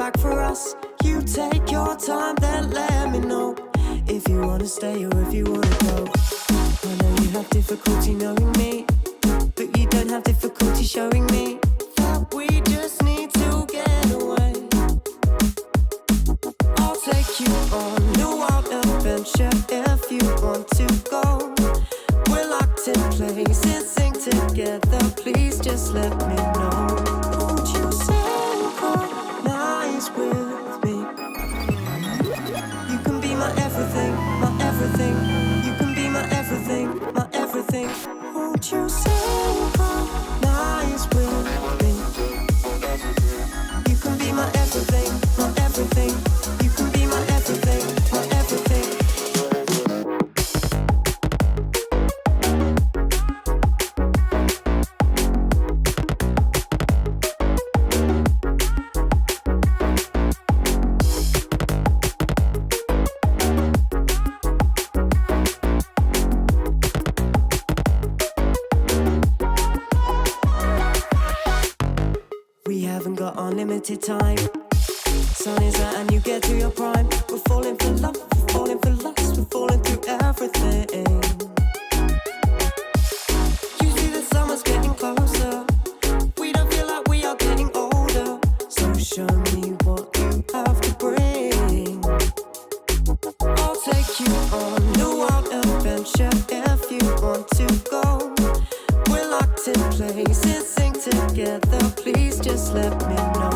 back for us. You take your time, then let me know if you wanna stay or if you wanna go. I know you have difficulty knowing me, but you don't have difficulty showing me that we just need to get away. I'll take you on a wild adventure if you want to go. We're locked in place and sing together. Please just let me know. Won't you say limited time. Sun is out and you get to your prime. We're falling for love, we're falling for lust, we're falling through everything. You see the summer's getting closer. We don't feel like we are getting older. So show me what you have to bring. I'll take you on a wild adventure if you want to go. We're locked in place and sing together. Please just let me know.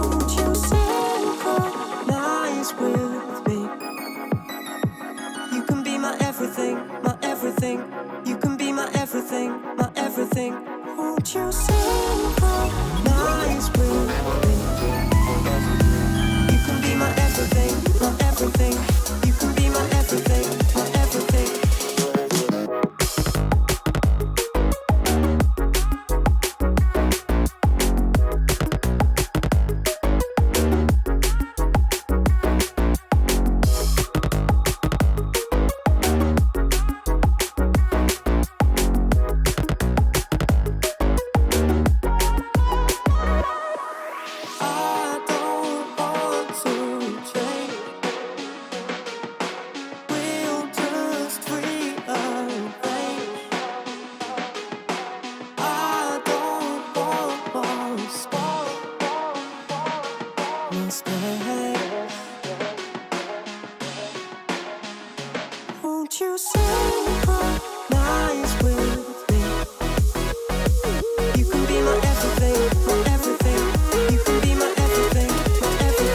Won't you synchronize with me? You can be my everything, my everything. You can be my everything, my everything. Won't you synchronize with me? You can be my everything, my everything. You can be my everything, my everything. Won't you synchronize with me? You can be my everything, my everything. You can be my everything, my everything.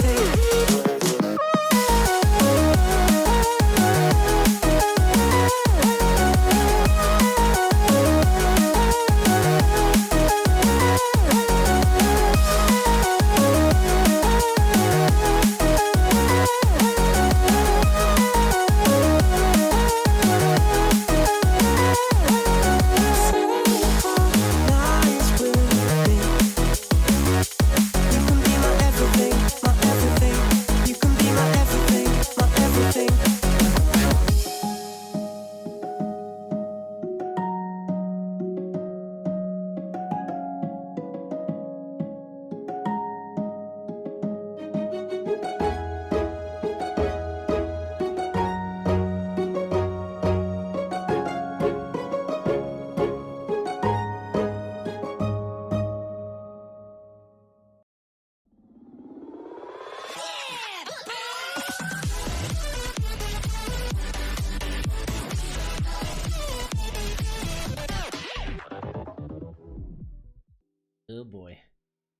Oh boy.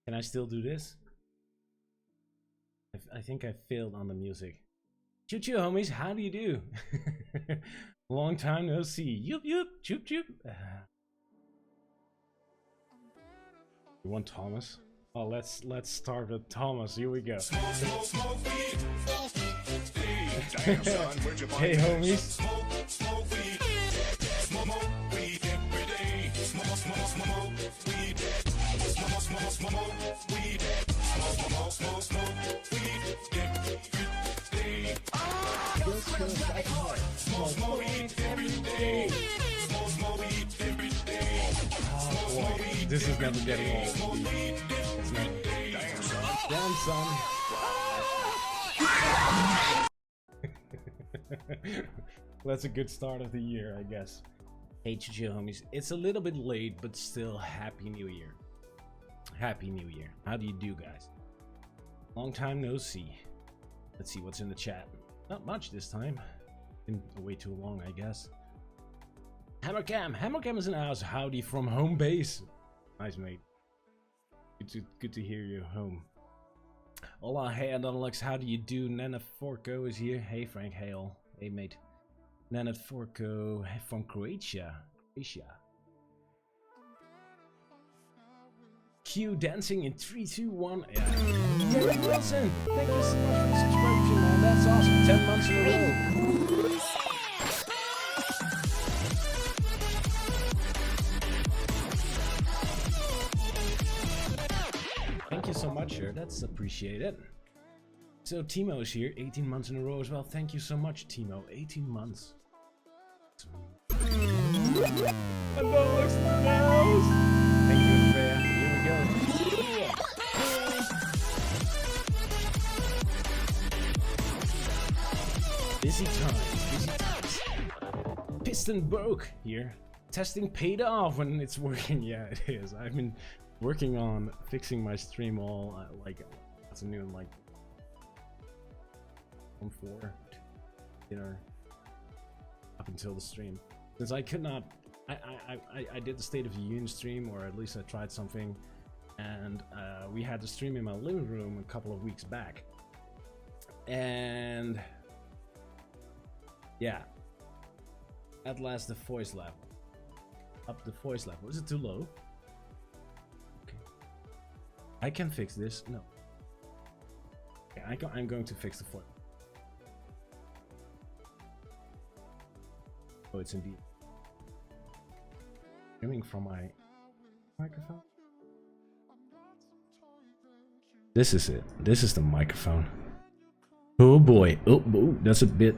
Can I still do this? I think I failed on the music. Choo choo, homies, how do you do? Long time no see. Yoop yoop, choop choop. You want Thomas? Oh, let's start with Thomas. Here we go. Hey, homies. Oh, boy. This is never getting old. It's never. Damn, son. That's a good start of the year, I guess. Hey, chill, homies. It's a little bit late, but still, Happy New Year. Happy New Year. How do you do, guys? Long time no see. Let's see what's in the chat. Not much this time. Been way too long, I guess. Hammercam is in the house. Howdy from home base. Nice, mate. Good to hear you home. Hola, hey, Adonalux, how do you do? Nana Forko is here. Hey, Frank Hale. Hey, mate. Nana Forko from Croatia. Q dancing in 3, 2, 1. Yeah. Derek Wilson, thank you so much for the subscription, man. That's awesome. 10 months in a row. Thank you so much, sir. That's appreciated. So Timo is here, 18 months in a row as well. Thank you so much, Timo. 18 months. Thank you, Andrea. Here we go. Busy times, busy times. Piston broke here. Testing paid off when it's working. Yeah, it is. I've been working on fixing my stream all like afternoon, like from 4 dinner up until the stream, since I could not. I did the State of the Union stream, or at least I tried something, and we had the stream in my living room a couple of weeks back, and yeah, at last the voice level. Up the voice level. Is it too low? Okay. I can fix this. No. Okay, I'm going to fix the voice. Oh, it's indeed coming from my microphone. This is it. This is the microphone. Oh boy. Oh, that's a bit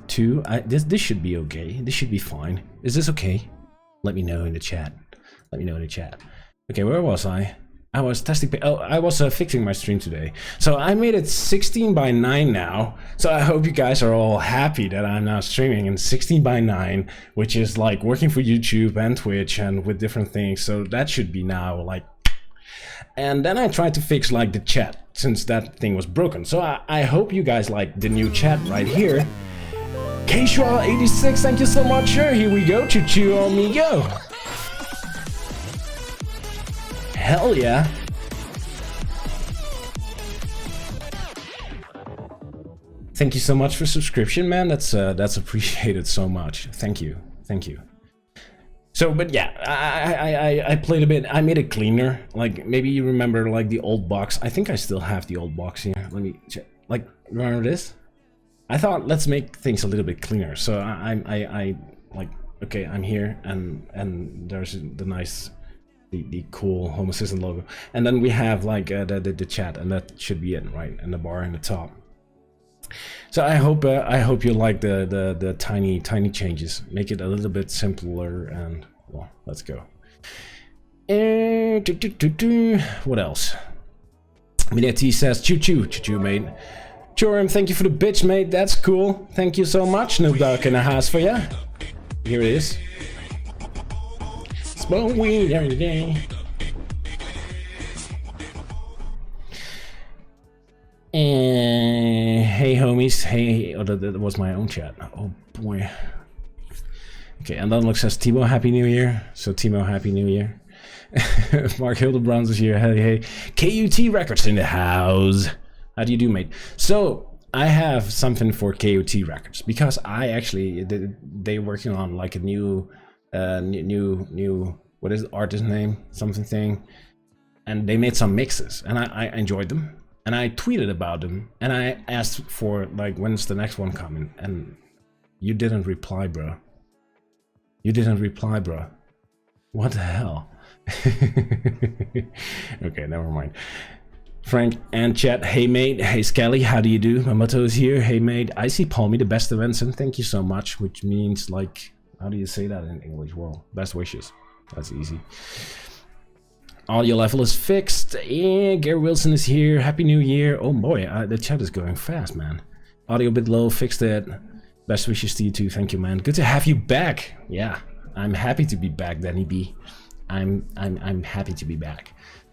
too. This should be okay. This should be fine. Is this okay? Let me know in the chat. Let me know in the chat. Okay, where was I? I was testing. Oh, I was fixing my stream today. So I made it 16 by 9 now. So I hope you guys are all happy that I'm now streaming in 16 by 9, which is like working for YouTube and Twitch and with different things. So that should be now like. And then I tried to fix like the chat, since that thing was broken. So I hope you guys like the new chat right here. K-Shaw86, thank you so much. Sure, here we go. Choo-choo on me go. Hell yeah. Thank you so much for subscription, man. That's appreciated so much. Thank you. Thank you. So, but yeah, I played a bit. I made it cleaner. Like, maybe you remember like the old box. I think I still have the old box here. Let me check. Like, remember this? I thought, let's make things a little bit cleaner. So I like, okay, I'm here, and there's the nice, the cool Home Assistant logo, and then we have like the chat, and that should be it, right? And the bar in the top. So I hope you like the tiny changes. Make it a little bit simpler, and well, let's go. What else? Minetti says choo, mate. Joram, thank you for the bitch, mate. That's cool. Thank you so much. No dark in the house for ya. Here it is. Smoke weed every day. And hey, homies. Hey, oh, that was my own chat. Oh boy. Okay, and then look says Timo, Happy New Year. So Timo, Happy New Year. Mark Hildebrands is here. Hey. KUT Records in the house. How do you do, mate? So I have something for KOT Records, because I actually they're working on like a new what is the artist name, something thing, and they made some mixes, and I enjoyed them, and I tweeted about them, and I asked for like, when's the next one coming, and you didn't reply, bro. You didn't reply, bro. What the hell? Okay, never mind. Frank and chat, hey mate, hey Skelly, how do you do? Mamoto is here, hey mate. I see Palmy, the best events, and thank you so much, which means like, how do you say that in English? Well, best wishes. That's easy. Audio level is fixed. Yeah, Gary Wilson is here. Happy New Year. Oh boy, the chat is going fast, man. Audio a bit low, fixed it. Best wishes to you too. Thank you, man. Good to have you back. Yeah, I'm happy to be back, Danny B. I'm happy to be back.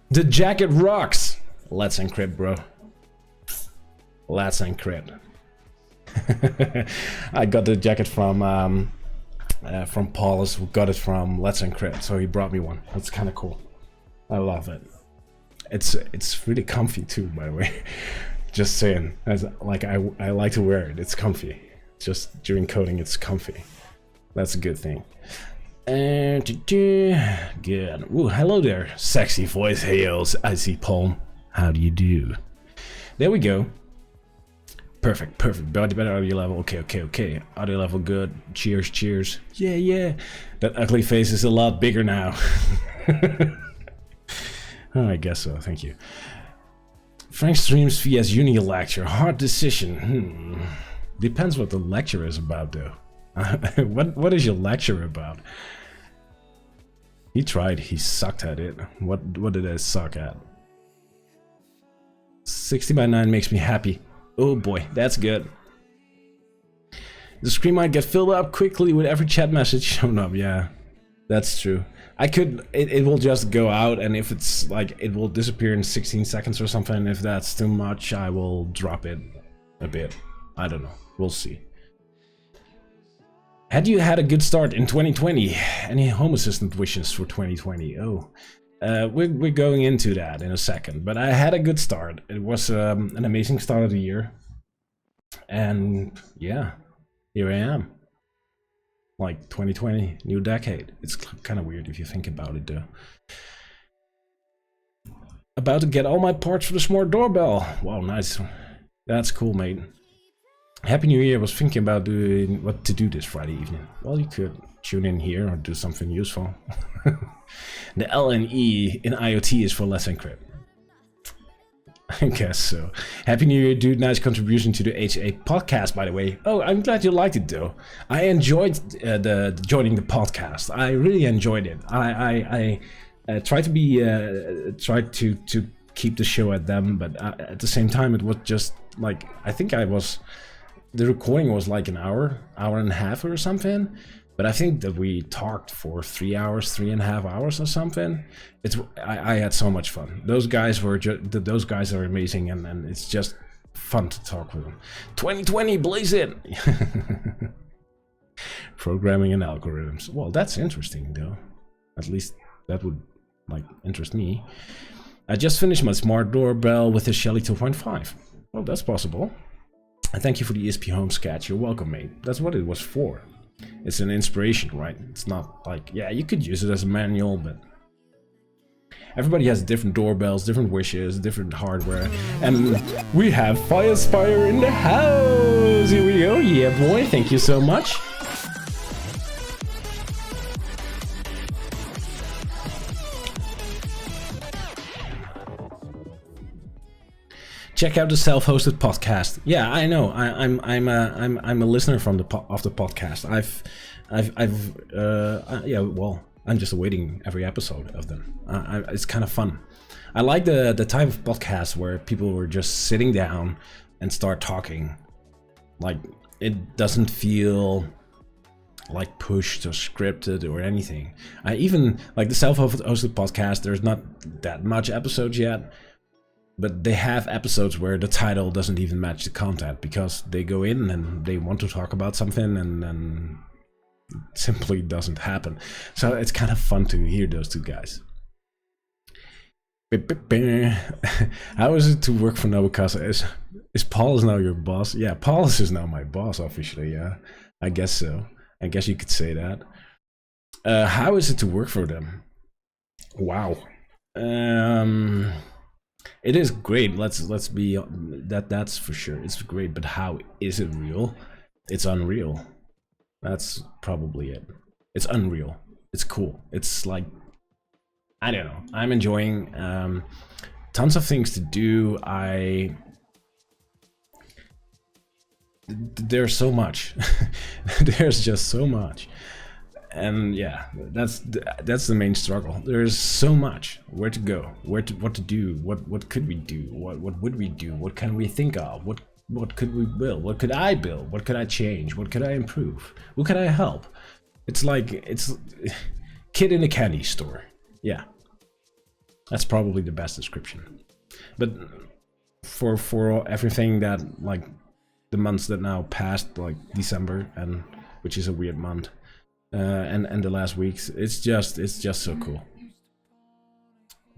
The jacket rocks. Let's encrypt, bro. Let's encrypt. I got the jacket from Paulus, who got it from Let's Encrypt, so he brought me one. That's kind of cool. I love it. It's really comfy too, by the way. Just saying. As like I like to wear it. It's comfy. Just during coding, it's comfy. That's a good thing. And good. Ooh, hello there, sexy voice. Hey, I see Palm. How do you do? There we go. Perfect. Better audio level. Okay. Audio level good. Cheers. Yeah. That ugly face is a lot bigger now. Oh, I guess so. Thank you. Frank streams vs uni lecture. Hard decision. Depends what the lecture is about, though. What is your lecture about? He tried. He sucked at it. What did I suck at? 60 by 9 makes me happy. Oh boy, that's good. The screen might get filled up quickly with every chat message shown up. Yeah, that's true. I could, it will just go out, and if it's like, it will disappear in 16 seconds or something. If that's too much, I will drop it a bit. I don't know. We'll see. Had you had a good start in 2020? Any Home Assistant wishes for 2020? Oh, we're going into that in a second. But I had a good start. It was an amazing start of the year. And yeah, here I am. Like 2020, new decade. It's kind of weird if you think about it, though. About to get all my parts for the smart doorbell. Wow, nice. That's cool, mate. Happy New Year. I was thinking about doing what to do this Friday evening. Well, you could tune in here or do something useful. The L and E in IoT is for Let's Encrypt. I guess so. Happy New Year, dude. Nice contribution to the HA podcast, by the way. Oh, I'm glad you liked it, though. I enjoyed joining the podcast. I really enjoyed it. I tried to be tried to keep the show at them, but at the same time, it was just like, I think the recording was like an hour and a half or something. But I think that we talked for 3 hours, 3.5 hours or something. I had so much fun. Those guys those guys are amazing, and it's just fun to talk with them. 2020, blaze it! Programming and algorithms. Well, that's interesting, though. At least that would like interest me. I just finished my smart doorbell with the Shelly 2.5. Well, that's possible. And thank you for the ESP Home sketch. You're welcome, mate. That's what it was for. It's an inspiration, right? It's not like, yeah, you could use it as a manual, but everybody has different doorbells, different wishes, different hardware. And we have Firespire in the house! Here we go. Yeah, boy. Thank you so much. Check out the self-hosted podcast. Yeah, I know. I'm a listener from the podcast. Yeah. Well, I'm just awaiting every episode of them. It's kind of fun. I like the type of podcast where people were just sitting down and start talking. Like, it doesn't feel like pushed or scripted or anything. I even like the self-hosted podcast. There's not that much episodes yet. But they have episodes where the title doesn't even match the content because they go in and they want to talk about something and then it simply doesn't happen. So it's kind of fun to hear those two guys. How is it to work for Nabu Casa? Is Paul now your boss? Yeah, Paul is now my boss officially, yeah. I guess so. I guess you could say that. How is it to work for them? Wow. It is great. Let's be that's for sure. It's great, but how is it real? It's unreal. That's probably it. It's unreal. It's cool. It's like, I don't know. I'm enjoying tons of things to do. There's so much. There's just so much. And yeah, that's the main struggle. There's so much. Where to go? What to do? What could we do? What would we do? What can we think of? What could we build? What could I build? What could I change? What could I improve? Who could I help? It's like it's kid in a candy store. Yeah, that's probably the best description. But for everything that, like, the months that now passed, like December, and which is a weird month. And the last weeks, it's just so cool.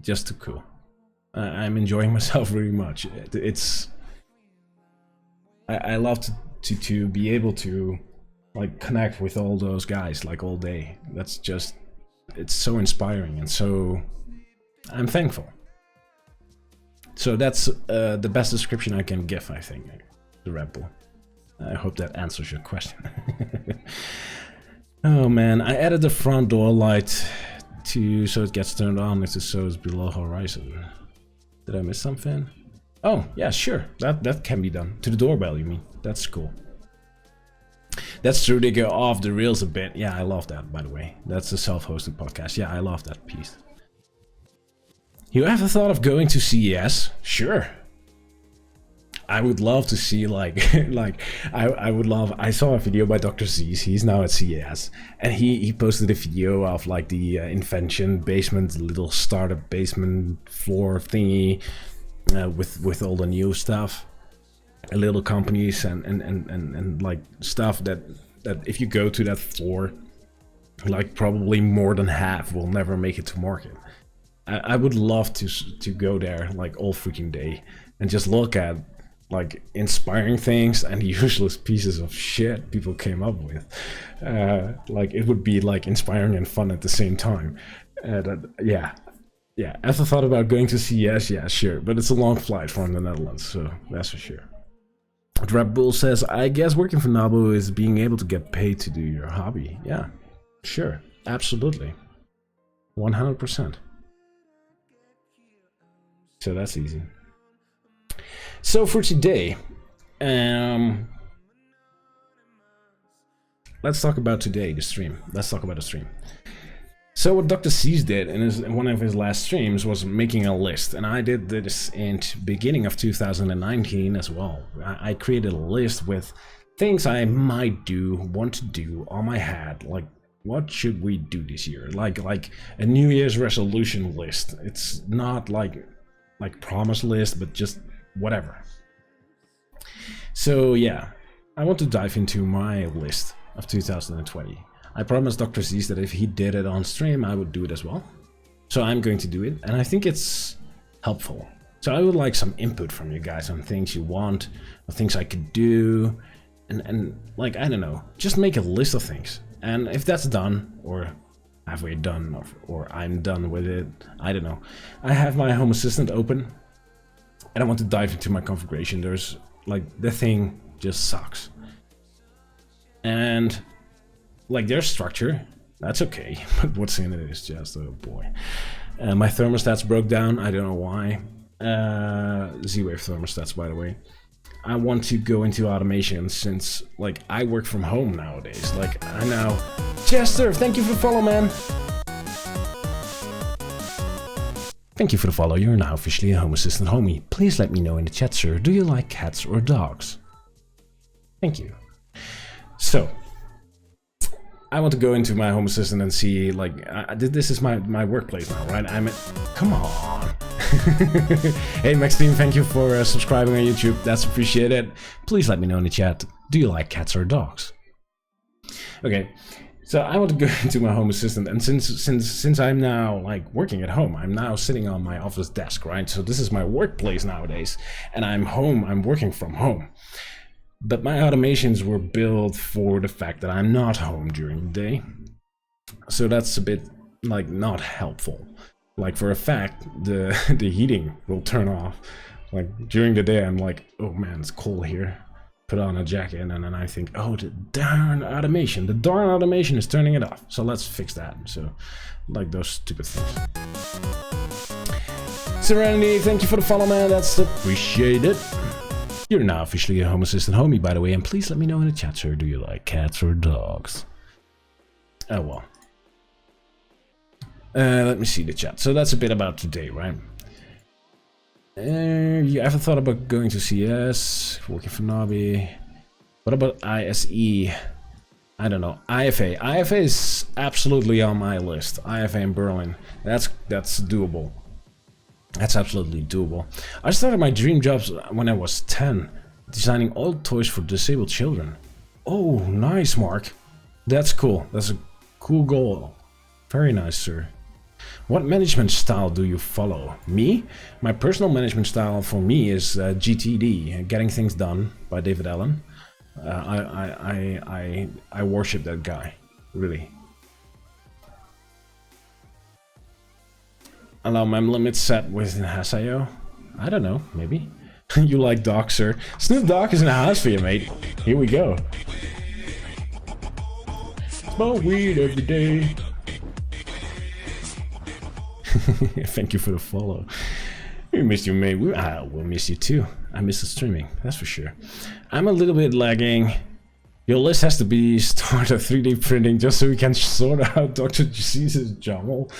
Just too cool. I'm enjoying myself really much. I love to be able to like connect with all those guys like all day. That's just, it's so inspiring, and so I'm thankful. So that's the best description I can give, I think, the Red Bull. I hope that answers your question. Oh man, I added the front door light so it gets turned on if the sun is below horizon. Did I miss something? Oh yeah, sure, that can be done. To the doorbell, you mean? That's cool. That's true, they go off the rails a bit. Yeah, I love that, by the way. That's a self-hosted podcast. Yeah, I love that piece. You ever thought of going to CES? Sure. I would love to see like I would love. I saw a video by Dr. Z's. He's now at CES, and he posted a video of like the invention basement, little startup basement floor thingy with all the new stuff, little companies and like stuff that if you go to that floor, like probably more than half will never make it to market. I would love to go there like all freaking day and just look at like inspiring things and useless pieces of shit people came up with. Like it would be like inspiring and fun at the same time. Yeah. Ever thought about going to CES? Yeah, sure, but it's a long flight from the Netherlands, so that's for sure. Red Bull says, I guess working for Nabu is being able to get paid to do your hobby. Yeah, sure, absolutely, 100%. So that's easy. So for today, let's talk about today, the stream. Let's talk about the stream. So what Dr. C's did in one of his last streams was making a list, and I did this in beginning of 2019 as well. I created a list with things I might want to do on my head, like what should we do this year, like a New Year's resolution list. It's not like promise list, but just whatever. So yeah, I want to dive into my list of 2020. I promised Dr. Z's that if he did it on stream, I would do it as well. So I'm going to do it, and I think it's helpful. So I would like some input from you guys on things you want, or things I could do, and like, I don't know, just make a list of things. And if that's done, or halfway done, or I'm done with it, I don't know. I have my Home Assistant open, and I want to dive into my configuration. There's like, the thing just sucks. And like their structure, that's okay, but what's in it is just, oh boy. My thermostats broke down, I don't know why. Z-Wave thermostats, by the way. I want to go into automation since like I work from home nowadays. Like I now... Chester, thank you for the follow, man. Thank you for the follow, you're now officially a Home Assistant homie. Please let me know in the chat, sir, do you like cats or dogs? Thank you. So, I want to go into my Home Assistant and see, like, this is my workplace now, right? Come on. Hey, Maxine, thank you for subscribing on YouTube. That's appreciated. Please let me know in the chat. Do you like cats or dogs? Okay, so I want to go into my Home Assistant, and since I'm now like working at home, I'm now sitting on my office desk, right? So this is my workplace nowadays, and I'm working from home. But my automations were built for the fact that I'm not home during the day. So that's a bit like not helpful. Like for a fact, the heating will turn off. Like during the day, I'm like, oh man, it's cold here. Put on a jacket, and then I think, oh, the darn automation is turning it off. So let's fix that. So like those stupid things. Serenity, thank you for the follow, man. That's appreciated. You're now officially a Home Assistant homie, by the way, and please let me know in the chat, sir, do you like cats or dogs? Oh well. Let me see the chat. So that's a bit about today, right? You ever thought about going to CS, working for Nabu? What about ISE? I don't know. IFA. IFA is absolutely on my list. IFA in Berlin. That's doable. That's absolutely doable. I started my dream jobs when I was 10, designing old toys for disabled children. Oh, nice, Mark. That's cool. That's a cool goal. Very nice, sir. What management style do you follow? Me? My personal management style for me is GTD, Getting Things Done by David Allen. I worship that guy, really. Allow mem limits set with Hasayo? I don't know, maybe. You like dogs, sir. Snoop Dogg is in the house for you, mate. Here we go. Smoke weed every day. Thank you for the follow. We missed you, mate. We'll miss you too. I miss the streaming, that's for sure. I'm a little bit lagging. Your list has to be start a 3D printing just so we can sort out Dr. C's jumble.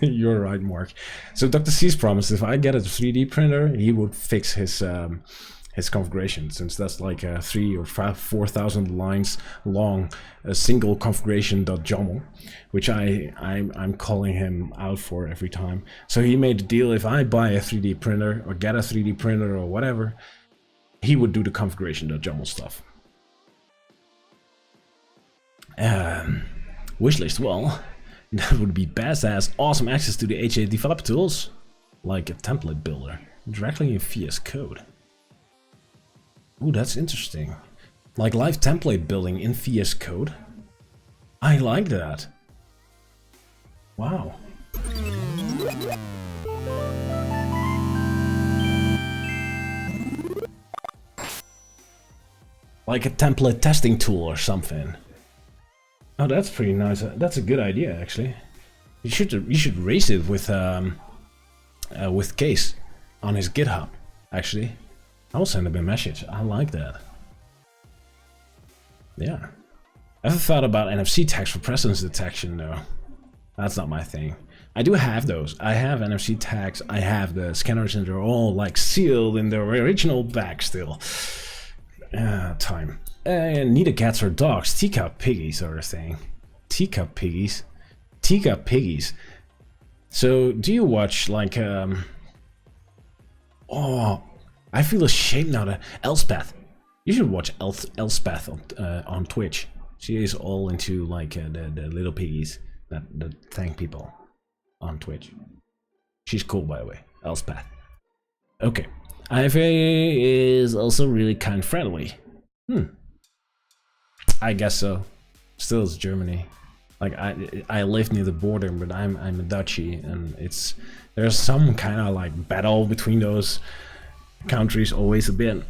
You're right, Mark. So Dr. C's promised if I get a 3D printer, he would fix his his configuration, since that's like a 3 or 4,000 lines long, a single configuration.yaml, which I'm calling him out for every time. So he made a deal: if I buy a 3D printer or get a 3D printer or whatever, he would do the configuration.yaml stuff. Wishlist, well, that would be badass. Awesome access to the HA developer tools, like a template builder, directly in VS Code. Ooh, that's interesting. Like live template building in VS Code. I like that. Wow. Like a template testing tool or something. Oh, that's pretty nice. That's a good idea, actually. You should raise it with Case on his GitHub. Actually, I'll send him a message. I like that. Yeah. Ever thought about NFC tags for presence detection? No, that's not my thing. I do have those. I have NFC tags. I have the scanners, and they're all like sealed in their original bag still. Time. Neither cats or dogs. Teacup piggies are a thing. Teacup piggies. Teacup piggies. So, do you watch like oh, I feel ashamed now. Elspeth. You should watch Elspeth on Twitch. She is all into like the little piggies that thank people on Twitch. She's cool, by the way. Elspeth. Okay. IFA is also really kind friendly. I guess so. Still, it's Germany. Like I live near the border, but I'm a Dutchie, and there's some kind of like battle between those countries always a bit.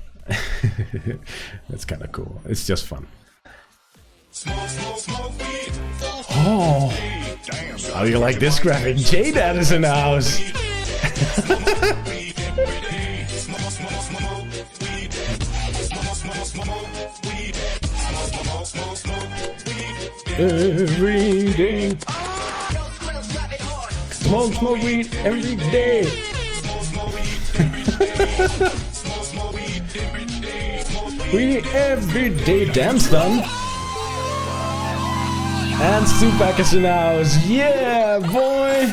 That's kind of cool. It's just fun. Oh, how do you like this graphic? J-Dad is in the house. Every day. Smoke weed every day. We every day dance done. And Stupak is in the house. Yeah, boy.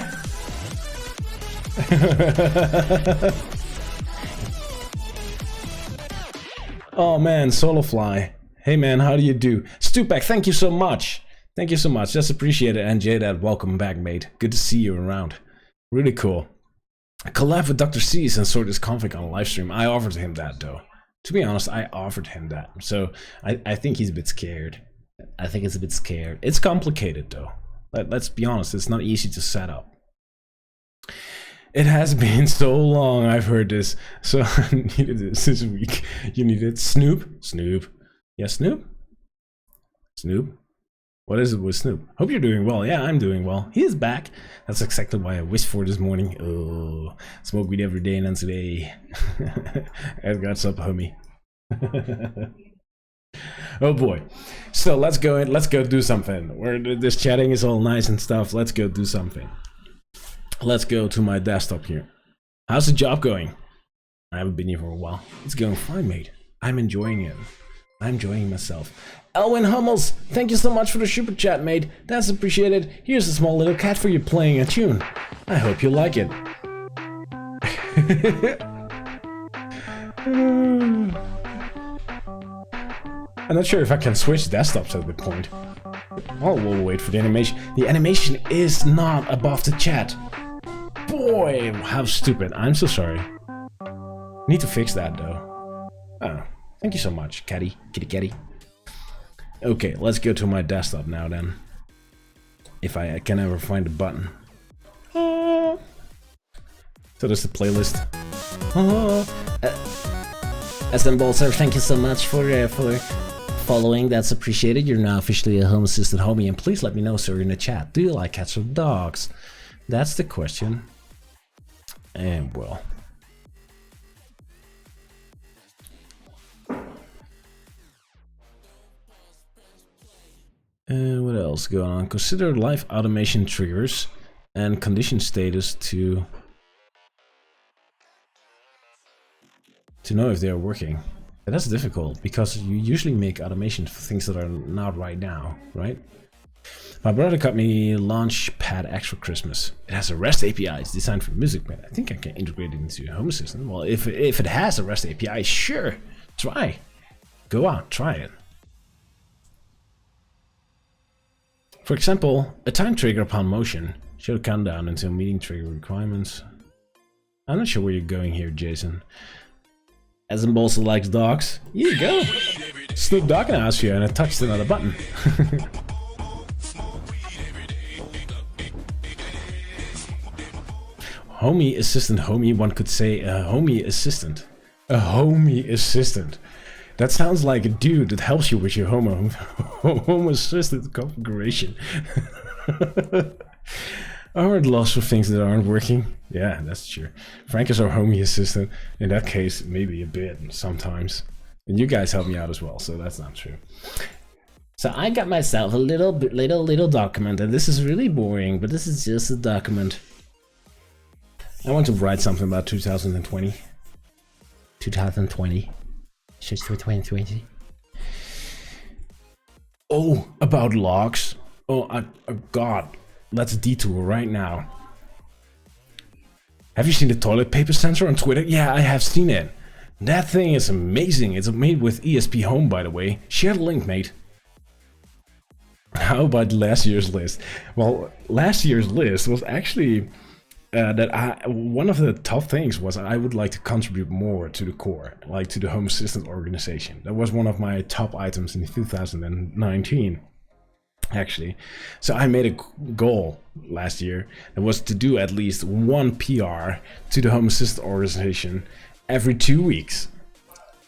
Oh man, Solofly. Hey man, how do you do? Stupak, thank you so much. Thank you so much. That's appreciated. And J-Dad, welcome back, mate. Good to see you around. Really cool. Collab with Dr. C's and sort this config on a live stream. I offered him that though. To be honest, I offered him that. So I think he's a bit scared. I think it's a bit scared. It's complicated though. Let's be honest, it's not easy to set up. It has been so long I've heard this. So I needed this week. You needed Snoop? Snoop. Yeah, Snoop? Snoop? What is it with Snoop? Hope you're doing well. Yeah, I'm doing well. He is back. That's exactly why I wished for this morning. Oh, smoke weed every day and then today. I've got some homie. Oh boy. So let's go do something. Where this chatting is all nice and stuff. Let's go do something. Let's go to my desktop here. How's the job going? I haven't been here for a while. It's going fine, mate. I'm enjoying it. I'm enjoying myself. Elwin Hummels, thank you so much for the super chat, mate. That's appreciated. Here's a small little cat for you playing a tune. I hope you like it. I'm not sure if I can switch desktops at the point. Oh, we'll wait for the animation. The animation is not above the chat. Boy, how stupid. I'm so sorry. Need to fix that though. Oh, thank you so much, kitty kitty. Okay, let's go to my desktop now then. If I can ever find a button. So there's the playlist. SM Bolzer, thank you so much for following. That's appreciated. You're now officially a Home Assistant homie, and please let me know, sir, in the chat. Do you like cats or dogs? That's the question. And well. What else going on? Consider live automation triggers and condition status to to know if they are working. And that's difficult because you usually make automations for things that are not right now, right? My brother got me Launchpad X for Christmas. It has a REST API. It's designed for music, but I think I can integrate it into Home Assistant. Well, if it has a REST API, sure, try. Go out, try it. For example, a time trigger upon motion should count down until meeting trigger requirements. I'm not sure where you're going here, Jason. As in also likes dogs. Here you go. Snoop Dogg asked you and I touched another button. Homie assistant, homie, one could say a homie assistant. A homie assistant. That sounds like a dude that helps you with your home assistant configuration. Aren't lost for things that aren't working? Yeah, that's true. Frank is our homie assistant. In that case, maybe a bit sometimes. And you guys help me out as well, so that's not true. So I got myself a little document, and this is really boring, but this is just a document. I want to write something about 2020. 2020. Just 2020. Oh, about logs. Oh, God. Let's detour right now. Have you seen the toilet paper sensor on Twitter? Yeah, I have seen it. That thing is amazing. It's made with ESP Home, by the way. Share the link, mate. How about last year's list? Well, last year's list was actually one of the tough things was I would like to contribute more to the core, like to the Home Assistant organization. That was one of my top items in 2019, actually. So I made a goal last year that was to do at least one PR to the Home Assistant organization every 2 weeks.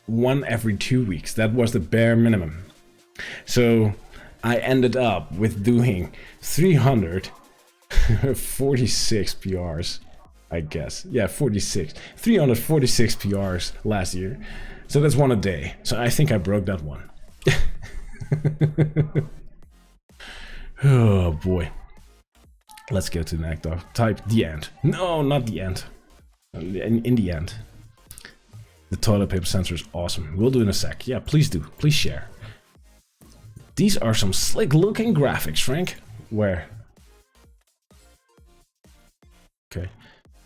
One every 2 weeks. That was the bare minimum. So I ended up with doing 346 PRs, I guess. Yeah, 46. 346 PRs last year. So that's one a day. So I think I broke that one. Oh boy. Let's go to the next doc. Type the end. No, not the end. In the end. The toilet paper sensor is awesome. We'll do in a sec. Yeah, please do. Please share. These are some slick looking graphics, Frank. Where? Okay.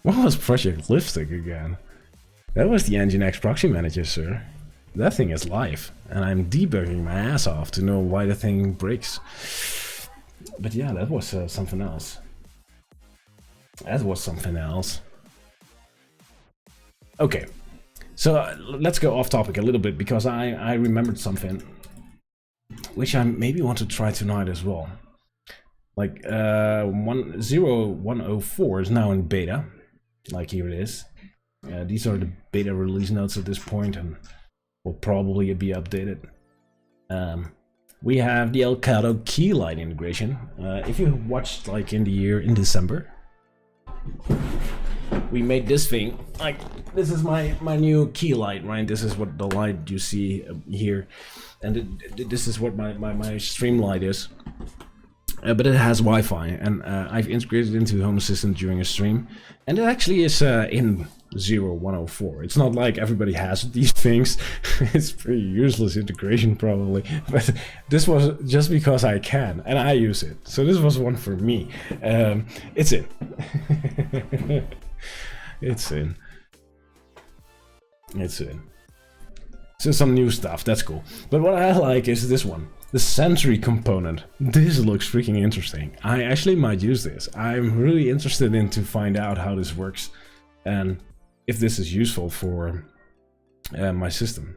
What was Project Lipstick again? That was the Nginx proxy manager, sir. That thing is live, and I'm debugging my ass off to know why the thing breaks. But yeah, that was something else. That was something else. Okay, so let's go off topic a little bit because I remembered something which I maybe want to try tonight as well. Like 1.0.104 is now in beta. Like here it is. These are the beta release notes at this point and will probably be updated. We have the Elgato key light integration. If you watched like in the year in December, we made this thing. Like this is my new key light, right? This is what the light you see here, and this is what my stream light is. But it has Wi-Fi, and I've integrated it into Home Assistant during a stream, and it actually is in 0.104. It's not like everybody has these things. It's pretty useless integration probably, but this was just because I can, and I use it. So this was one for me. It's in. It's in. It's in. So some new stuff, that's cool. But what I like is this one. The sensory component. This looks freaking interesting. I actually might use this. I'm really interested in to find out how this works and if this is useful for my system.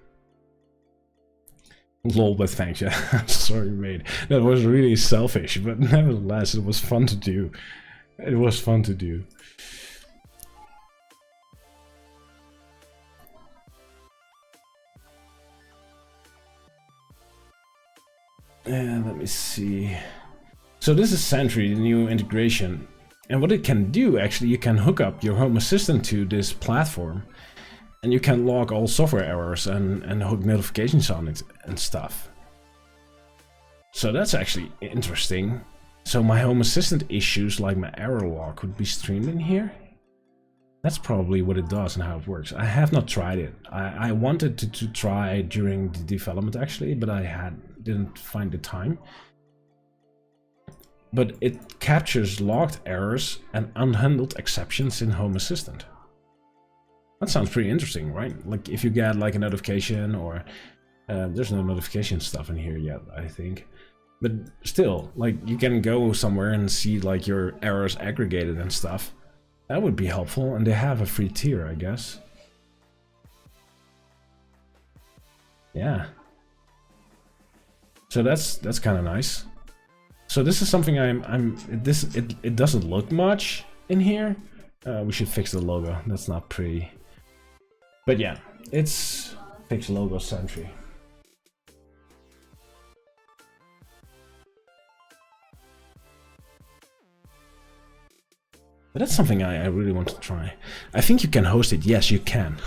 Lol, but thanks. Yeah, I'm sorry, mate. That was really selfish, but nevertheless, it was fun to do. It was fun to do. And let me see. So this is Sentry, the new integration. And what it can do, actually, you can hook up your Home Assistant to this platform. And you can log all software errors and hook notifications on it and stuff. So that's actually interesting. So my Home Assistant issues, like my error log, could be streamed in here. That's probably what it does and how it works. I have not tried it. I wanted to try during the development actually, but I didn't find the time. But it captures logged errors and unhandled exceptions in Home Assistant. That sounds pretty interesting, right? Like if you get like a notification or there's no notification stuff in here yet, I think. But still, like you can go somewhere and see like your errors aggregated and stuff. That would be helpful, and they have a free tier, I guess. Yeah. So that's kind of nice. So this is something it doesn't look much in here. We should fix the logo. That's not pretty. But yeah, it's fix logo Sentry. But that's something I really want to try. I think you can host it. Yes, you can.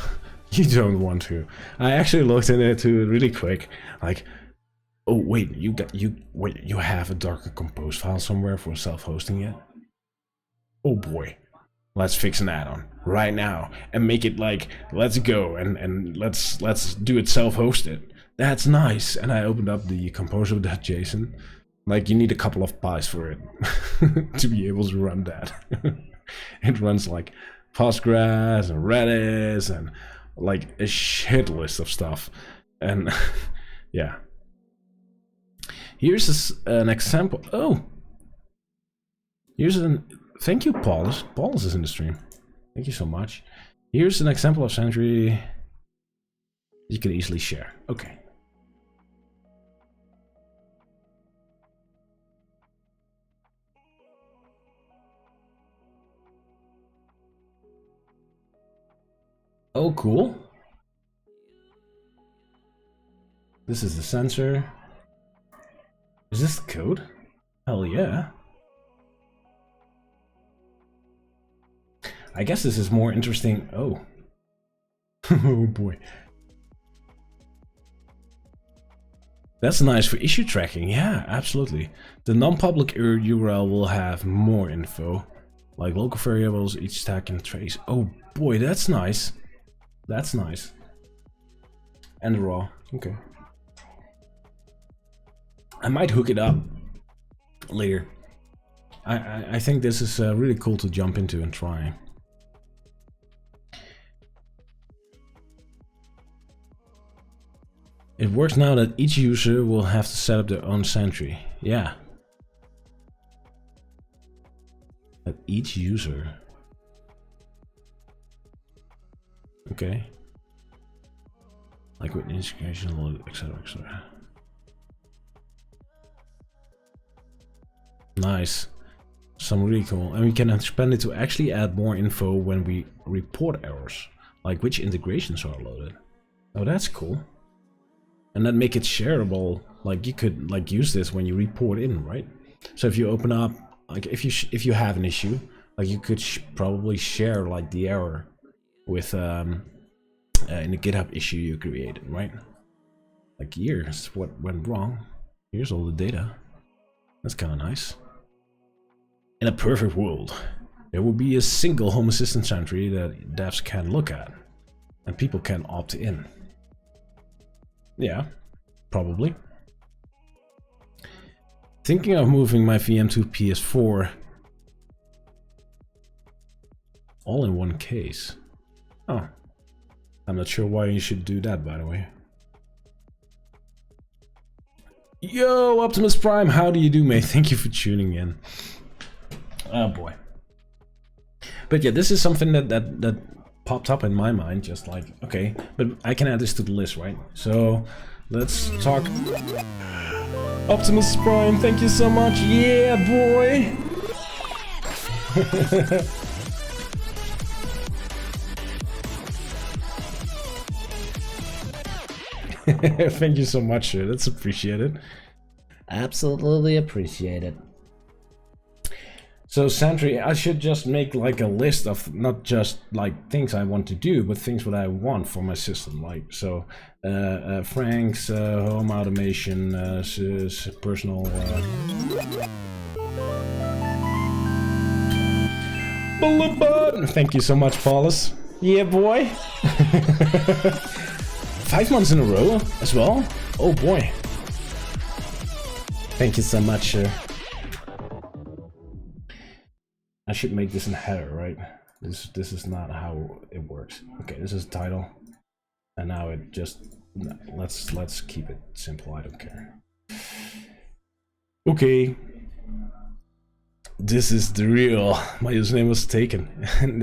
You don't want to. I actually looked into it really quick. Like, oh wait, you have a Docker Compose file somewhere for self-hosting it? Oh boy. Let's fix an add-on right now and make it like, let's go and let's do it self-hosted. That's nice. And I opened up the composer.json. Like you need a couple of pies for it to be able to run that. It runs like Postgres and Redis and like a shit list of stuff. And yeah. Here's an example. Oh, here's an. Thank you, Paulus. Paulus is in the stream. Thank you so much. Here's an example of Sentry you can easily share. Okay. Oh, cool. This is the sensor. Is this the code? Hell yeah. I guess this is more interesting. Oh. Oh boy. That's nice for issue tracking. Yeah, absolutely. The non-public URL will have more info, like local variables, each tag and trace. Oh boy, that's nice. That's nice. And raw. Okay. I might hook it up later. I think this is really cool to jump into and try. It works now that each user will have to set up their own Sentry. Yeah. That each user. Okay. Like with integration, etc., etc. Nice. Some really cool. And we can expand it to actually add more info when we report errors. Like which integrations are loaded. Oh, that's cool. And then make it shareable. Like you could like use this when you report in, right? So if you open up, like if you have an issue, like you could probably share like the error with in the GitHub issue you created, right? Like here's what went wrong. Here's all the data. That's kind of nice. In a perfect world, there will be a single Home Assistant Sentry that devs can look at, and people can opt in. Yeah, probably. Thinking of moving my VM to PS4. All in one case. Oh, I'm not sure why you should do that, by the way. Yo, Optimus Prime, how do you do, mate? Thank you for tuning in. Oh boy. But yeah, this is something that popped up in my mind, just like, okay, but I can add this to the list, right? So let's talk. Optimus Prime, thank you so much. Yeah, boy. Thank you so much, sir. That's appreciated. Absolutely appreciated. So Sentry, I should just make like a list of not just like things I want to do, but things what I want for my system. Like so, Frank's home automation, personal. Thank you so much, Paulus. Yeah, boy. 5 months in a row as well? Oh boy. Thank you so much. I should make this in header, right? This is not how it works. Okay, this is title. And now it just... No, let's keep it simple, I don't care. Okay. This is the real. My username was taken.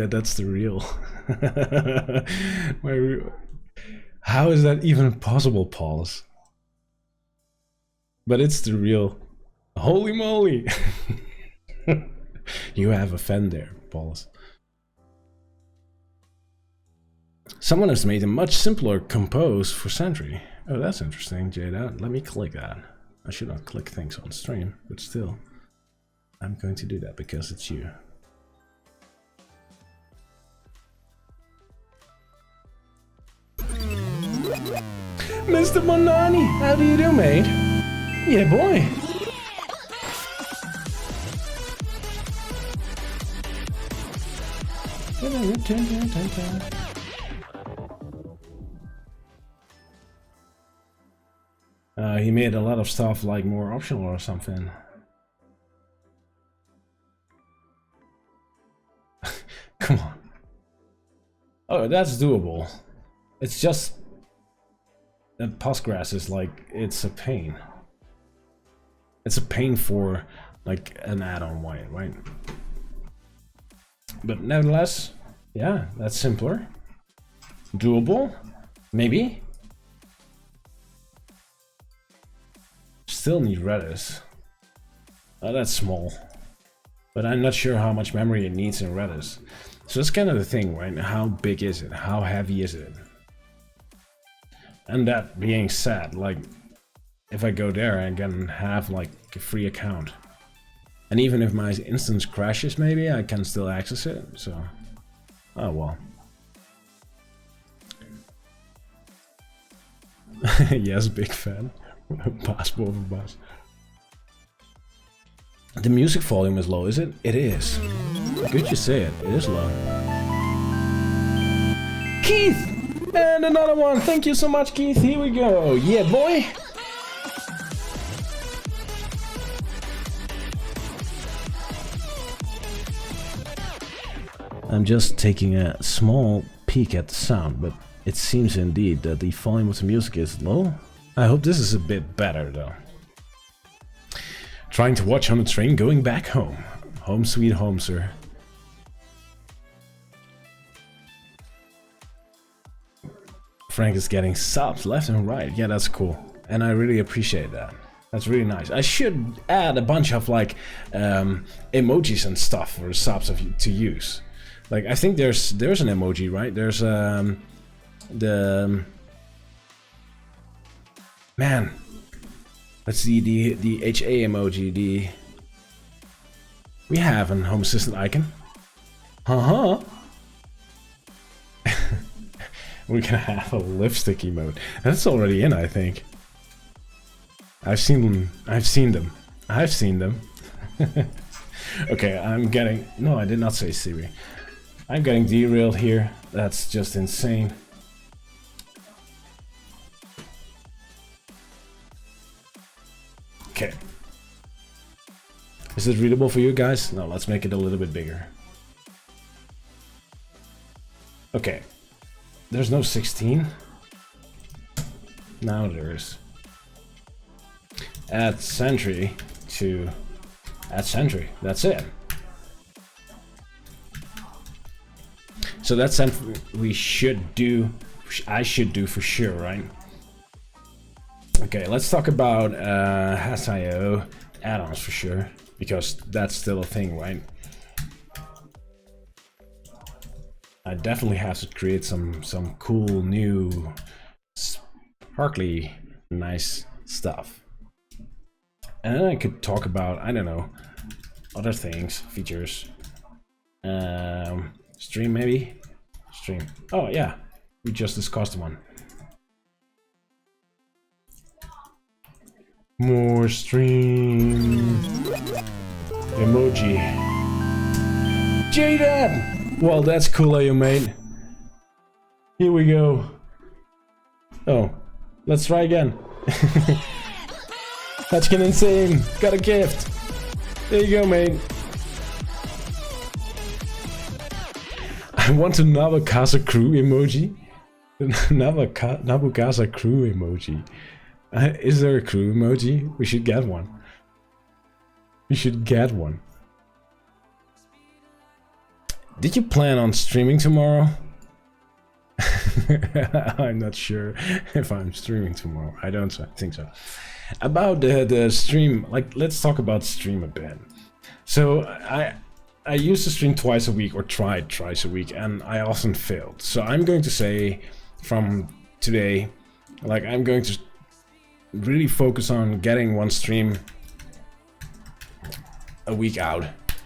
That's the real. How is that even possible, Paulus? But it's the real. Holy moly! You have a fan there, Paulus. Someone has made a much simpler compose for Sentry. Oh, that's interesting, Jada. Let me click that. I should not click things on stream, but still. I'm going to do that because it's you. Mr. Monani, how do you do, mate? Yeah, boy. He made a lot of stuff like more optional or something. Come on. Oh, that's doable. It's just that Postgres is like, it's a pain. It's a pain for like an add-on way, right? But nevertheless, yeah, that's simpler. Doable, maybe. Still need Redis. Oh, that's small. But I'm not sure how much memory it needs in Redis. So that's kind of the thing, right? How big is it? How heavy is it? And that being said, like, if I go there, I can have like a free account. And even if my instance crashes, maybe I can still access it. So, oh well. Yes, big fan. Passport for bus. The music volume is low, is it? It is. Good you say it. It is low. Keith! And another one. Thank you so much, Keith. Here we go. Yeah, boy. I'm just taking a small peek at the sound, but it seems indeed that the volume of the music is low. I hope this is a bit better though. Trying to watch on the train going back home. Home sweet home, sir. Frank is getting subs left and right. Yeah, that's cool. And I really appreciate that. That's really nice. I should add a bunch of like emojis and stuff for subs to use. Like I think there's an emoji, right? There's the man. Let's see the HA emoji. We have an Home Assistant icon. We can have a lipstick emote. That's already in, I think. I've seen them. Okay, I'm getting... No, I did not say Siri. I'm getting derailed here. That's just insane. Okay. Is it readable for you guys? No, let's make it a little bit bigger. Okay. There's no 16. Now there is. Add Sentry to add Sentry. That's it. So that's something we should do. I should do for sure, right? Okay, let's talk about Has.io add-ons for sure, because that's still a thing, right? I definitely have to create some cool new sparkly nice stuff. And then I could talk about, I don't know, other things, features. Stream maybe? Stream. Oh yeah, we just discussed one. More stream emoji. Jaden! Well, that's cool of you, mate. Here we go. Oh, let's try again. That's getting insane. Got a gift. There you go, mate. I want a Nabu Casa crew emoji. Nabu Casa crew emoji. Is there a crew emoji? We should get one. We should get one. Did you plan on streaming tomorrow? I'm not sure if I'm streaming tomorrow. I don't think so. About the stream, like, let's talk about stream a bit. So I used to stream twice a week, or tried twice a week, and I often failed. So I'm going to say from today, like, I'm going to really focus on getting one stream a week out.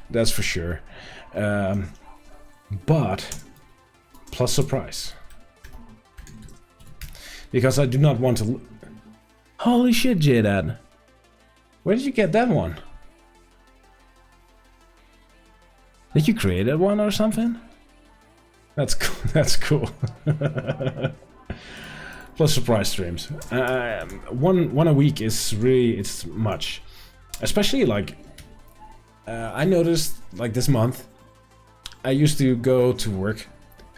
That's for sure. But plus surprise. Because I do not want to... Holy shit, J-Dad. Where did you get that one? Did you create that one or something? That's cool. That's cool. Plus surprise streams. One a week is really, it's much. Especially like, I noticed like this month, I used to go to work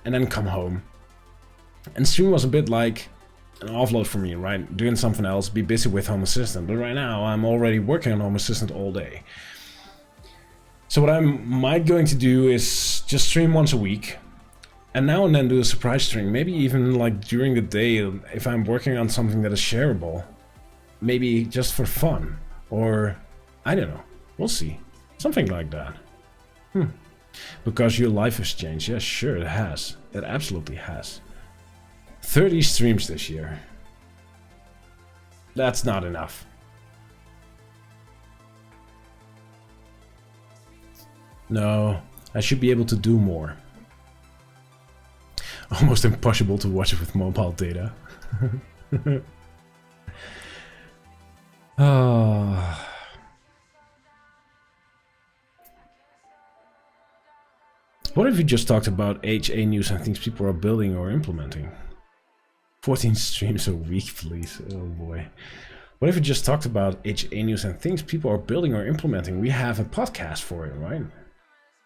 and then come home. And stream was a bit like an offload for me, right? Doing something else, be busy with Home Assistant. But right now I'm already working on Home Assistant all day. So what I might going to do is just stream once a week. And now and then do a surprise stream. Maybe even like during the day if I'm working on something that is shareable. Maybe just for fun. Or, I don't know. We'll see. Something like that. Because your life has changed. Yes, sure it has. It absolutely has. 30 streams this year. That's not enough. No, I should be able to do more. Almost impossible to watch it with mobile data. Oh. What if we just talked about HA news and things people are building or implementing? 14 streams a week, please. Oh boy. What if we just talked about HA news and things people are building or implementing? We have a podcast for it, right?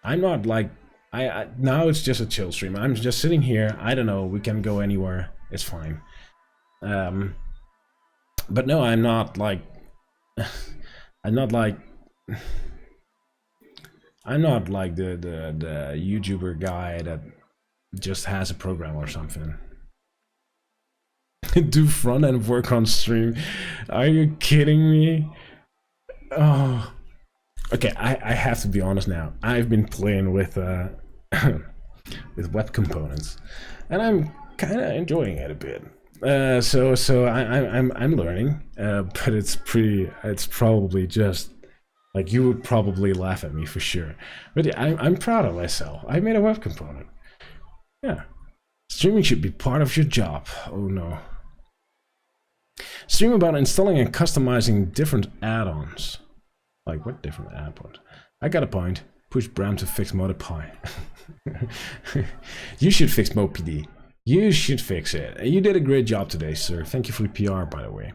I'm not like... now it's just a chill stream. I'm just sitting here. I don't know. We can go anywhere. It's fine. But no, I'm not like... I'm not like the YouTuber guy that just has a program or something. Do front end work on stream. Are you kidding me? Oh. Okay, I have to be honest now. I've been playing with with web components, and I'm kind of enjoying it a bit. So I'm learning, but it's probably just like, you would probably laugh at me for sure. But yeah, I'm proud of myself. I made a web component. Yeah, streaming should be part of your job. Oh no. Stream about installing and customizing different add-ons. Like, what different add-ons? I got a point. Push Bram to fix Modipie. You should fix MoPD. You should fix it. You did a great job today, sir. Thank you for the PR, by the way.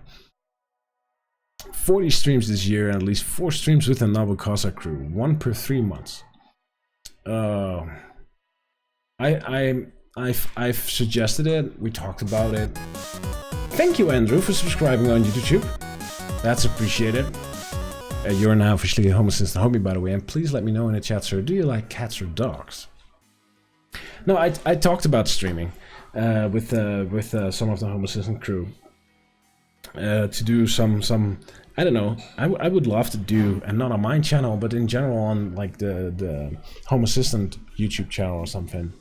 40 streams this year and at least 4 streams with the Nabu Casa crew. 1 per 3 months. I've suggested it. We talked about it. Thank you, Andrew, for subscribing on YouTube. That's appreciated. You're now officially a Home Assistant homie, by the way, and please let me know in the chat, sir, do you like cats or dogs? No, I talked about streaming with some of the Home Assistant crew to do some I don't know. I would love to do, and not on my channel, but in general on like the Home Assistant YouTube channel or something.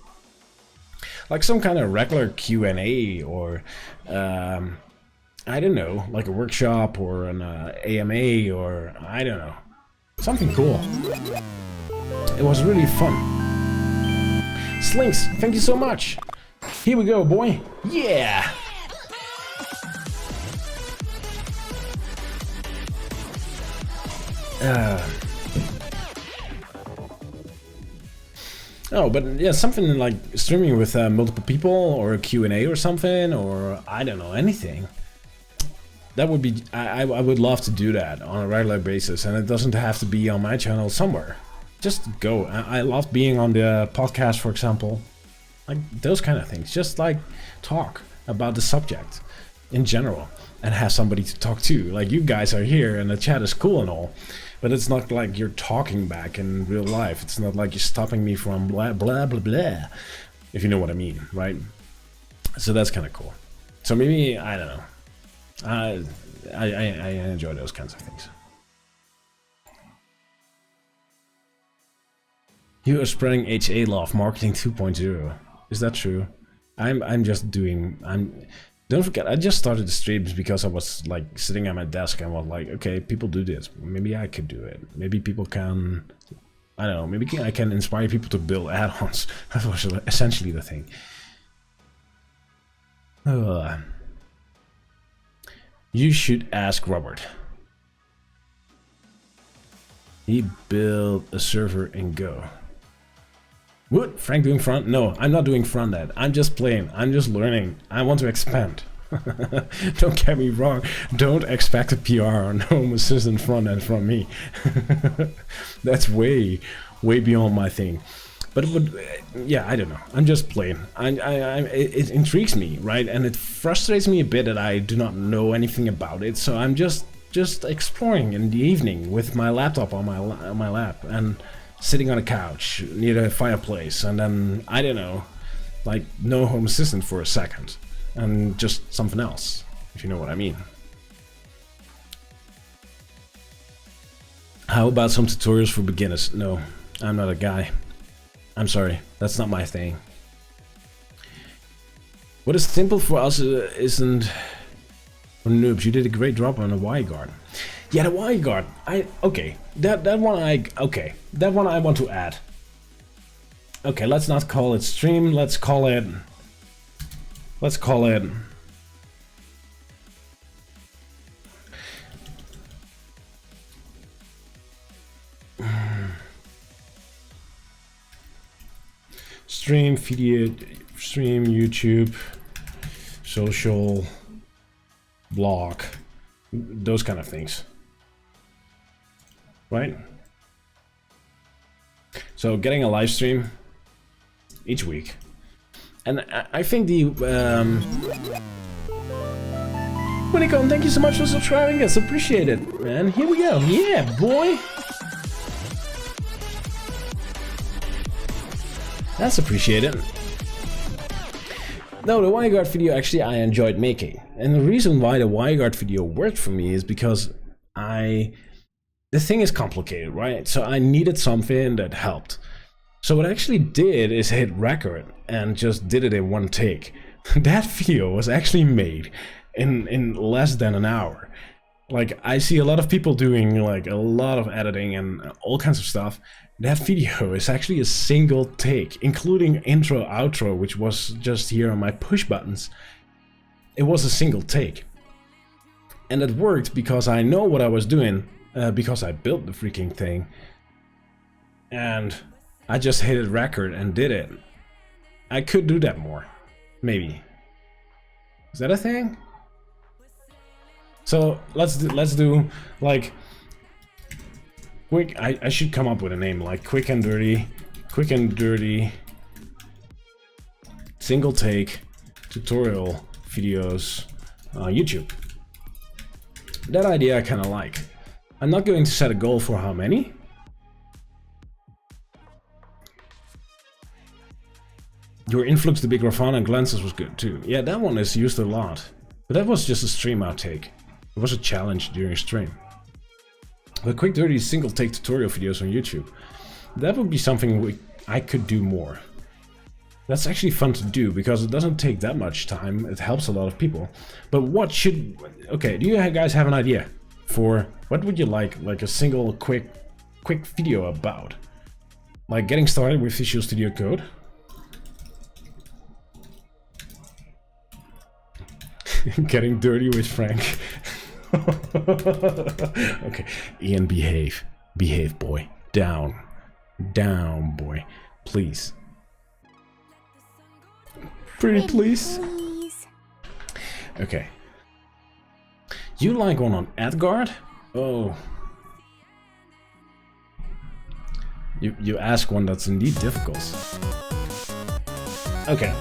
Like some kind of regular Q&A or I don't know, like a workshop or an AMA or I don't know. Something cool. It was really fun. Slinks, thank you so much. Here we go, boy. Yeah! Oh, but yeah, something like streaming with multiple people or a Q&A or something, or I don't know, anything. That would be, I would love to do that on a regular basis, and it doesn't have to be on my channel somewhere. Just go. I love being on the podcast, for example. Like those kind of things. Just like talk about the subject in general and have somebody to talk to. Like you guys are here and the chat is cool and all, but it's not like you're talking back in real life. It's not like you're stopping me from blah blah blah blah, if you know what I mean, right? So that's kind of cool. So maybe, I don't know, I enjoy those kinds of things. You are spreading HA love, marketing 2.0. Is that true? Don't forget, I just started the streams because I was like sitting at my desk and was like, okay, people do this. Maybe I could do it. Maybe people can, I don't know, maybe I can inspire people to build add-ons. That was essentially the thing. You should ask Robert. He built a server in Go. What? Frank doing front? No, I'm not doing front end. I'm just playing. I'm just learning. I want to expand. Don't get me wrong. Don't expect a PR on Home Assistant front end from me. That's way beyond my thing. But yeah, I don't know. I'm just playing. It intrigues me, right? And it frustrates me a bit that I do not know anything about it. So I'm just exploring in the evening with my laptop on my lap and sitting on a couch near the fireplace, and then, I don't know, like no Home Assistant for a second, and just something else, if you know what I mean. How about some tutorials for beginners? No, I'm not a guy. I'm sorry, that's not my thing. What is simple for us isn't for noobs. You did a great drop on a Y-guard. Yeah, the Y-guard. Okay. That one I want to add. Okay, let's not call it stream. Let's call it stream, video, stream, YouTube, social, blog, those kind of things. Right? So getting a live stream each week. And I think the Winnicom, thank you so much for subscribing us. Appreciate it, man. Here we go. Yeah, boy. That's appreciated. No, the WireGuard video actually I enjoyed making. And the reason why the WireGuard video worked for me is because the thing is complicated, right? So I needed something that helped. So what I actually did is hit record and just did it in one take. That video was actually made in less than an hour. Like, I see a lot of people doing like a lot of editing and all kinds of stuff. That video is actually a single take, including intro, outro, which was just here on my push buttons. It was a single take. And it worked because I know what I was doing. Because I built the freaking thing, and I just hit it record and did it. I could do that more, maybe. Is that a thing? So let's do like quick. I should come up with a name like quick and dirty, single take tutorial videos on YouTube. That idea I kind of like. I'm not going to set a goal for how many. Your influx to Big Grafana and Glances was good too. Yeah, that one is used a lot. But that was just a stream outtake. It was a challenge during stream. But quick dirty single take tutorial videos on YouTube. That would be something I could do more. That's actually fun to do because it doesn't take that much time. It helps a lot of people. But what should... Okay, do you guys have an idea for what would you like a single quick video about? Like getting started with Visual Studio Code? Getting dirty with Frank. Okay, Ian, behave, boy. Down, boy. Please, Pretty please. Okay. You like one on Edgard? Oh. You ask one that's indeed difficult. Okay.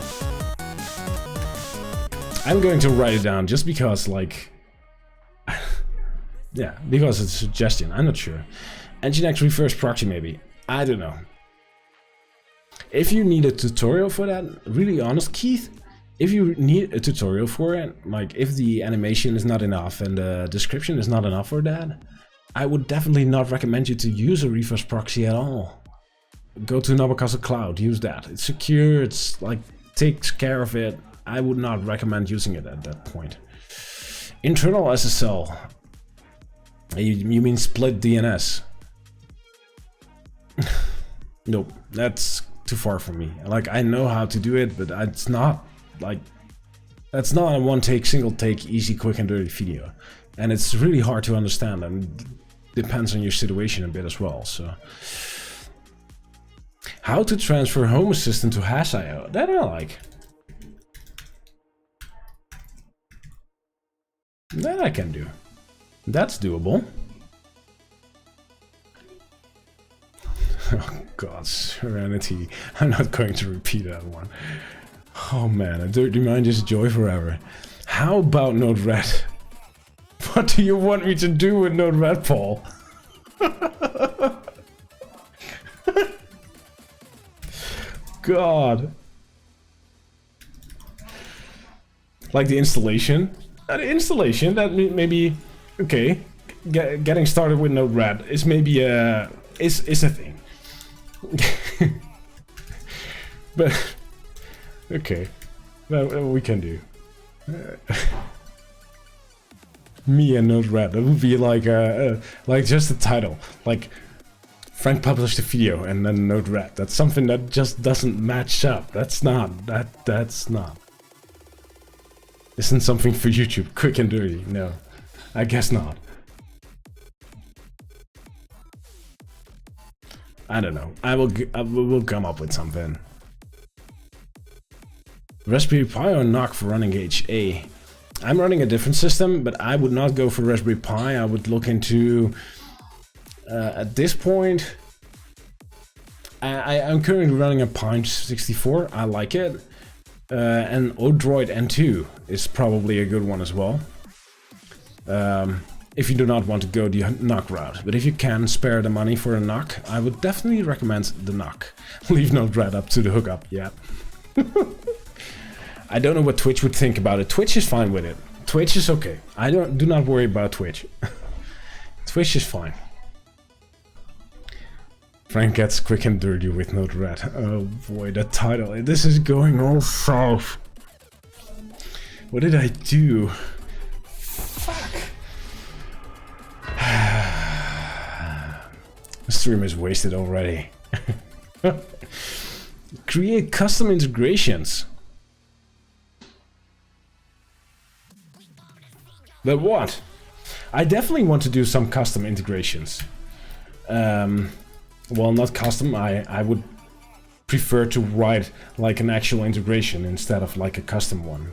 I'm going to write it down just because, like... yeah, because it's a suggestion. I'm not sure. Nginx reverse proxy, maybe. I don't know. If you need a tutorial for that, really honest, Keith, if you need a tutorial for it, like if the animation is not enough and the description is not enough for that, I would definitely not recommend you to use a reverse proxy at all. Go to Nabu Casa Cloud, use that. It's secure, it's like takes care of it. I would not recommend using it at that point. Internal SSL. You mean split DNS? Nope, that's too far for me. Like, I know how to do it, but it's not like, that's not a one take, single take, easy, quick and dirty video. And it's really hard to understand and depends on your situation a bit as well, so. How to transfer Home Assistant to Has.io, that I like. That I can do. That's doable. Oh god, Serenity. I'm not going to repeat that one. Oh man, a dirty mind is joy forever. How about Node-RED? What do you want me to do with Node-RED, Paul? God. Like the installation? The installation, that maybe... Okay, getting started with Node-RED is maybe is a thing. But okay, well, we can do. Me and Node-RED. That would be like just a title. Like Frank published a video and then Node-RED. That's something that just doesn't match up. That's not. That's not. Isn't something for YouTube, quick and dirty. No, I guess not. I don't know. I will come up with something. Raspberry Pi or NOC for running HA? I'm running a different system, but I would not go for Raspberry Pi. I would look into... at this point... I'm currently running a Pi 64. I like it. And Odroid N2 is probably a good one as well. If you do not want to go the NOC route. But if you can spare the money for a NOC, I would definitely recommend the NOC. Leave Node-RED up to the hookup, yeah. I don't know what Twitch would think about it. Twitch is fine with it. Twitch is okay. Do not worry about Twitch. Twitch is fine. Frank gets quick and dirty with Node-RED. Oh boy, that title. This is going all south. What did I do? Fuck. The stream is wasted already. Create custom integrations. But what? I definitely want to do some custom integrations. Well, not custom. I would prefer to write like an actual integration instead of like a custom one.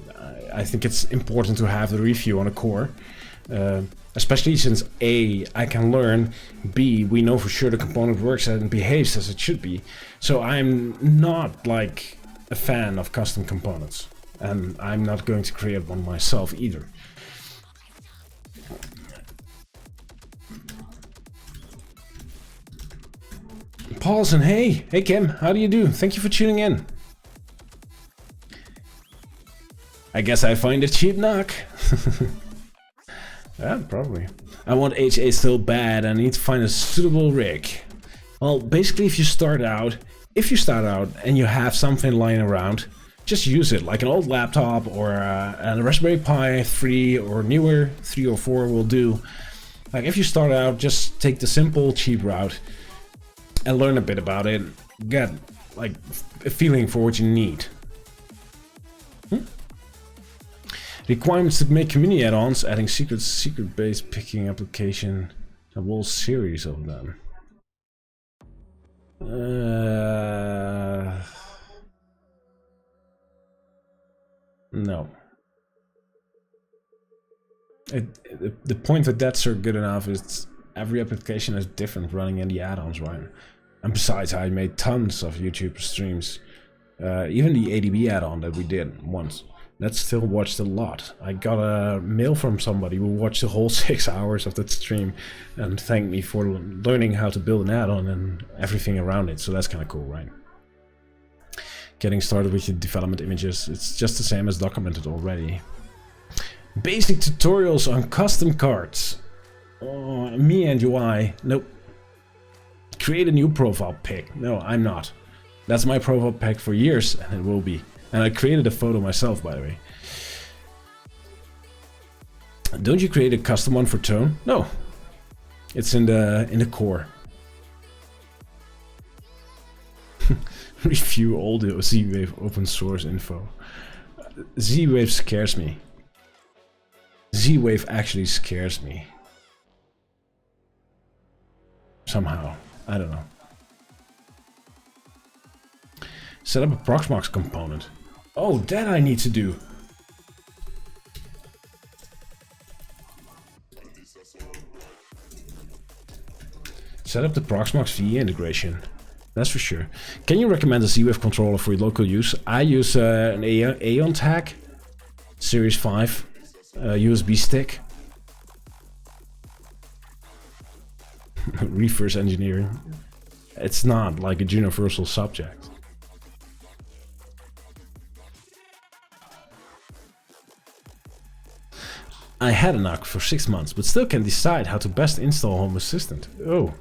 I think it's important to have the review on a core. Especially since A, I can learn, B, we know for sure the component works and behaves as it should be. So I'm not like a fan of custom components. And I'm not going to create one myself either. Paulson, hey Kim, how do you do? Thank you for tuning in. I guess I find a cheap knock. Yeah, probably. I want HA so bad, I need to find a suitable rig. Well, basically if you start out and you have something lying around, just use it, like an old laptop or a Raspberry Pi 3 or newer, 3 or 4 will do. Like if you start out, just take the simple, cheap route and learn a bit about it, get like a feeling for what you need. Requirements to make community add-ons, adding secret-based picking application, a whole series of them. No. The point that that's good enough is every application is different running in the add-ons, right? And besides, I made tons of YouTube streams. Even the ADB add-on that we did once, that's still watched a lot. I got a mail from somebody who watched the whole 6 hours of that stream and thanked me for learning how to build an add-on and everything around it. So that's kind of cool, right? Getting started with your development images, it's just the same as documented already. Basic tutorials on custom cards. Me and UI. Nope. Create a new profile pic. No, I'm not. That's my profile pic for years, and it will be. And I created a photo myself, by the way. Don't you create a custom one for tone? No. It's in the core. Review all the Z-Wave open source info. Z-Wave scares me. Z-Wave actually scares me. Somehow. I don't know. Set up a Proxmox component. Oh, that I need to do. Set up the Proxmox VE integration. That's for sure. Can you recommend a Z-Wave controller for your local use? I use an Aeon tag, Series 5, USB stick. Reverse engineering. It's not like a universal subject. I had a NUC for 6 months, but still can't decide how to best install Home Assistant. Oh.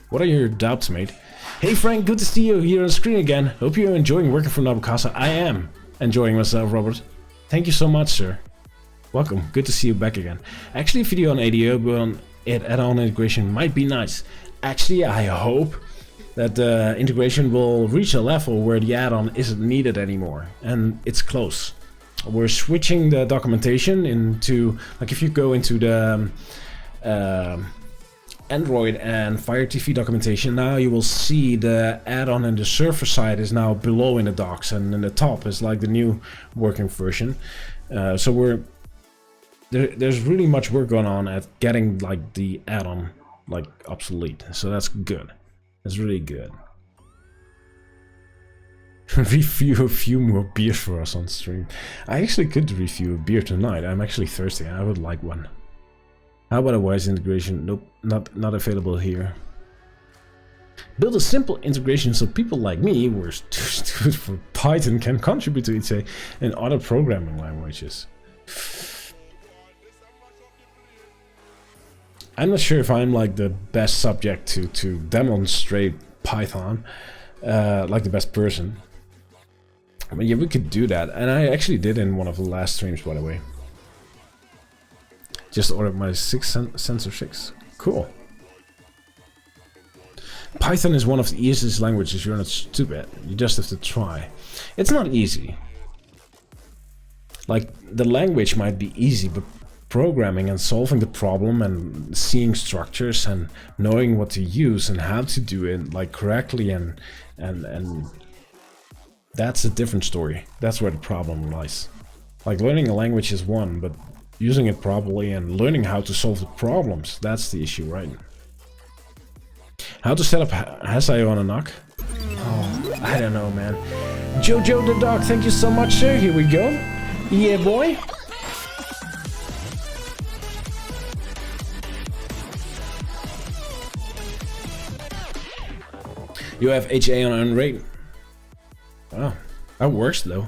What are your doubts, mate? Hey Frank, good to see you here on screen again. Hope you're enjoying working for Nabu Casa. I am enjoying myself, Robert. Thank you so much, sir. Welcome, good to see you back again. Actually, a video on ADO on add-on integration might be nice. Actually, I hope that the integration will reach a level where the add-on isn't needed anymore, and it's close. We're switching the documentation into, like if you go into the Android and Fire TV documentation, now you will see the add-on and the server side is now below in the docs, and in the top is like the new working version. So there's really much work going on at getting like the add-on like obsolete. So that's good. That's really good. Review a few more beers for us on stream. I actually could review a beer tonight. I'm actually thirsty. I would like one. How about a wise integration? Nope, not available here. Build a simple integration so people like me, who are stupid for Python, can contribute to it in other programming languages. I'm not sure if I'm like the best subject to demonstrate Python, like the best person. But yeah, we could do that, and I actually did in one of the last streams, by the way. Just ordered my Sensor 6. Cool. Python is one of the easiest languages. You're not stupid. You just have to try. It's not easy. Like, the language might be easy, but programming and solving the problem and seeing structures and knowing what to use and how to do it like correctly and that's a different story. That's where the problem lies. Like, learning a language is one, but using it properly and learning how to solve the problems, that's the issue, right? How to set up Hasi on a NUC? Oh, I don't know, man. Jojo the dog, thank you so much, sir. Here we go. Yeah, boy. You have HA on unrate. Oh, that works though.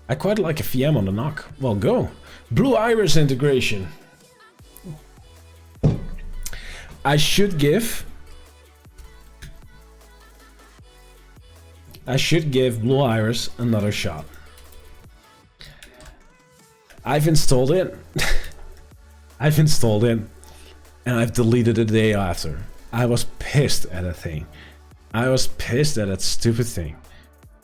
I quite like a VM on the NUC. Well, go. Blue Iris integration. I should give Blue Iris another shot. I've installed it. I've installed it, and I've deleted it the day after. I was pissed at that thing. I was pissed at that stupid thing.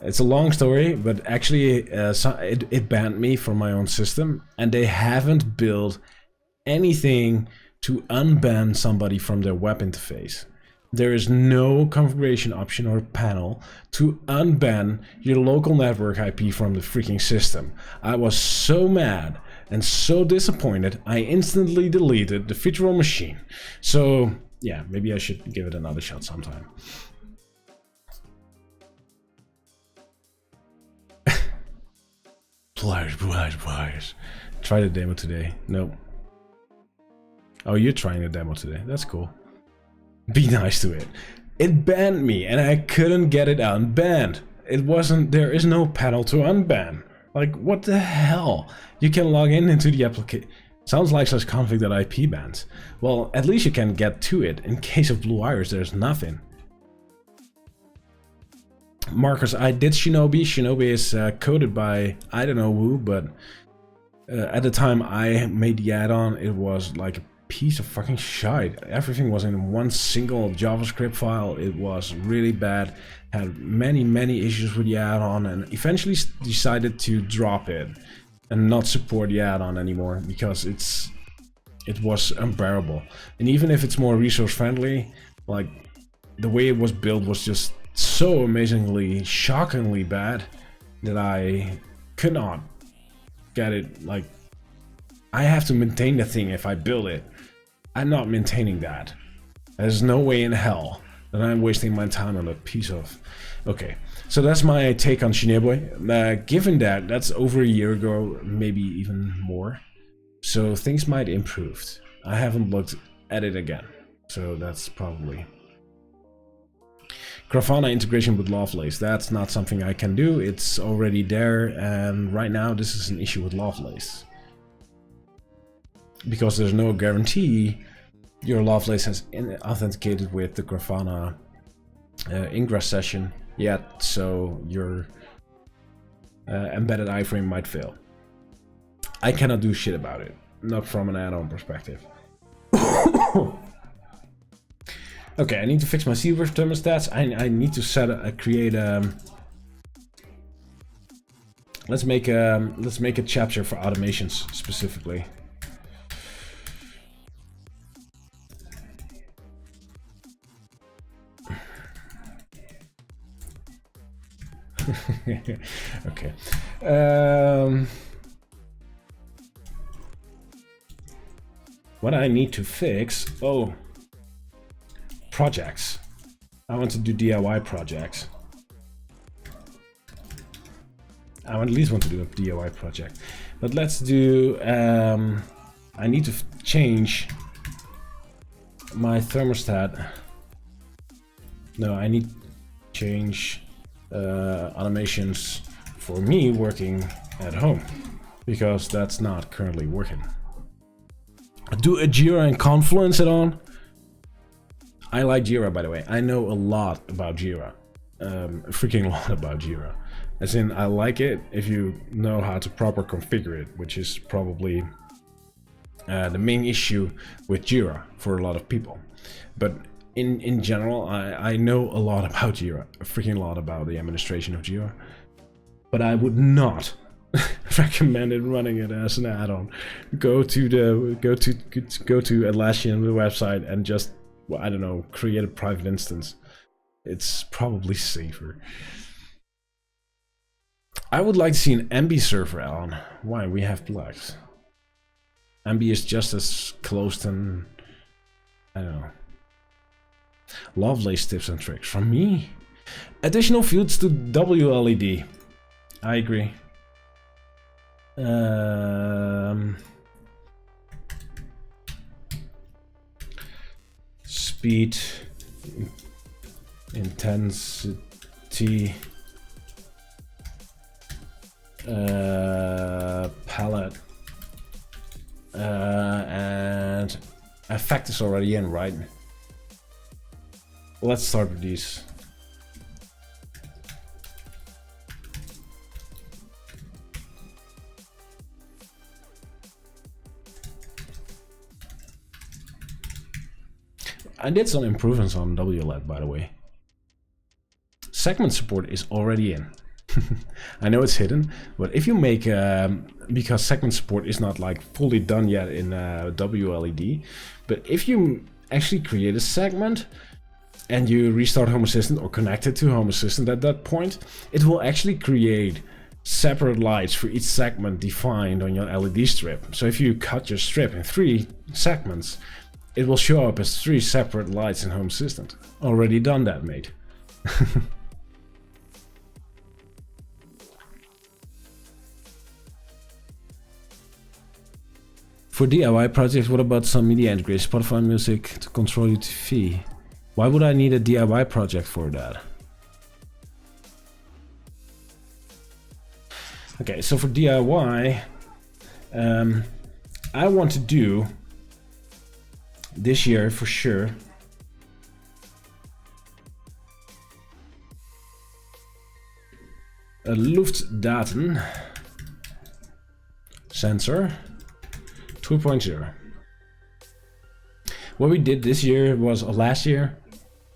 It's a long story, but actually it banned me from my own system, and they haven't built anything to unban somebody from their web interface. There is no configuration option or panel to unban your local network IP from the freaking system. I was so mad and so disappointed, I instantly deleted the virtual machine. So yeah, maybe I should give it another shot sometime. Pliers. Try the demo today. Nope. Oh, you're trying the demo today. That's cool. Be nice to it. It banned me and I couldn't get it unbanned. It wasn't, there is no panel to unban. Like, what the hell? You can log into the application. Sounds like such config.ip bans. Well, at least you can get to it. In case of Blue Iris, there's nothing. Marcus, I did Shinobi. Shinobi is coded by I don't know who, but at the time I made the add-on, it was like a piece of fucking shite. Everything was in one single JavaScript file. It was really bad. Had many issues with the add-on, and eventually decided to drop it and not support the add-on anymore because it was unbearable. And even if it's more resource friendly, like the way it was built was just so amazingly, shockingly bad that I could not get it. Like, I have to maintain the thing if I build it. I'm not maintaining that. There's no way in hell that I'm wasting my time on a piece of... Okay, so that's my take on Shinobi. Given that, that's over a year ago, maybe even more. So things might improve. I haven't looked at it again. So that's probably... Grafana integration with Lovelace, that's not something I can do. It's already there, and right now this is an issue with Lovelace. Because there's no guarantee your Lovelace has authenticated with the Grafana ingress session yet, so your embedded iframe might fail. I cannot do shit about it, not from an add-on perspective. Okay, I need to fix my silver thermostats. I need to create let's make a chapter for automations specifically. Okay. What I need to fix? Oh. Projects. I want to do DIY projects. I at least want to do a DIY project. But let's do... I need to change my thermostat. No, I need to change automations for me working at home. Because that's not currently working. Do a Jira and Confluence add-on. I like Jira, by the way. I know a lot about Jira. A freaking lot about Jira. As in, I like it if you know how to proper configure it, which is probably the main issue with Jira for a lot of people. But in general, I know a lot about Jira. A freaking lot about the administration of Jira. But I would not recommend it running it as an add-on. Go to Atlassian, the website, and just, well, I don't know, create a private instance. It's probably safer. I would like to see an MB server on. Why? We have Plex. MB is just as closed and... I don't know. Lovelace tips and tricks from me. Additional fields to WLED. I agree. Speed, intensity, palette, and effect is already in, right? Let's start with these. I did some improvements on WLED, by the way. Segment support is already in. I know it's hidden, but if you make, because segment support is not like fully done yet in WLED, but if you actually create a segment and you restart Home Assistant or connect it to Home Assistant at that point, it will actually create separate lights for each segment defined on your LED strip. So if you cut your strip in 3 segments, it will show up as 3 separate lights in Home Assistant. Already done that, mate. For DIY projects, what about some media integration, Spotify music to control your TV? Why would I need a DIY project for that? Okay, so for DIY, I want to do this year for sure a Luftdaten sensor 2.0. What we did this year was last year.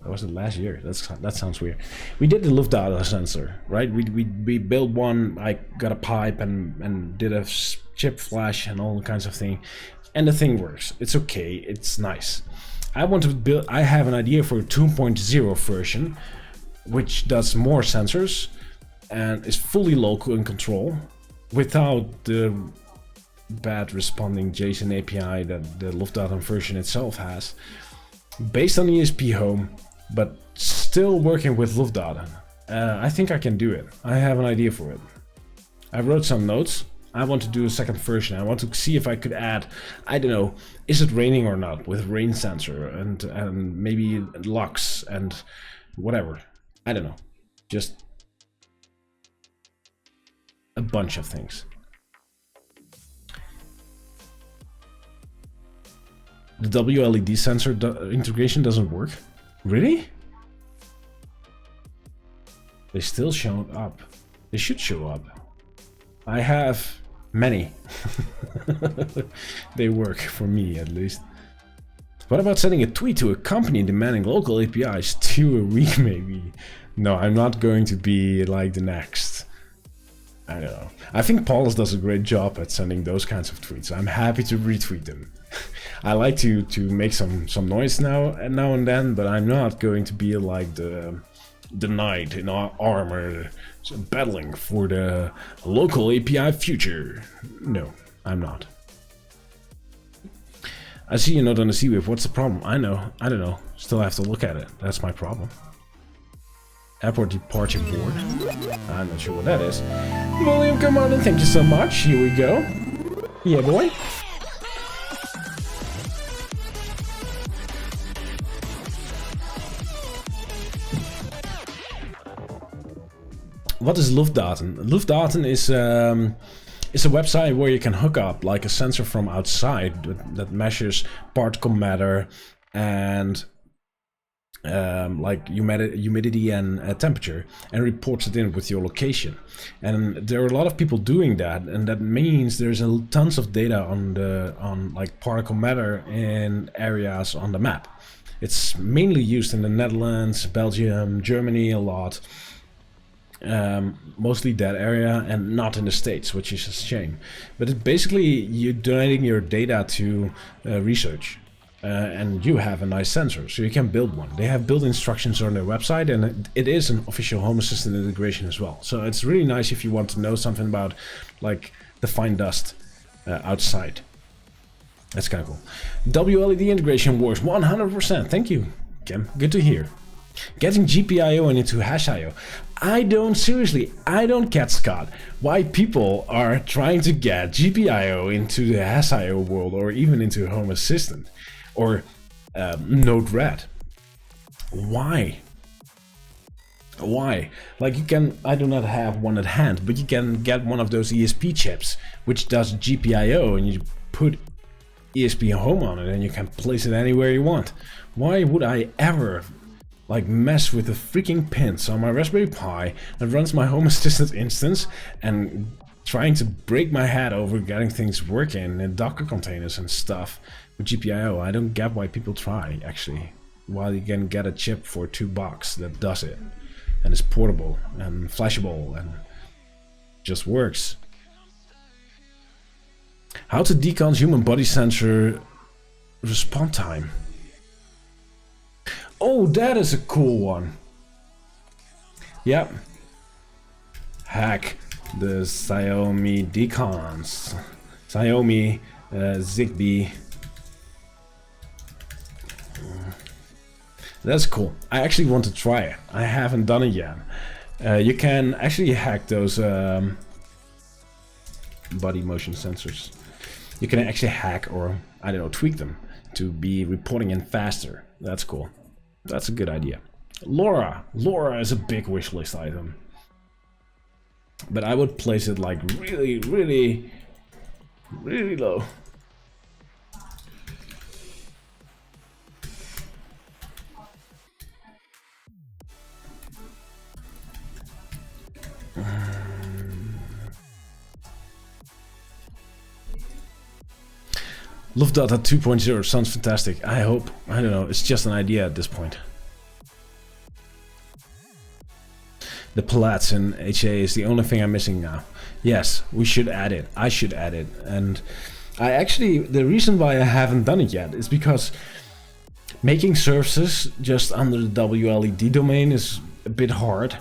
Or was it last year? That sounds weird. We did the Luftdata sensor, right? We built one. I got a pipe and did a chip flash and all kinds of things, and the thing works. It's okay. It's nice. I want to build. I have an idea for a 2.0 version, which does more sensors and is fully local in control, without the bad responding JSON API that the Luftdata version itself has, based on ESP Home, but still working with Luftdata. I think I can do it. I have an idea for it. I wrote some notes. I want to do a second version. I want to see if I could add, I don't know, is it raining or not, with rain sensor and maybe lux and whatever. I don't know. Just a bunch of things. The WLED sensor integration doesn't work. Really? They still show up. They should show up. I have many. They work for me, at least. What about sending a tweet to a company demanding local APIs 2 a week, maybe? No, I'm not going to be like the next. I don't know. I think Paulus does a great job at sending those kinds of tweets. I'm happy to retweet them. I like to make some noise now and then, but I'm not going to be like the knight in armor battling for the local API future. No, I'm not. I see you're not on the C-Wave. What's the problem? I know. I don't know. Still have to look at it. That's my problem. Airport departure board. I'm not sure what that is. William, come on and thank you so much. Here we go. Yeah, boy. What is Luftdaten? Luftdaten is a website where you can hook up like a sensor from outside that measures particle matter and like humidity and temperature, and reports it in with your location. And there are a lot of people doing that, and that means there's tons of data on like particle matter in areas on the map. It's mainly used in the Netherlands, Belgium, Germany a lot. Mostly that area, and not in the States, which is a shame. But it's basically you're donating your data to research, and you have a nice sensor, so you can build one. They have build instructions on their website, and it is an official Home Assistant integration as well. So it's really nice if you want to know something about like the fine dust outside. That's kind of cool. WLED integration works 100%. Thank you, Kim. Good to hear. Getting GPIO into hash.io. I don't get, Scott, why people are trying to get GPIO into the hash.io world, or even into Home Assistant or Node-RED. Why? Like, you can, I do not have one at hand, but you can get one of those ESP chips which does GPIO, and you put ESP Home on it and you can place it anywhere you want. Why would I ever like mess with the freaking pins on my Raspberry Pi that runs my Home Assistant instance and trying to break my head over getting things working in Docker containers and stuff with GPIO? I don't get why people try, actually. While you can get a chip for $2 that does it, and is portable and flashable and just works. How to decon human body sensor response time. Oh, that is a cool one. Yep. Hack the Xiaomi decons. Xiaomi Zigbee. That's cool. I actually want to try it. I haven't done it yet. You can actually hack those body motion sensors. You can actually hack or, I don't know, tweak them to be reporting in faster. That's cool. That's a good idea. Laura. Laura is a big wishlist item. But I would place it like really, really, really low. Love Data 2.0 sounds fantastic. I hope. I don't know. It's just an idea at this point. The Palats in HA is the only thing I'm missing now. Yes, we should add it. I should add it. And I actually, the reason why I haven't done it yet is because making services just under the WLED domain is a bit hard.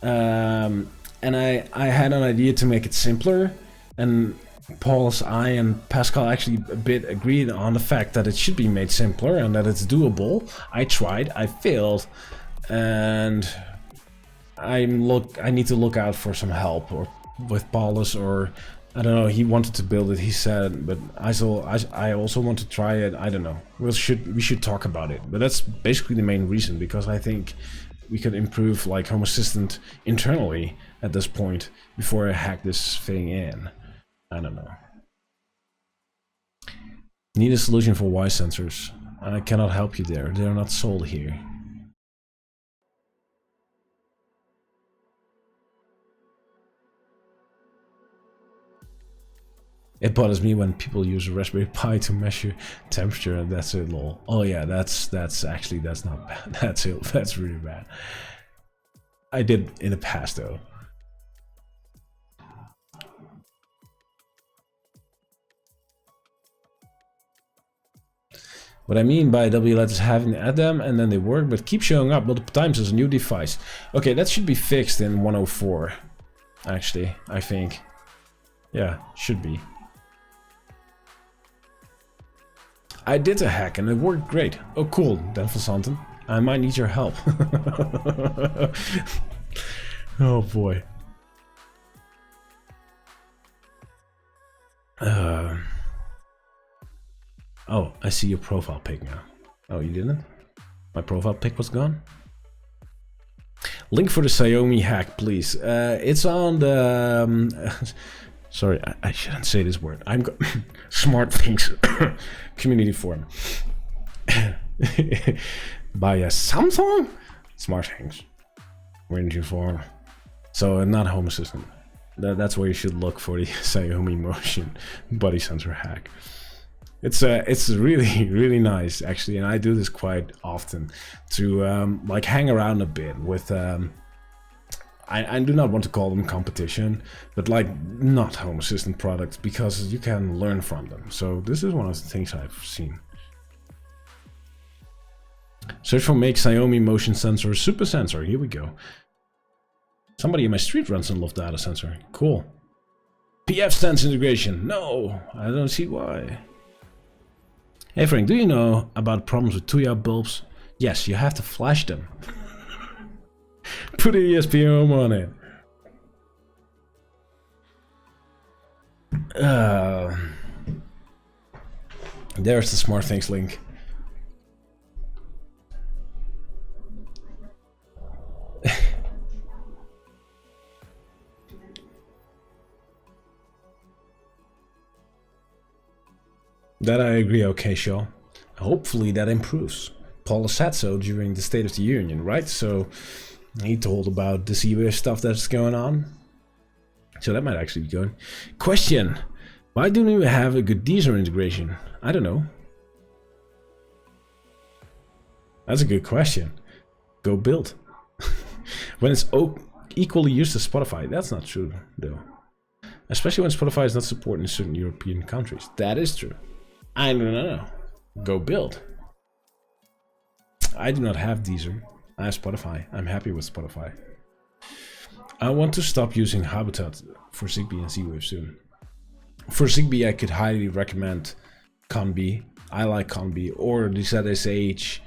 And I had an idea to make it simpler, and Paul's I and Pascal actually a bit agreed on the fact that it should be made simpler and that it's doable. I tried, I failed, and I need to look out for some help or with Paulus, or I don't know. He wanted to build it, he said, but I also want to try it. I don't know. We should talk about it. But that's basically the main reason, because I think we could improve like Home Assistant internally at this point before I hack this thing in. I don't know. Need a solution for Y sensors. I cannot help you there. They are not sold here. It bothers me when people use a Raspberry Pi to measure temperature, and that's it, lol. Oh yeah, that's not bad. That's it. That's really bad. I did in the past though. What I mean by WLED is having to add them and then they work, but keep showing up multiple times as a new device. Okay, that should be fixed in 104. Actually, I think. Yeah, should be. I did a hack and it worked great. Oh cool, Dan van Santen. I might need your help. Oh boy. Oh, I see your profile pic now. Oh, you didn't? My profile pic was gone? Link for the Xiaomi hack, please. It's on the... sorry, I shouldn't say this word. I'm Smart Things community forum. By a Samsung? Smart Things. Community forum. So, not Home Assistant. That's where you should look for the Xiaomi motion body sensor hack. It's really, really nice actually, and I do this quite often to like hang around a bit with I do not want to call them competition, but like not Home Assistant products, because you can learn from them. So this is one of the things I've seen. Search for make Xiaomi motion sensor super sensor. Here we go. Somebody in my street runs on Love Data sensor. Cool. PF sense integration. No, I don't see why. Hey Frank, do you know about problems with Tuya bulbs? Yes, you have to flash them. Put an ESP on it. There's the Smart Things link. That I agree, okay, Shaw. Hopefully that improves. Paul said so during the State of the Union, right? So he told about the CWIF stuff that's going on. So that might actually be good. Question. Why don't we have a good Deezer integration? I don't know. That's a good question. Go build. When it's equally used as Spotify. That's not true, though. Especially when Spotify is not supported in certain European countries. That is true. I don't know. Go build. I do not have Deezer. I have Spotify. I'm happy with Spotify. I want to stop using Habitat for Zigbee and Z-Wave soon. For Zigbee, I could highly recommend Conbee. I like Conbee, or the ZSH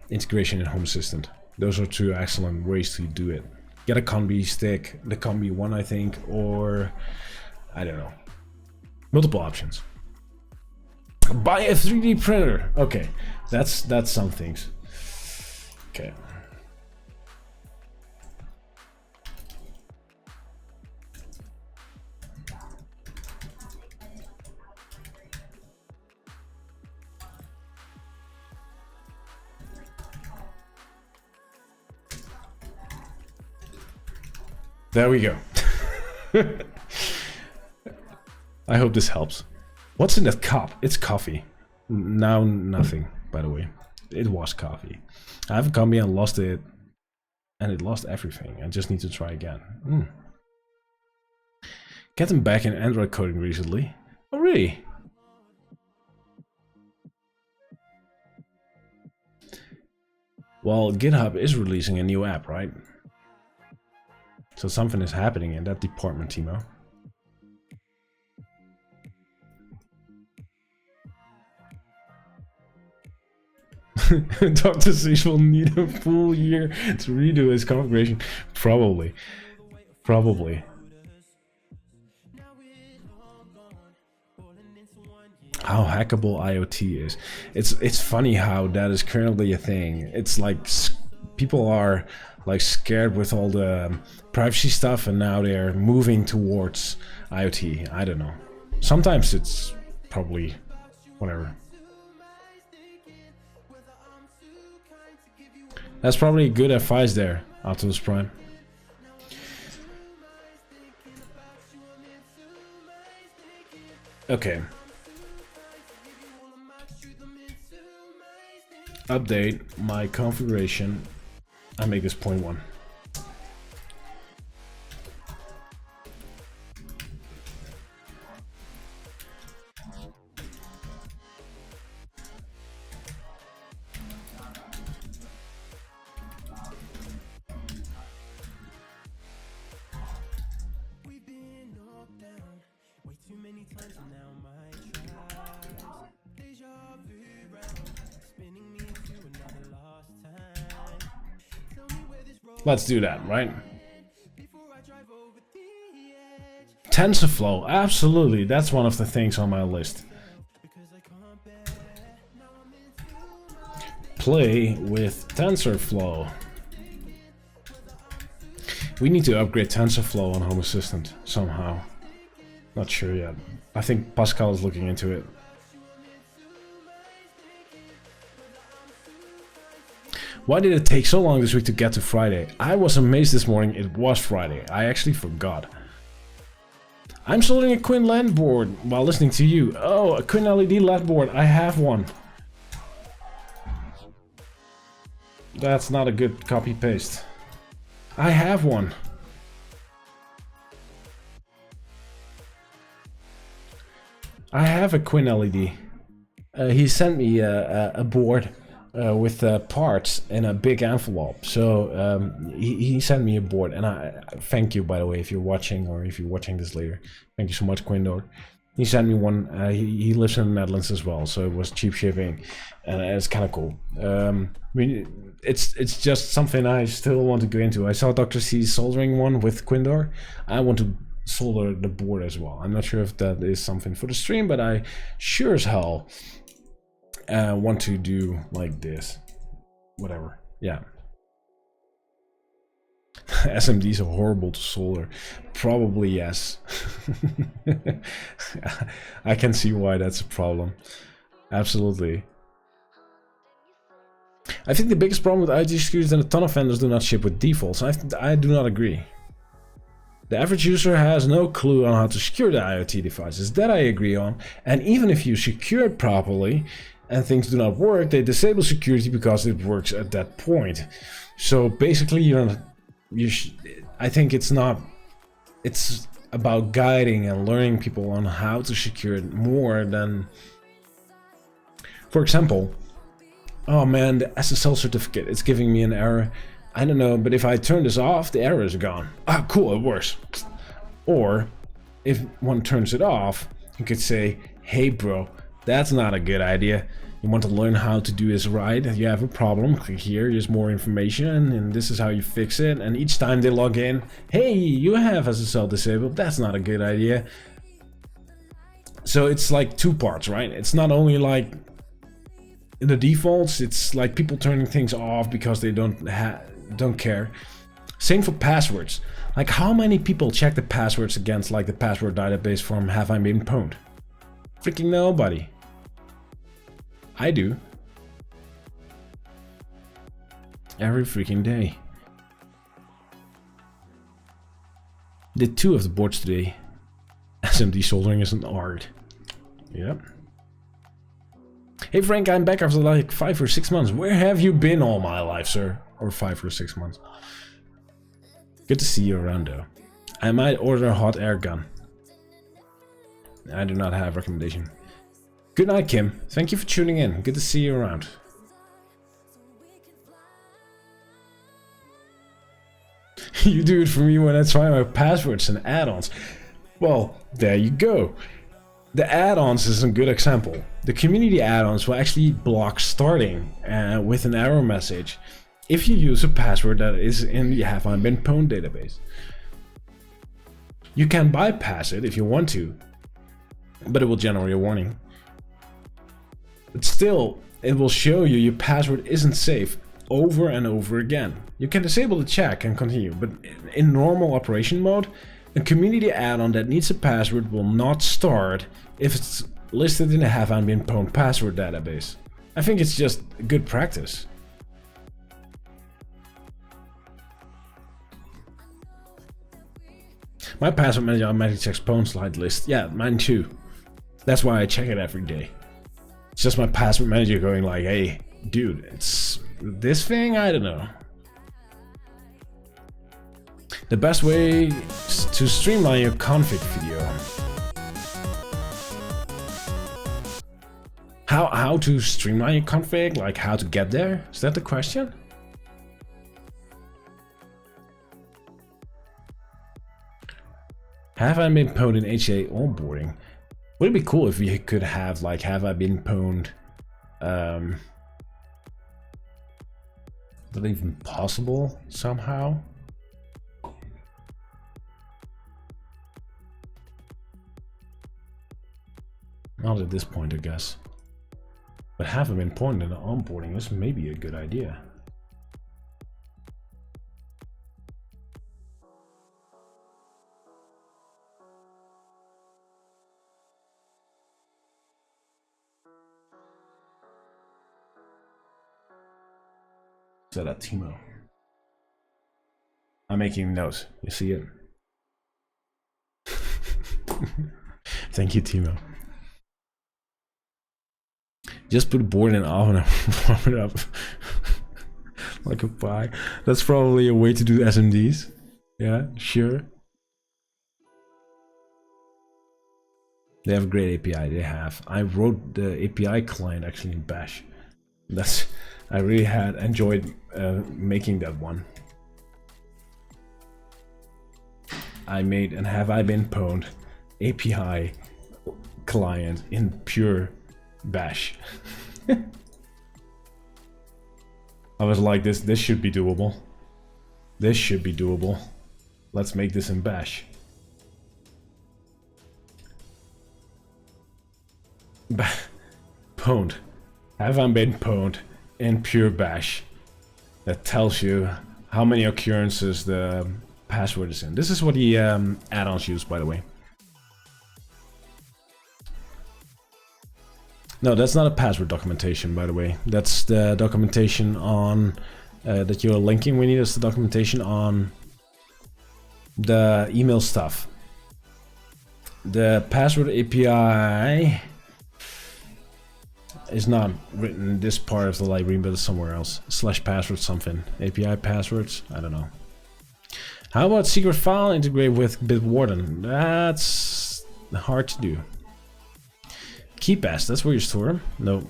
integration in Home Assistant. Those are two excellent ways to do it. Get a Conbee stick, the Conbee one, I think, or I don't know. Multiple options. Buy a 3D printer. Okay, that's some things. Okay. There we go. I hope this helps. What's in that cup? It's coffee. Now nothing, by the way. It was coffee. I have a Conbee and lost it. And it lost everything. I just need to try again. Getting back in Android coding recently. Oh, really? Well, GitHub is releasing a new app, right? So something is happening in that department, Timo. Dr. Seuss will need a full year to redo his configuration. Probably. Probably. How hackable IoT is. It's funny how that is currently a thing. It's like people are like scared with all the privacy stuff, and now they're moving towards IoT. I don't know. Sometimes it's probably whatever. That's probably good advice there, Optimus Prime. Okay. Update my configuration. I make this 0.1. Let's do that, right? TensorFlow, absolutely. That's one of the things on my list. Play with TensorFlow. We need to upgrade TensorFlow on Home Assistant somehow. Not sure yet. I think Pascal is looking into it. Why did it take so long this week to get to Friday? I was amazed this morning it was Friday. I actually forgot. I'm soldering a Quinn LAN board while listening to you. Oh, a Quinn LED LAN board. I have one. That's not a good copy paste. I have one. I have a Quinn LED. He sent me a board. With parts in a big envelope. So he sent me a board, and I thank you, by the way, if you're watching, or if you're watching this later. Thank you so much, Quindor. He sent me one. He lives in the Netherlands as well, so it was cheap shipping, and it's kind of cool. I mean, it's just something I still want to go into. I saw Dr. C soldering one with Quindor. I want to solder the board as well. I'm not sure if that is something for the stream, but I sure as hell want to do like this. Whatever. Yeah. SMDs are horrible to solder. Probably yes. I can see why that's a problem. Absolutely. I think the biggest problem with IoT security is that a ton of vendors do not ship with defaults. I do not agree. The average user has no clue on how to secure the IoT devices. That I agree on. And even if you secure it properly and things do not work, they disable security because it works at that point. So basically, I think it's about guiding and learning people on how to secure it more than, for example, Oh man, the SSL certificate, it's giving me an error. I don't know, but if I turn this off, the error is gone. Ah, cool, it works. Or, if one turns it off, you could say, hey bro, that's not a good idea. You want to learn how to do this right, you have a problem, click here, here's more information, and this is how you fix it. And each time they log in, hey, you have SSL disabled, that's not a good idea. So it's like two parts, right? It's not only like in the defaults, it's like people turning things off because they don't care. Same for passwords. Like, how many people check the passwords against like the password database from Have I Been Pwned? Freaking nobody. I do. Every freaking day. Did 2 of the boards today. SMD soldering is an art. Yep. Hey Frank, I'm back after like 5 or 6 months. Where have you been all my life, sir? Or 5 or 6 months. Good to see you around though. I might order a hot air gun. I do not have recommendation. Good night, Kim. Thank you for tuning in. Good to see you around. You do it for me when I try my passwords and add-ons. Well, there you go. The add-ons is a good example. The community add-ons will actually block starting with an error message if you use a password that is in the Have I Been Pwned database. You can bypass it if you want to, but it will generate a warning. But still, it will show you your password isn't safe over and over again. You can disable the check and continue, but in normal operation mode, a community add-on that needs a password will not start if it's listed in the Have I Been Pwned password database. I think it's just good practice. My password manager automatically checks pwn slide list. Yeah, mine too. That's why I check it every day. It's just my password manager going like, hey, dude, it's this thing? I don't know. The best way to streamline your config video. How to streamline your config? Like how to get there? Is that the question? Have I been pwned in HA onboarding? Would it be cool if we could have like Have I Been Pwned? Is that even possible somehow? Not at this point, I guess. But Have I Been Pwned in the onboarding, this may be a good idea. Is that Timo? I'm making notes. You see it? Thank you, Timo. Just put a board in the oven and warm it up like a pie. That's probably a way to do SMDs. Yeah, sure. They have a great API. They have. I wrote the API client actually in Bash. That's. I really had enjoyed making that one. I made an Have I Been Pwned API client in pure Bash. I was like, this should be doable. This should be doable. Let's make this in Bash. Pwned. Have I Been Pwned in pure Bash. That tells you how many occurrences the password is in. This is what the add-ons use, by the way. No, that's not a password documentation, by the way. That's the documentation on that you're linking. We need is the documentation on the email stuff. The password API is not written in this part of the library, but it's somewhere else. /password something. API passwords? I don't know. How about secret file integrate with Bitwarden? That's hard to do. KeyPass, that's where you store them? No.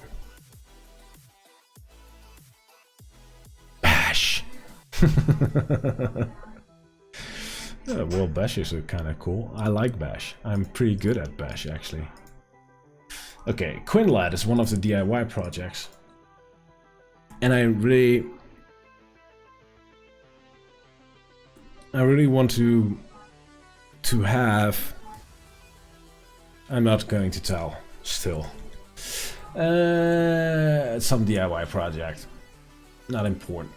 Yeah, well, Bash is kind of cool. I like Bash. I'm pretty good at Bash, actually. Okay, QuinLAD is one of the DIY projects. And I really want to have... I'm not going to tell, still. Some DIY project. Not important.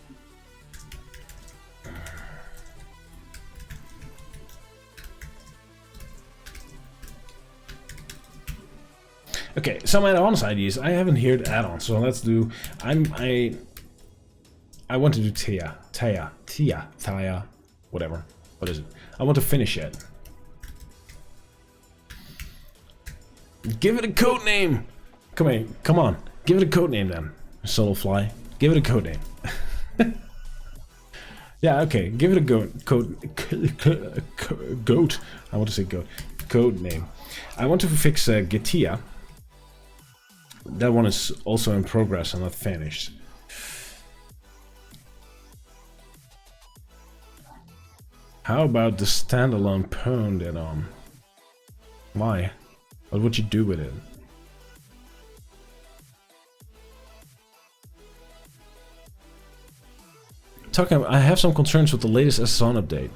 Okay, some add-ons ideas. I haven't heard add-ons, so let's do... I want to do Taya, whatever. What is it? I want to finish it. Give it a code name! Come on. Give it a code name then. Solo fly. Give it a code name. Yeah, okay. Give it a goat. I want to say goat. Code name. I want to fix Getia. That one is also in progress and not finished. How about the standalone pwn add-on? Why? What would you do with it? I have some concerns with the latest SSON update.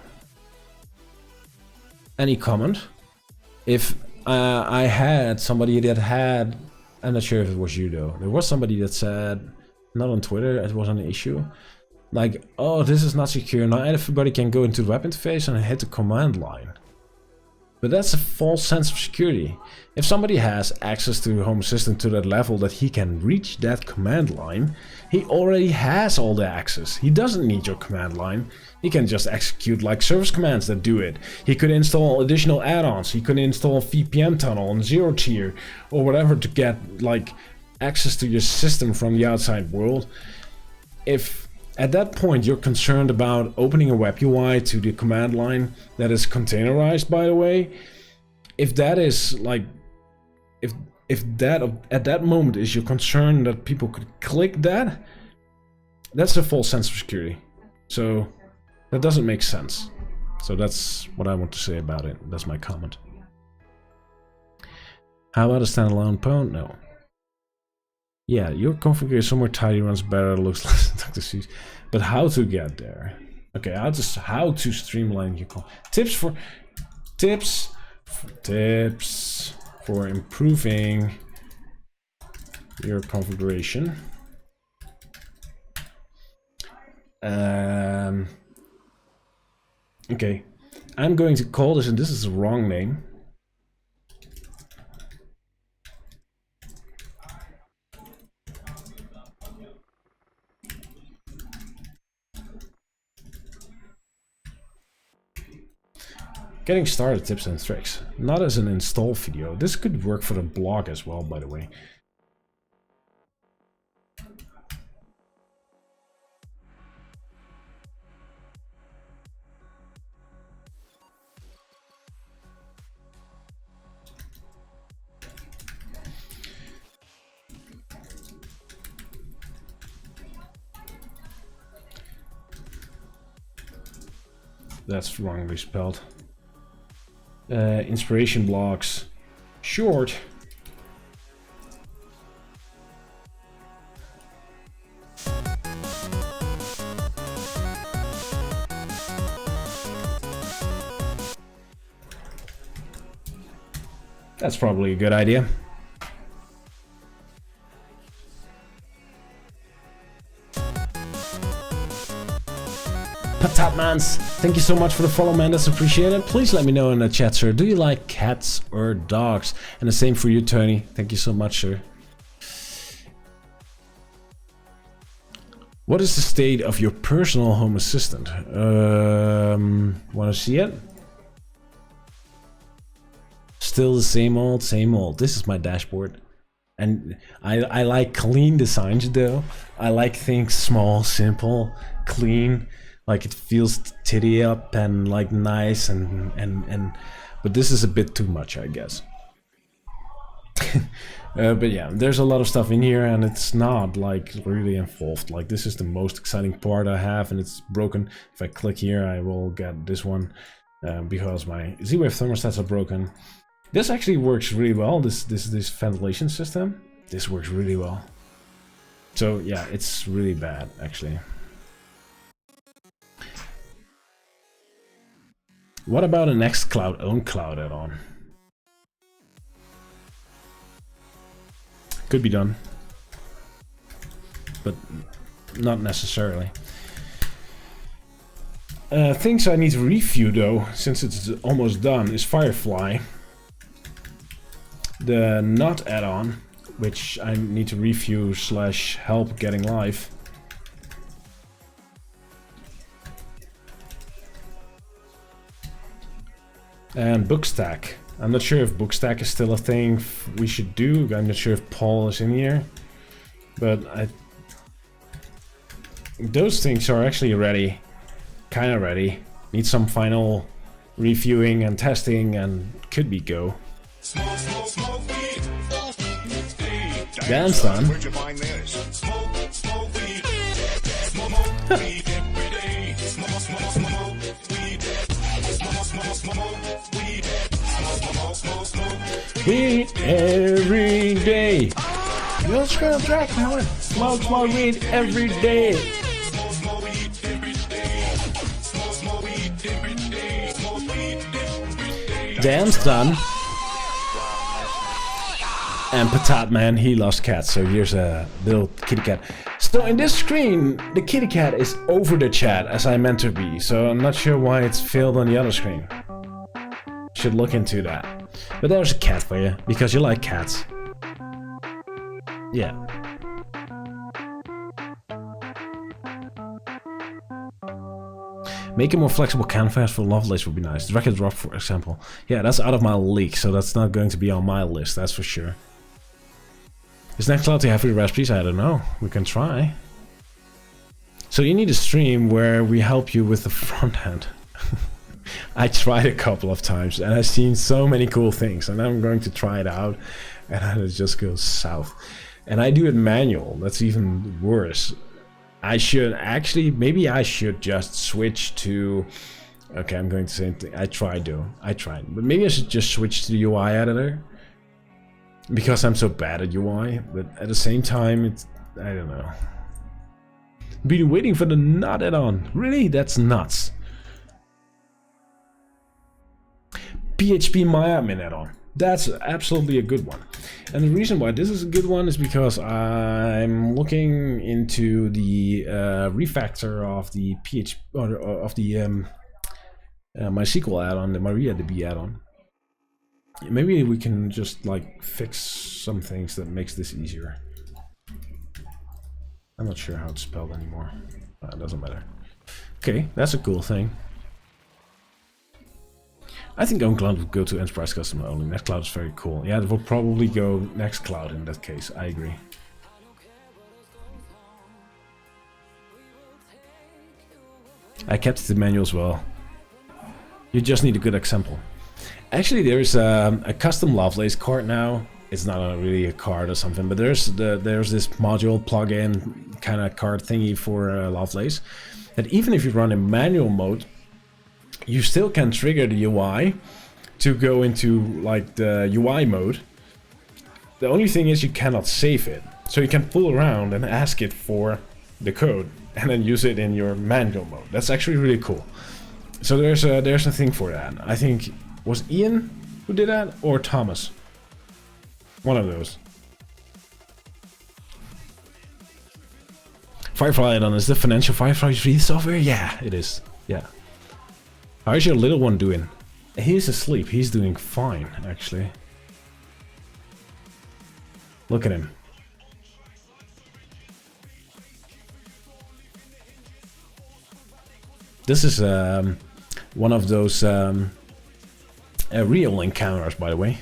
Any comment? If I had somebody that had... I'm not sure if it was you though. There was somebody that said, not on Twitter, it was an issue. Like, oh, this is not secure. Not everybody can go into the web interface and hit the command line. But that's a false sense of security. If somebody has access to Home Assistant to that level that he can reach that command line, he already has all the access. He doesn't need your command line. He can just execute like service commands that do it. He could install additional add-ons. He could install VPN tunnel and zero tier or whatever to get like access to your system from the outside world. If at that point you're concerned about opening a web UI to the command line that is containerized, by the way, if that is like, if that at that moment is your concern that people could click that, that's a false sense of security. So that doesn't make sense. So that's what I want to say about it. That's my comment. How about a standalone pwn? No. Yeah, your configure somewhere tidy runs better, looks less Dr. Seuss. But how to get there? Okay, how to streamline your tips for improving your configuration. Okay, I'm going to call this, and this is the wrong name. Getting started tips and tricks, not as an install video. This could work for the blog as well, by the way. That's wrongly spelled. Inspiration blocks. Short. That's probably a good idea. Patatmans, thank you so much for the follow, man. That's appreciated. Please let me know in the chat, sir. Do you like cats or dogs? And the same for you, Tony. Thank you so much, sir. What is the state of your personal Home Assistant? Want to see it? Still the same old, same old. This is my dashboard. And I like clean designs though. I like things small, simple, clean. Like it feels titty up and like nice and but this is a bit too much, I guess. But yeah, there's a lot of stuff in here, and it's not like really involved. Like, this is the most exciting part I have, and it's broken. If I click here, I will get this one because my Z-Wave thermostats are broken. This actually works really well. This ventilation system. This works really well. So yeah, it's really bad actually. What about a Nextcloud own cloud add-on? Could be done, but not necessarily. Things I need to review though, since it's almost done, is Firefly. The Not add-on, which I need to review / help getting live. And Bookstack. I'm not sure if Bookstack is still a thing we should do. I'm not sure if Paul is in here. But those things are actually ready. Kinda ready. Need some final reviewing and testing and could be go. Damn, son. Where'd you find this? Weed every day. You'll scream track now. Smoke weed every day. Damn, son. And Patat Man, he lost cat, so here's a little kitty cat. So in this screen, the kitty cat is over the chat as I meant to be, so I'm not sure why it's failed on the other screen. Should look into that. But there's a cat for you, because you like cats. Yeah. Make a more flexible canvas for Lovelace would be nice. Drag and drop, for example. Yeah, that's out of my league, so that's not going to be on my list, that's for sure. Is Nextcloud to have free recipes? I don't know. We can try. So you need a stream where we help you with the front end. I tried a couple of times and I've seen so many cool things, and I'm going to try it out and then it just goes south. And I do it manual. That's even worse. I should actually, maybe I should just switch to, okay, I'm going to say anything. I tried, but maybe I should just switch to the UI editor because I'm so bad at UI, but at the same time, it's, I don't know. Been waiting for the Not add-on. Really? That's nuts. PHP MyAdmin add-on. That's absolutely a good one. And the reason why this is a good one is because I'm looking into the refactor of the PHP or of the MySQL add-on, the MariaDB add-on. Maybe we can just like fix some things that makes this easier. I'm not sure how it's spelled anymore. It doesn't matter. Okay, that's a cool thing. I think OwnCloud would go to Enterprise Customer only. Nextcloud is very cool. Yeah, it will probably go Nextcloud in that case. I agree. I kept the manual as well. You just need a good example. Actually, there's a custom Lovelace card now. It's not really a card or something, but there's this module plugin kind of card thingy for Lovelace that even if you run in manual mode, you still can trigger the UI to go into like the UI mode. The only thing is you cannot save it. So you can pull around and ask it for the code and then use it in your manual mode. That's actually really cool. So there's a thing for that. I think, was Ian who did that or Thomas? One of those. Firefly add-on, is the financial Firefly free software? Yeah, it is. Yeah. How's your little one doing? He's asleep. He's doing fine, actually. Look at him. This is one of those real encounters, by the way.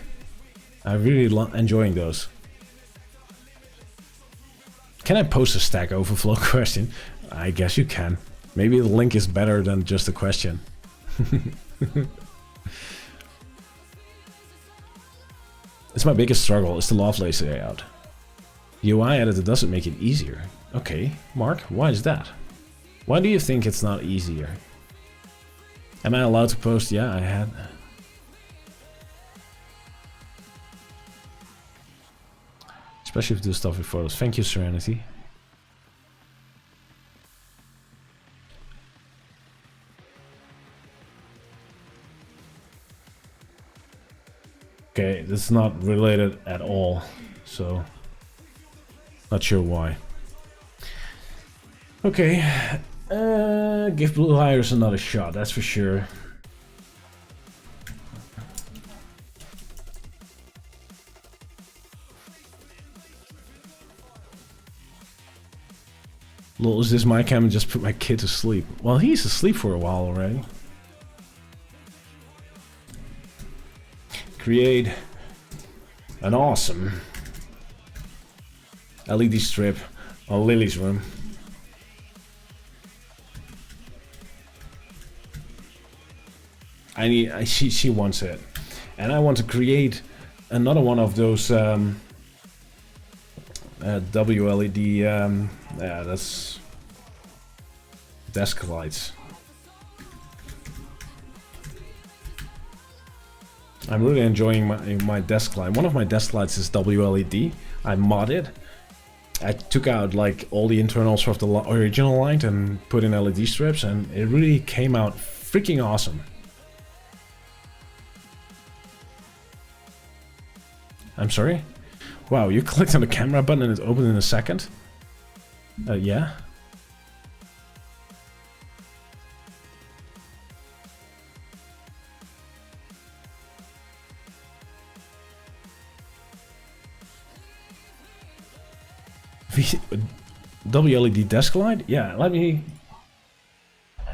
I'm really enjoying those. Can I post a Stack Overflow question? I guess you can. Maybe the link is better than just a question. It's my biggest struggle, is the Lovelace layout. The UI editor doesn't make it easier. Okay, Mark, why is that? Why do you think it's not easier? Am I allowed to post? Yeah, I had. Especially if you do stuff with photos. Thank you, Serenity. Okay, this is not related at all, so not sure why. Okay, give Blue Hires another shot, that's for sure. Lol, is this my cam and just put my kid to sleep? Well, he's asleep for a while already. Create an awesome LED strip on Lily's room. She wants it, and I want to create another one of those WLED. Yeah, that's desk lights. I'm really enjoying my desk light. One of my desk lights is WLED. I modded. I took out like all the internals of the original light and put in LED strips, and it really came out freaking awesome. I'm sorry? Wow, you clicked on the camera button and it opened in a second? Yeah? WLED desk light? Yeah, let me...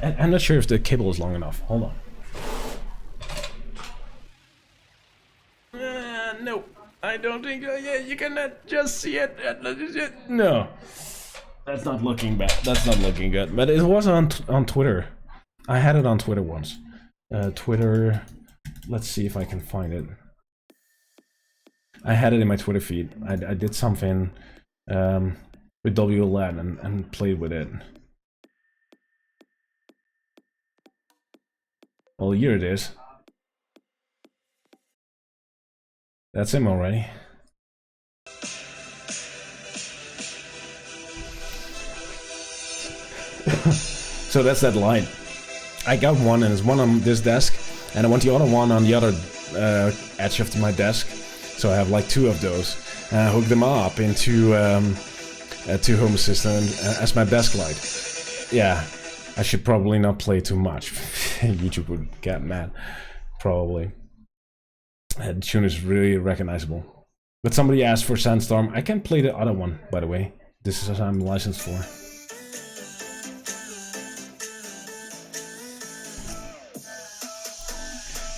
I'm not sure if the cable is long enough. Hold on. No, I don't think... yeah, you cannot just see it. No. That's not looking bad. That's not looking good. But it was on Twitter. I had it on Twitter once. Twitter... Let's see if I can find it. I had it in my Twitter feed. I did something... with WLED and played with it. Well, here it is. That's him already. So that's that light. I got one, and it's one on this desk, and I want the other one on the other edge of my desk. So I have like two of those. Hook them up into to Home Assistant as my desk light. Yeah, I should probably not play too much. YouTube would get mad, probably. The tune is really recognizable. But somebody asked for Sandstorm. I can play the other one, by the way. This is what I'm licensed for.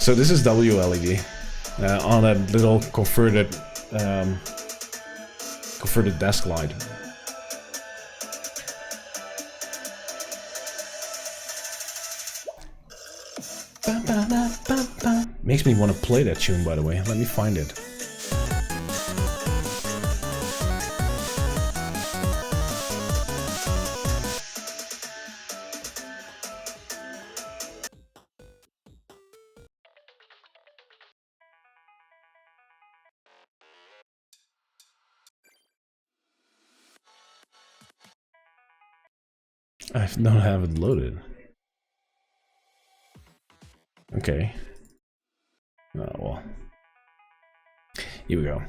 So this is WLED on a little converted desk light. Makes me want to play that tune, by the way. Let me find it. I don't have it loaded. Okay. Oh, well. Here we go.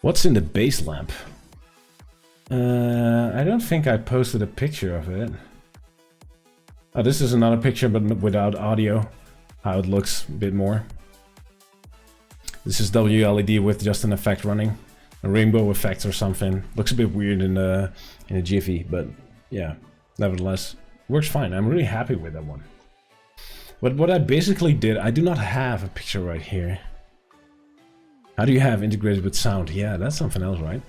What's in the base lamp? I don't think I posted a picture of it. Oh, this is another picture, but without audio. How it looks a bit more. This is WLED with just an effect running. A rainbow effect or something. Looks a bit weird in a jiffy, but yeah, nevertheless, works fine. I'm really happy with that one. But what I basically did, I do not have a picture right here. How do you have integrated with sound? Yeah, that's something else, right?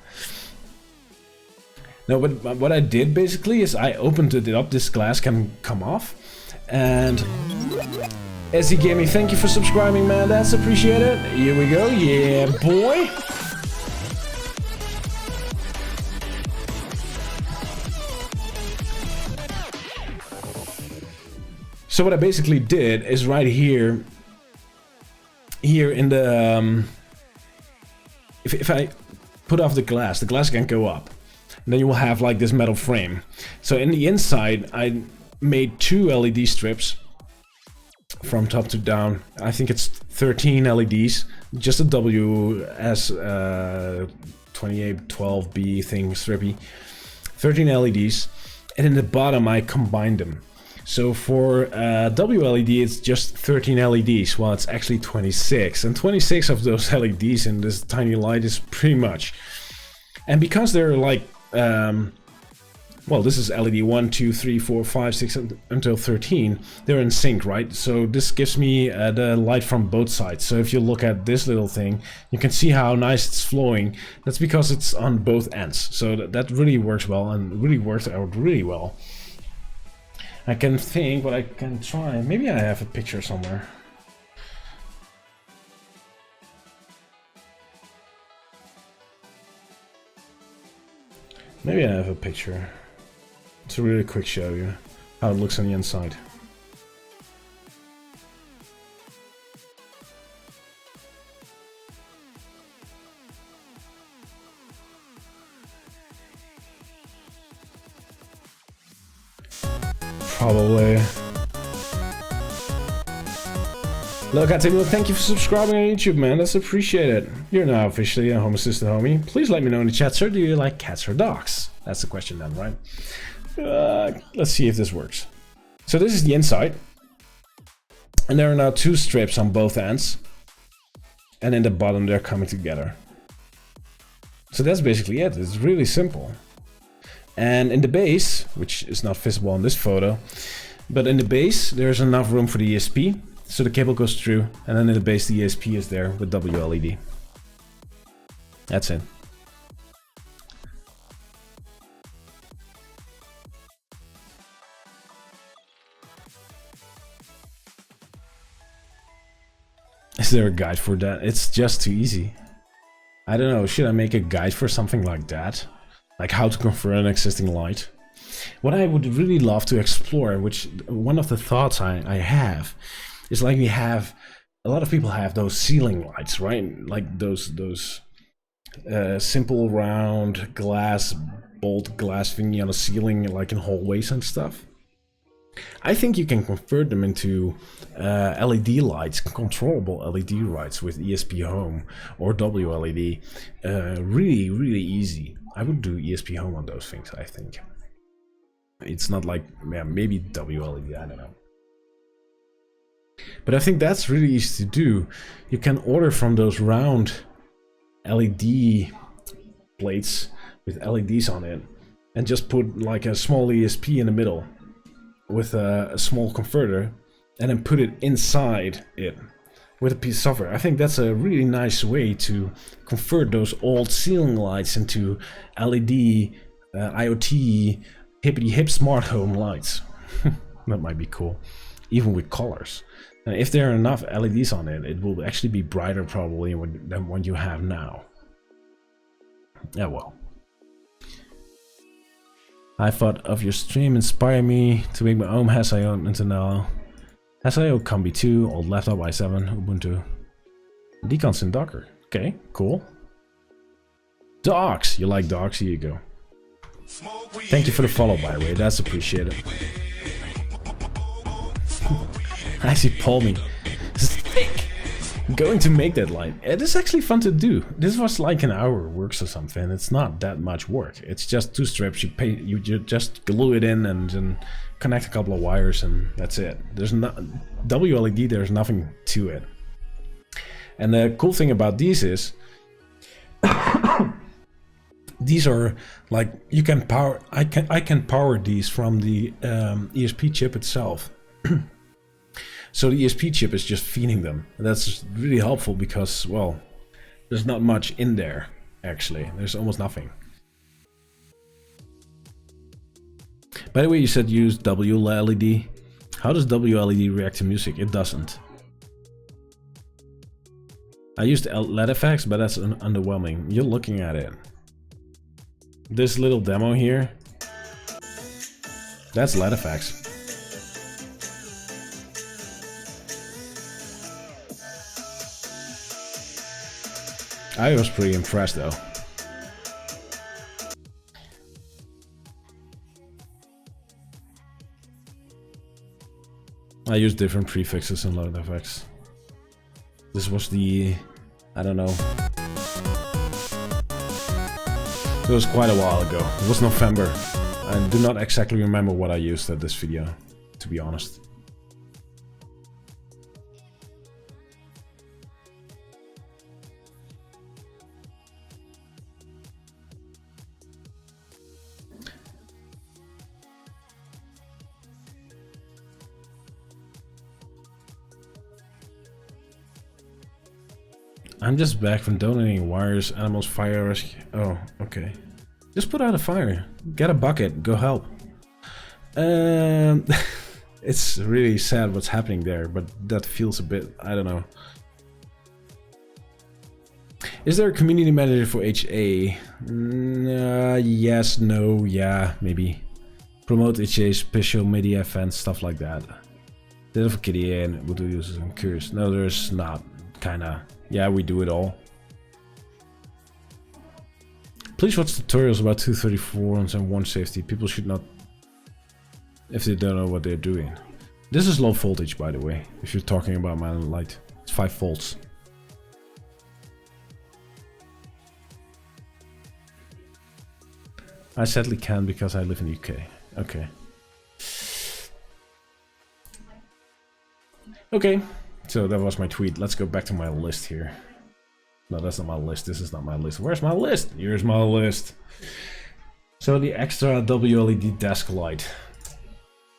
No, but what I did basically is I opened it up. This glass can come off, and SE Gaming, thank you for subscribing, man. That's appreciated. Here we go. Yeah, boy. So what I basically did is right here in the if I put off the glass can go up, and then you will have like this metal frame. So in the inside I made 2 LED strips from top to down. I think it's 13 LEDs, just a WS 2812B thing, strippy. 13 LEDs, and in the bottom I combined them. So for WLED it's just 13 LEDs, while it's actually 26. And 26 of those LEDs in this tiny light is pretty much. And because they're like, well, this is LED 1, 2, 3, 4, 5, 6 until 13, they're in sync, right? So this gives me the light from both sides. So if you look at this little thing, you can see how nice it's flowing. That's because it's on both ends. So that really works well, and really worked out really well. I can think what I can try. Maybe I have a picture somewhere. Maybe I have a picture to really quick show you how it looks on the inside. Probably. Look, thank you for subscribing on YouTube, man. That's appreciated. You're now officially a Home Assistant homie. Please let me know in the chat, sir. Do you like cats or dogs? That's the question then, right? Let's see if this works. So this is the inside. And there are now 2 strips on both ends. And in the bottom they're coming together. So that's basically it. It's really simple. And in the base, which is not visible on this photo, but in the base there's enough room for the ESP, so the cable goes through, and then in the base the ESP is there with WLED. That's it. Is there a guide for that? It's just too easy. I don't know, should I make a guide for something like that? Like how to convert an existing light. What I would really love to explore, which one of the thoughts I have, is like we have, a lot of people have those ceiling lights, right? Like those simple round glass, bolt glass thingy on the ceiling, like in hallways and stuff. I think you can convert them into LED lights, controllable LED lights with ESP Home or WLED. Really, really easy. I would do ESP Home on those things, I think. It's not like, yeah, maybe WLED, I don't know. But I think that's really easy to do. You can order from those round LED plates with LEDs on it and just put like a small ESP in the middle with a small converter and then put it inside it with a piece of software. I think that's a really nice way to convert those old ceiling lights into LED, IoT, hippity-hip smart home lights. That might be cool, even with colors. And if there are enough LEDs on it, it will actually be brighter probably than what you have now. Yeah, well. I thought of your stream inspired me to make my own Hasayo until now. Hasayo Combi 2, old laptop i7, Ubuntu. Decons in Docker. Okay, cool. Dogs! You like dogs? Here you go. Thank you for the follow, by the way. That's appreciated. I see Palmy. This is thick. Going to make that light. It is actually fun to do. This was like an hour works or something. It's not that much work. It's just 2 strips. You just glue it in and then connect a couple of wires and that's it. There's not WLED. There's nothing to it. And the cool thing about these is these are like you can power. I can power these from the ESP chip itself. So the ESP chip is just feeding them. And that's really helpful because, well, there's not much in there, actually. There's almost nothing. By the way, you said use WLED. How does WLED react to music? It doesn't. I used LED effects, but that's underwhelming. You're looking at it. This little demo here, that's LED effects. I was pretty impressed though. I used different prefixes in LED effects. This was the, I don't know. It was quite a while ago. It was November. I do not exactly remember what I used at this video, to be honest. I'm just back from donating wires, animals, fire rescue. Oh, okay. Just put out a fire. Get a bucket. Go help. It's really sad what's happening there, but that feels a bit, I don't know. Is there a community manager for HA? Yes, no, yeah, maybe. Promote HA, special media events, stuff like that. Did it for Kitty and we'll do users. I'm curious. No, there's not. Kinda. Yeah, we do it all. Please watch tutorials about 234 and 1 safety. People should not, if they don't know what they're doing. This is low voltage, by the way, if you're talking about my light. It's 5 volts. I sadly can't because I live in the UK. Okay. Okay, so that was my tweet. Let's go back to my list here. No, that's not my list. This is not my list. Where's my list? Here's my list. So the extra WLED desk light.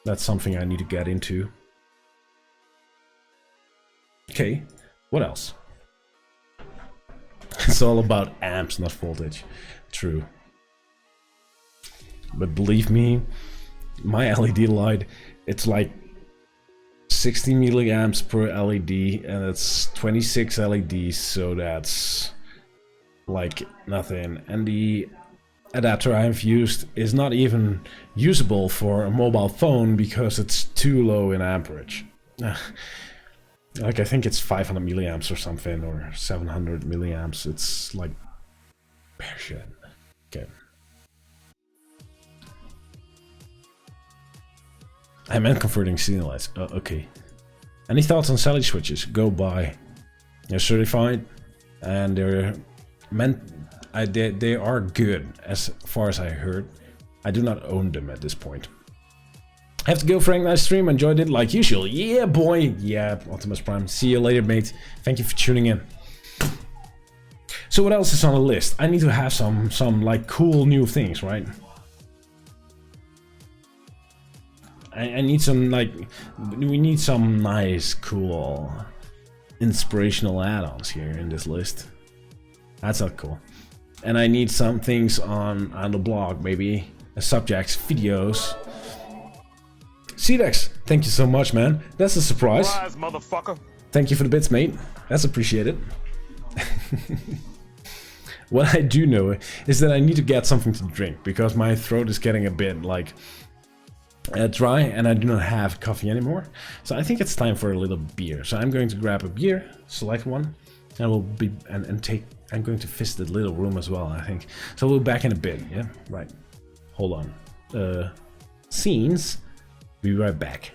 That's something I need to get into. Okay, what else? It's all about amps, not voltage. True. But believe me, my LED light, it's like 60 milliamps per LED, and it's 26 LEDs, so that's like nothing. And the adapter I've used is not even usable for a mobile phone because it's too low in amperage. Like I think it's 500 milliamps or something, or 700 milliamps. It's like bear shit. Okay. I meant converting ceiling lights. Okay. Any thoughts on Sally switches? Go buy. They're certified, and they're meant. They are good as far as I heard. I do not own them at this point. I have to go, Frank. Nice stream. Enjoyed it like usual. Yeah, boy. Yeah, Optimus Prime. See you later, mate. Thank you for tuning in. So what else is on the list? I need to have some like cool new things, right? I need some, like, we need some nice, cool, inspirational add-ons here in this list. That's not cool. And I need some things on the blog, maybe subjects, videos. CDEX, thank you so much, man. That's a surprise. Surprise, motherfucker. Thank you for the bits, mate. That's appreciated. What I do know is that I need to get something to drink because my throat is getting a bit, like, dry, and I do not have coffee anymore. So I think it's time for a little beer. So I'm going to grab a beer, select one, and we'll be and take. I'm going to visit the little room as well, I think. So we'll be back in a bit. Yeah, right. Hold on. Scenes. Be right back.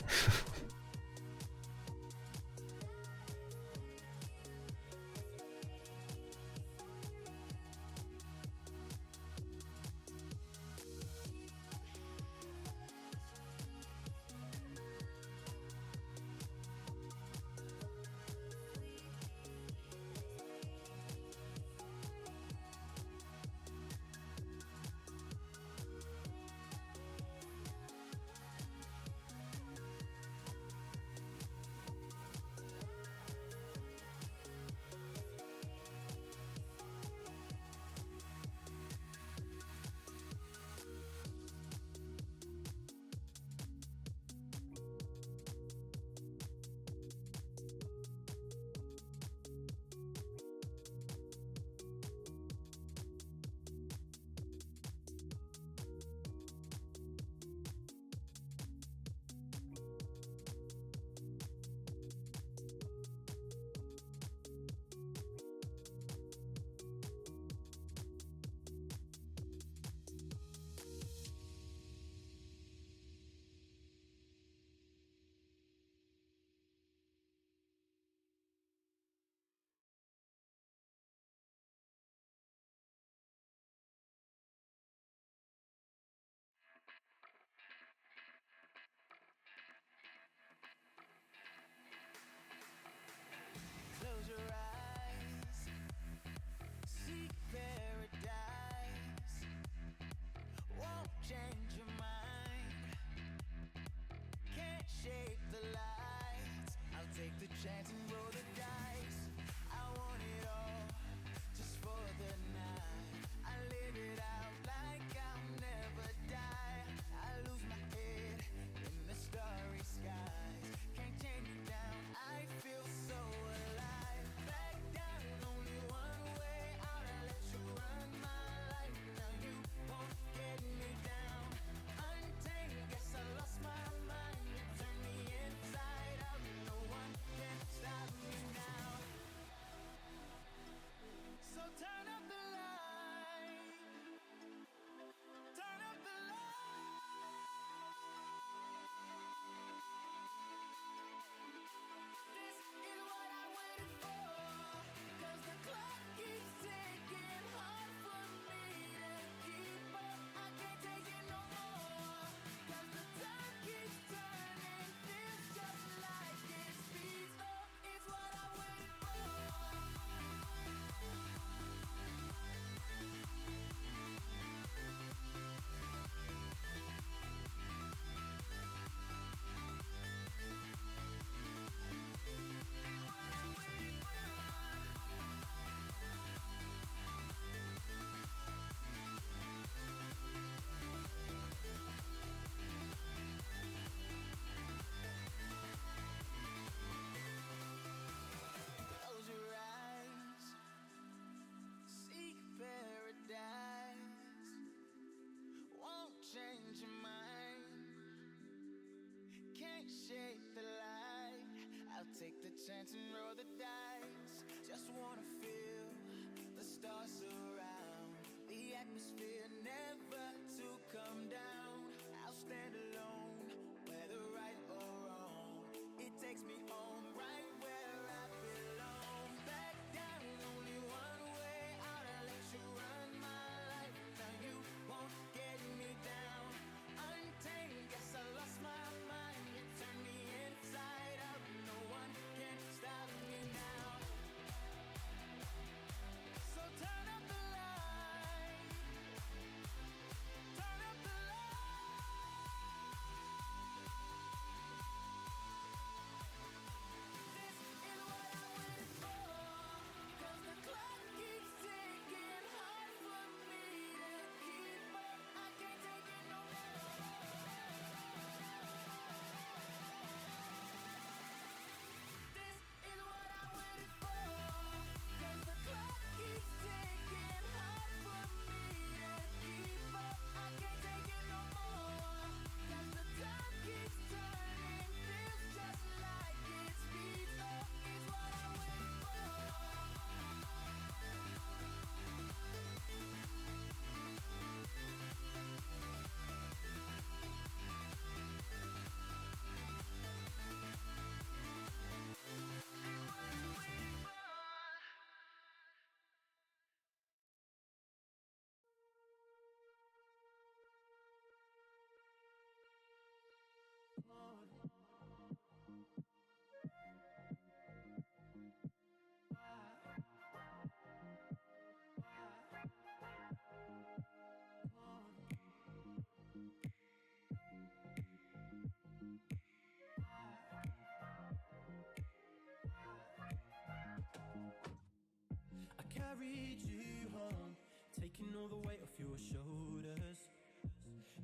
carried you home, taking all the weight off your shoulders.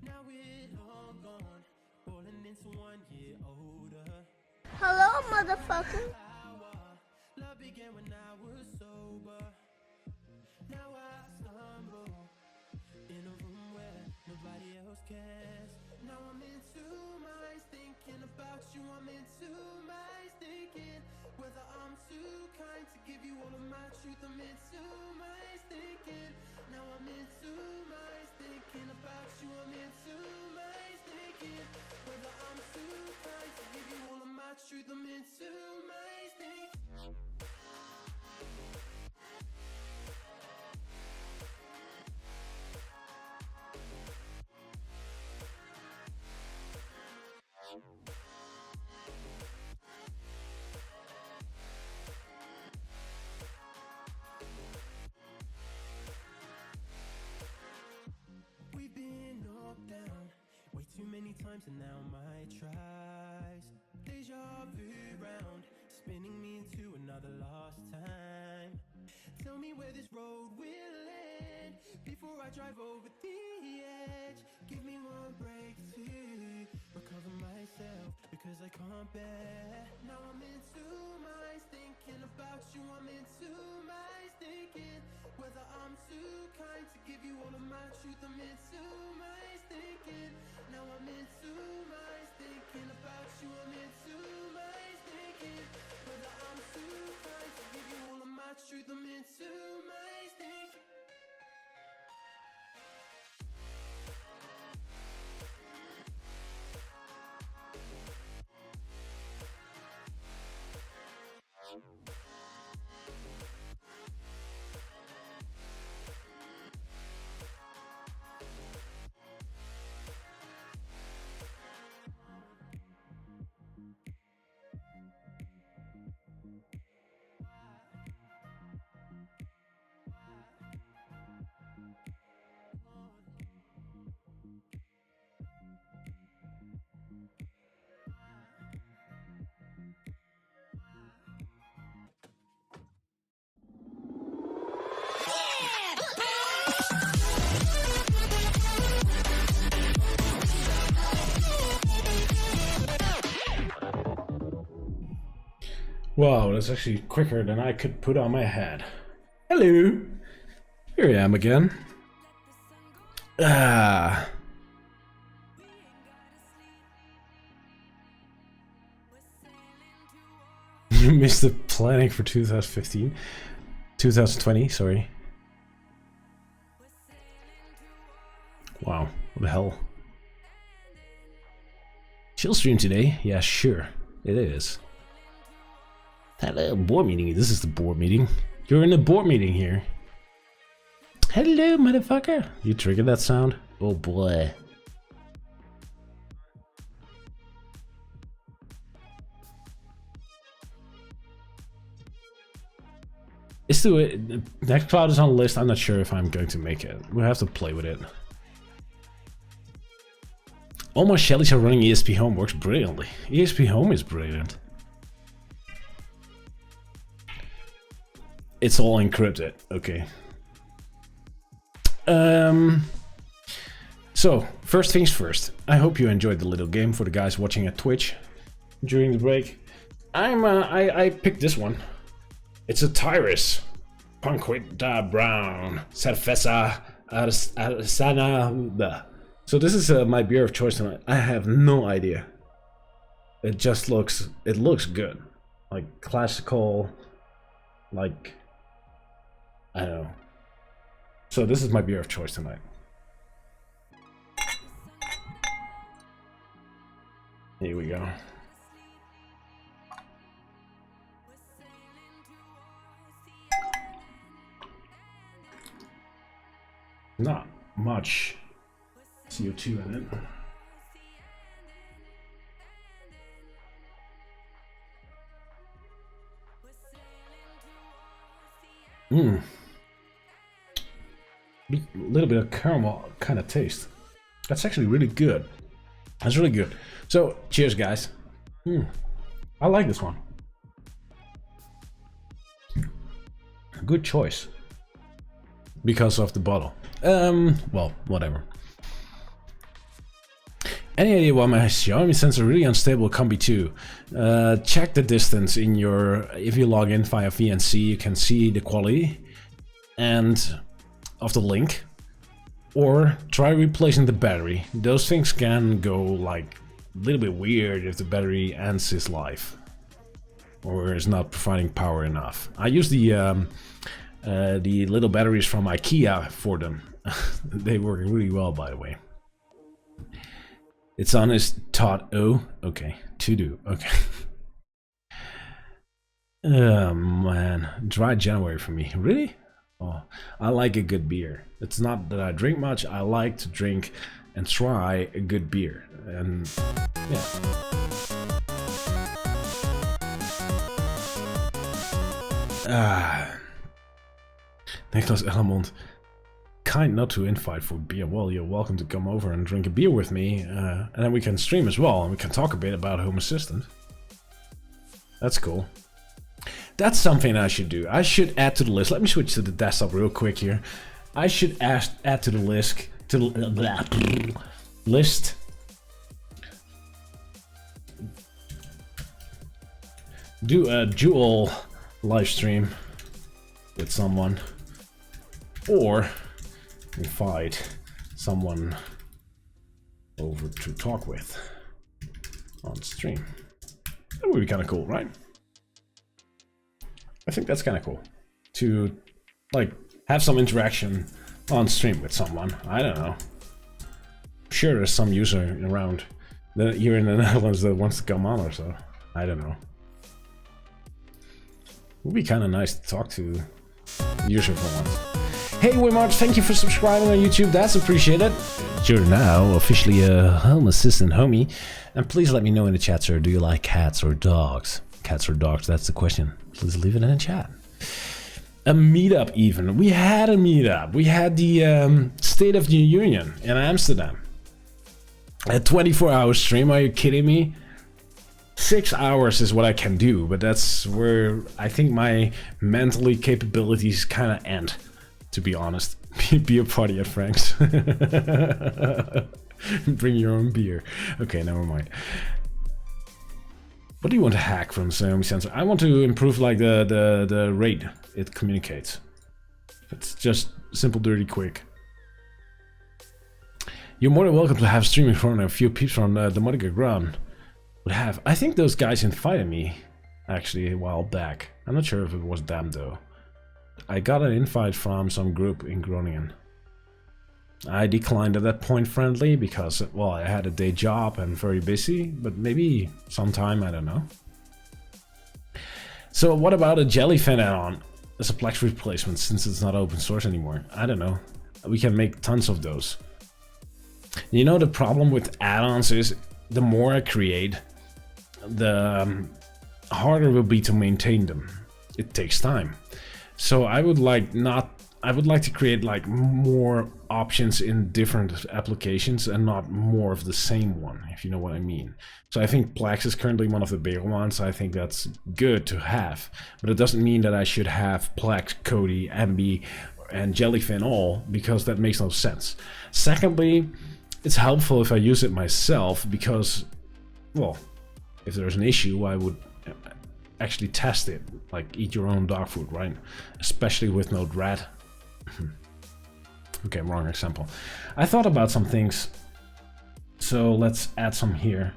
Now we're long gone, falling into 1 year older. Hello, motherfucker. Love began when I was sober. Now I stumble in a room where nobody else cares. Now I'm in two minds thinking about you. I'm in two minds thinking whether I'm too kind to give you all of my truth. I'm in two minds thinking. Now I'm in two minds thinking about you. I'm in two minds thinking whether I'm too kind to give you all of my truth. I'm in two minds thinking. We've been knocked down way too many times, and now my tries deja vu round, spinning me into another lost time. Tell me where this road will end before I drive over the edge. Give me one break to recover myself, because I can't bear. Now I'm in two minds thinking about you. I'm in two minds thinking whether I'm too kind to give you all of my truth. I'm in two minds thinking. Now I'm in two minds thinking about you. I'm in two minds thinking whether I'm too kind to give you all of my truth. I'm in two minds thinking. Wow, that's actually quicker than I could put on my hat. Hello! Here I am again. Ah. You missed the planning for 2015. 2020, sorry. Wow, what the hell? Chill stream today? Yeah, sure. It is. Hello, board meeting. This is the board meeting. You're in the board meeting here. Hello, motherfucker. You triggered that sound? Oh boy. Is the next cloud is on the list. I'm not sure if I'm going to make it. We'll have to play with it. All my Shellys are running ESP Home. Works brilliantly. ESP Home is brilliant. It's all encrypted. Okay. So first things first. I hope you enjoyed the little game for the guys watching at Twitch during the break. I picked this one. It's a Tyrus. Panquita Brown. Cerveza Artesanal. So this is my beer of choice tonight. I have no idea. It just looks. It looks good. Like classical. Like. I don't know. So this is my beer of choice tonight. Here we go. Not much CO2 in it. A little bit of caramel kind of taste. That's actually really good. That's really good. So, cheers, guys. I like this one. Good choice. because of the bottle. Well, whatever. Any idea why my Xiaomi sensor really unstable Combi 2? Check the distance in your... If you log in via VNC, you can see the quality and of the link. Or try replacing the battery. Those things can go like a little bit weird if the battery ends its life. Or is not providing power enough. I use the little batteries from IKEA for them. They work really well, by the way. It's on his tot. Oh, okay. To do. Okay. Oh man, dry January for me. Really? Oh, I like a good beer. It's not that I drink much. I like to drink and try a good beer. And yeah. Nicholas Ellemond. Kind not to invite for beer. Well, you're welcome to come over and drink a beer with me, and then we can stream as well, and we can talk a bit about Home Assistant. That's cool. That's something I should do. I should add to the list. Let me switch to the desktop real quick here. I should add to the list do a dual live stream with someone, or invite someone over to talk with on stream. That would be kind of cool, right? I think that's kind of cool to like have some interaction on stream with someone. I don't know. I'm sure there's some user around here in the Netherlands that wants to come on or so. I don't know. It would be kind of nice to talk to a user for once. Hey Wimart, thank you for subscribing on YouTube, that's appreciated. You're now officially a Home Assistant homie. And please let me know in the chat, sir, do you like cats or dogs? Cats or dogs, that's the question. Please leave it in the chat. A meetup even. We had a meetup. We had the State of the Union in Amsterdam. A 24-hour stream, are you kidding me? 6 hours is what I can do, but that's where I think my mentally capabilities kind of end. To be honest, be a party at Frank's. Bring your own beer. Okay, never mind. What do you want to hack from Xiaomi sensor? I want to improve like the rate it communicates. It's just simple, dirty, quick. You're more than welcome to have streaming from a few peeps from the Monica Ground. Would have. I think those guys invited me actually a while back. I'm not sure if it was them though. I got an invite from some group in Groningen. I declined at that point friendly because, well, I had a day job and very busy, but maybe sometime, I don't know. So what about a Jellyfin add-on as a Plex replacement since it's not open source anymore? I don't know. We can make tons of those. You know, the problem with add-ons is the more I create, the harder it will be to maintain them. It takes time. So I would like to create like more options in different applications and not more of the same one, if you know what I mean. So I think Plex is currently one of the bigger ones. I think that's good to have, but it doesn't mean that I should have Plex, Kodi, MB, and Jellyfin all, because that makes no sense. Secondly, it's helpful if I use it myself because, well, if there's an issue, I would actually test it, like eat your own dog food, right? Especially with Node-RED. Okay, wrong example. I thought about some things, so let's add some here.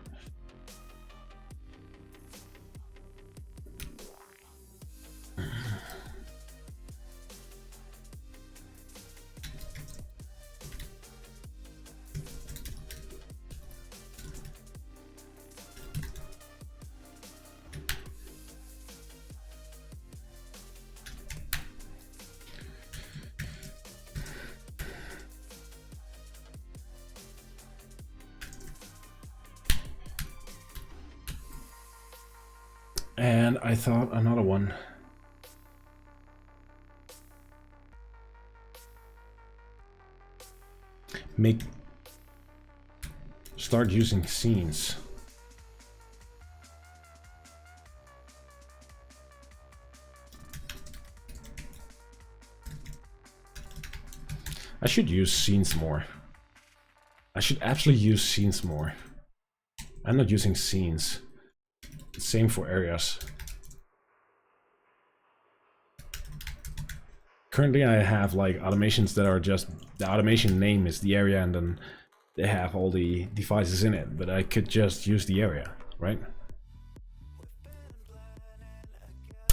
And I thought another one. Start using scenes. I should use scenes more. I should actually use scenes more. I'm not using scenes. Same for areas. Currently I have like automations that are just, the automation name is the area and then they have all the devices in it, but I could just use the area, right?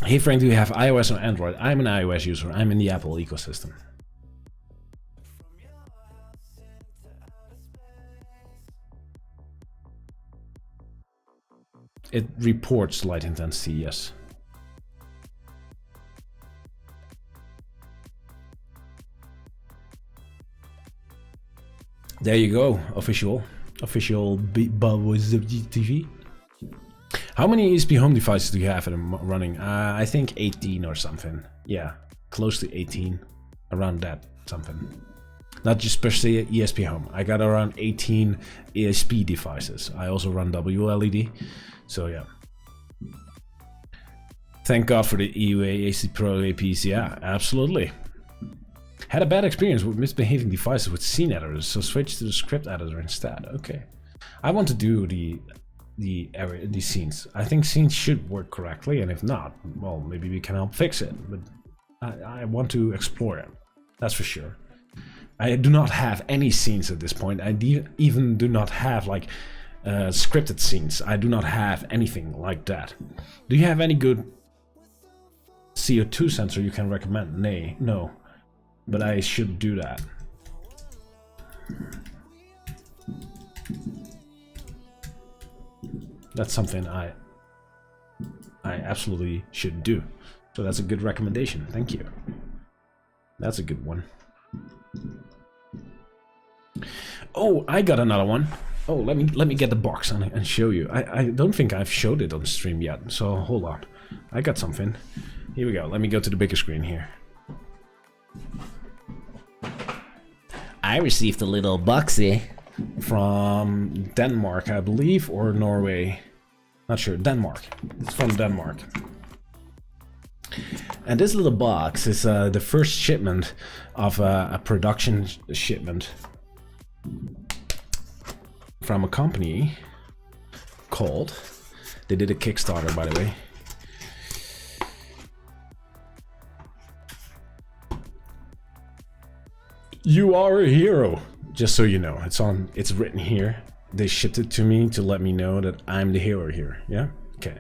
Hey Frank, do you have iOS or Android? I'm an iOS user, I'm in the Apple ecosystem. It reports light intensity, yes. There you go, official Bubbles TV. How many ESP home devices do you have running? I think 18 or something. Yeah, close to 18, around that something. Not just per se ESP home. I got around 18 ESP devices. I also run WLED, so yeah. Thank God for the EUA AC Pro APs. Yeah, absolutely. Had a bad experience with misbehaving devices with scene editors, so switched to the script editor instead. Okay, I want to do the scenes. I think scenes should work correctly, and if not, well, maybe we can help fix it. But I want to explore it. That's for sure. I do not have any scenes at this point. I even do not have like scripted scenes. I do not have anything like that. Do you have any good CO2 sensor you can recommend? No. But I should do that. That's something I absolutely should do. So that's a good recommendation. Thank you. That's a good one. Oh, I got another one. Oh, let me get the box and show you. I don't think I've showed it on stream yet. So hold on. I got something. Here we go. Let me go to the bigger screen here. I received a little boxy from Denmark, I believe, or Norway. Not sure. Denmark. It's from Denmark. And this little box is the first shipment of a production shipment from a company called... They did a Kickstarter, by the way. You are a hero. Just so you know, it's written here. They shipped it to me to let me know that I'm the hero here. Yeah? Okay.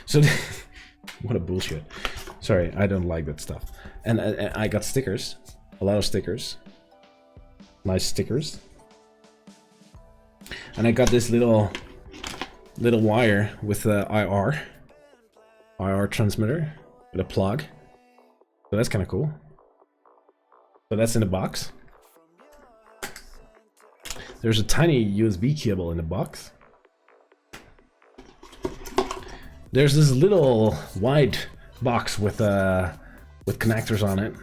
So what a bullshit. Sorry, I don't like that stuff. And I got stickers. A lot of stickers. Nice stickers. And I got this little wire with the IR transmitter with a plug. So that's kind of cool. So that's in the box. There's a tiny USB cable in the box. There's this little white box with connectors on it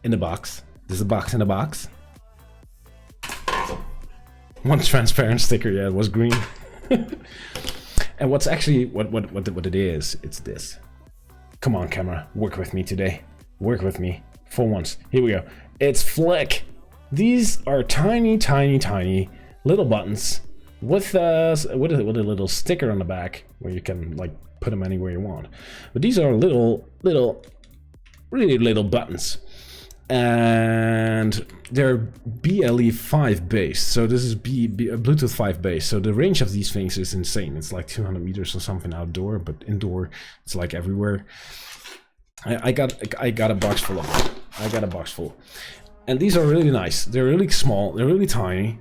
in the box. There's a box in the box. One transparent sticker, yeah, it was green. And what's actually what it is, it's this. Come on, camera, work with me today. Work with me for once. Here we go. It's Flick. These are tiny little buttons with a little sticker on the back where you can like put them anywhere you want. But these are really little buttons, and they're BLE5 based. So this is Bluetooth 5 based. So the range of these things is insane. It's like 200 meters or something outdoor, but indoor it's like everywhere. I got a box full of them. I got a box full. And these are really nice. They're really small. They're really tiny.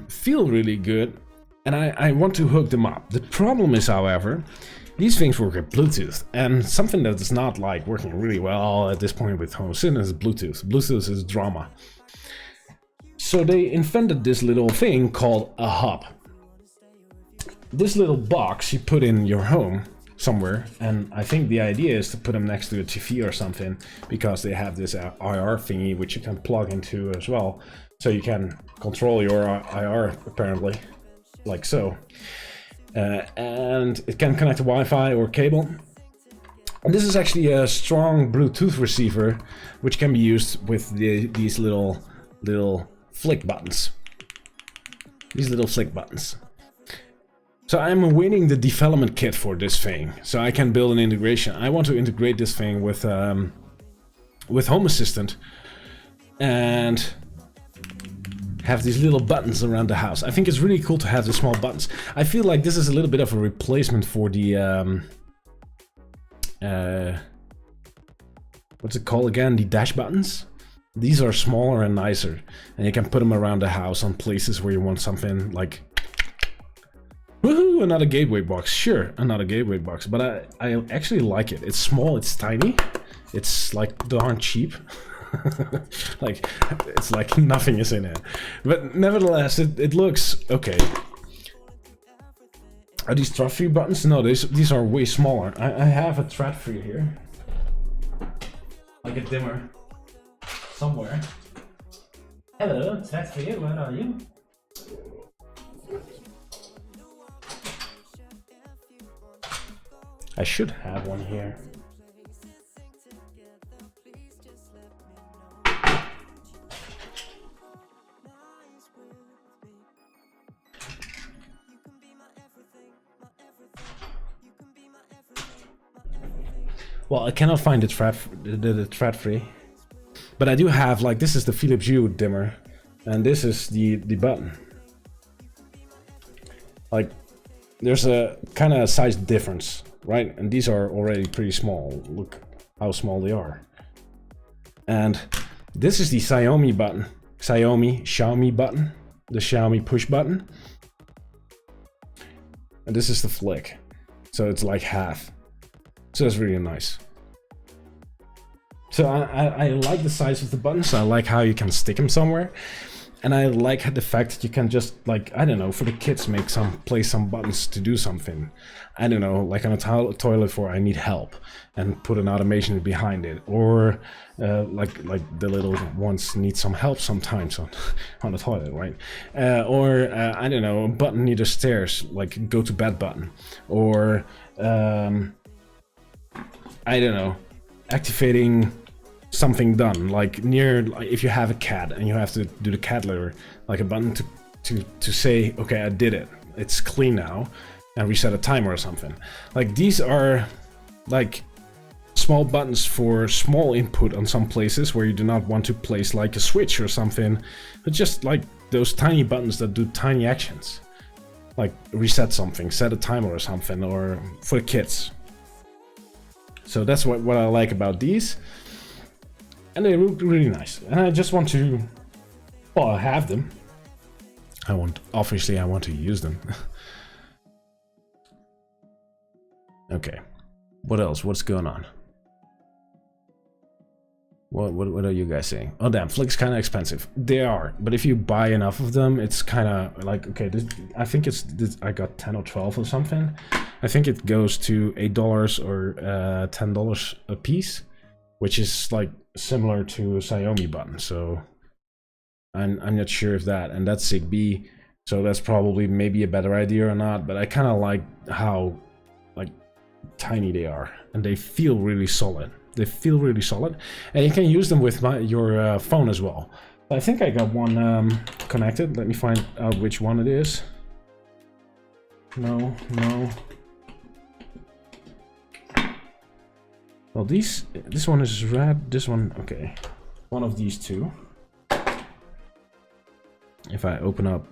Feel really good. And I want to hook them up. The problem is, however, these things work with Bluetooth. And something that is not like working really well at this point with home cinema is Bluetooth. Bluetooth is drama. So they invented this little thing called a hub. This little box you put in your home somewhere, and I think the idea is to put them next to a TV or something, because they have this IR thingy which you can plug into as well, so you can control your IR apparently, like so. And it can connect to Wi-Fi or cable. And this is actually a strong Bluetooth receiver, which can be used with these little flick buttons. These little flick buttons. So I'm awaiting the development kit for this thing, so I can build an integration. I want to integrate this thing with Home Assistant and have these little buttons around the house. I think it's really cool to have the small buttons. I feel like this is a little bit of a replacement for the what's it called again? The dash buttons. These are smaller and nicer, and you can put them around the house on places where you want something like, woohoo, another gateway box. Sure, another gateway box, but I actually like it. It's small, it's tiny, it's like darn cheap. Like, it's like nothing is in it. But nevertheless, it looks okay. Are these thread-free buttons? No, these are way smaller. I have a thread-free here. Like a dimmer. Somewhere. Hello, thread-free, where are you? I should have one here. Well, I cannot find the thread free, but I do have, like, this is the Philips Hue dimmer, and this is the button. Like, there's a kind of size difference, right? And these are already pretty small. Look how small they are. And this is the Xiaomi button, Xiaomi button, the Xiaomi push button, and this is the flick. So it's like half. So it's really nice. So I like the size of the buttons. I like how you can stick them somewhere. And I like the fact that you can just, like, I don't know, for the kids, place some buttons to do something. I don't know, like on a toilet for I need help, and put an automation behind it. Or like the little ones need some help sometimes on the toilet, right? Or I don't know, a button near the stairs, like go to bed button. Or I don't know, activating something done, like if you have a cat and you have to do the cat litter, like a button to say, okay, I did it, it's clean now, and reset a timer or something. Like, these are like small buttons for small input on some places where you do not want to place like a switch or something, but just like those tiny buttons that do tiny actions, like reset something, set a timer or something, or for the kids. So that's what I like about these. And they look really nice. And I just want to, well, I have them. Obviously I want to use them. Okay. What else? What's going on? What are you guys saying? Oh damn, Flick's kind of expensive. They are, but if you buy enough of them, it's kind of like, okay, I think I got 10 or 12 or something. I think it goes to $8 or $10 a piece, which is like similar to a Xiaomi button. So I'm not sure if that, and that's Zigbee, so that's probably maybe a better idea or not. But I kind of like how like tiny they are, and they feel really solid. They feel really solid, and you can use them with your phone as well. I think I got one connected. Let me find out which one it is. No. Well, this one is red. This one, okay. One of these two. If I open up,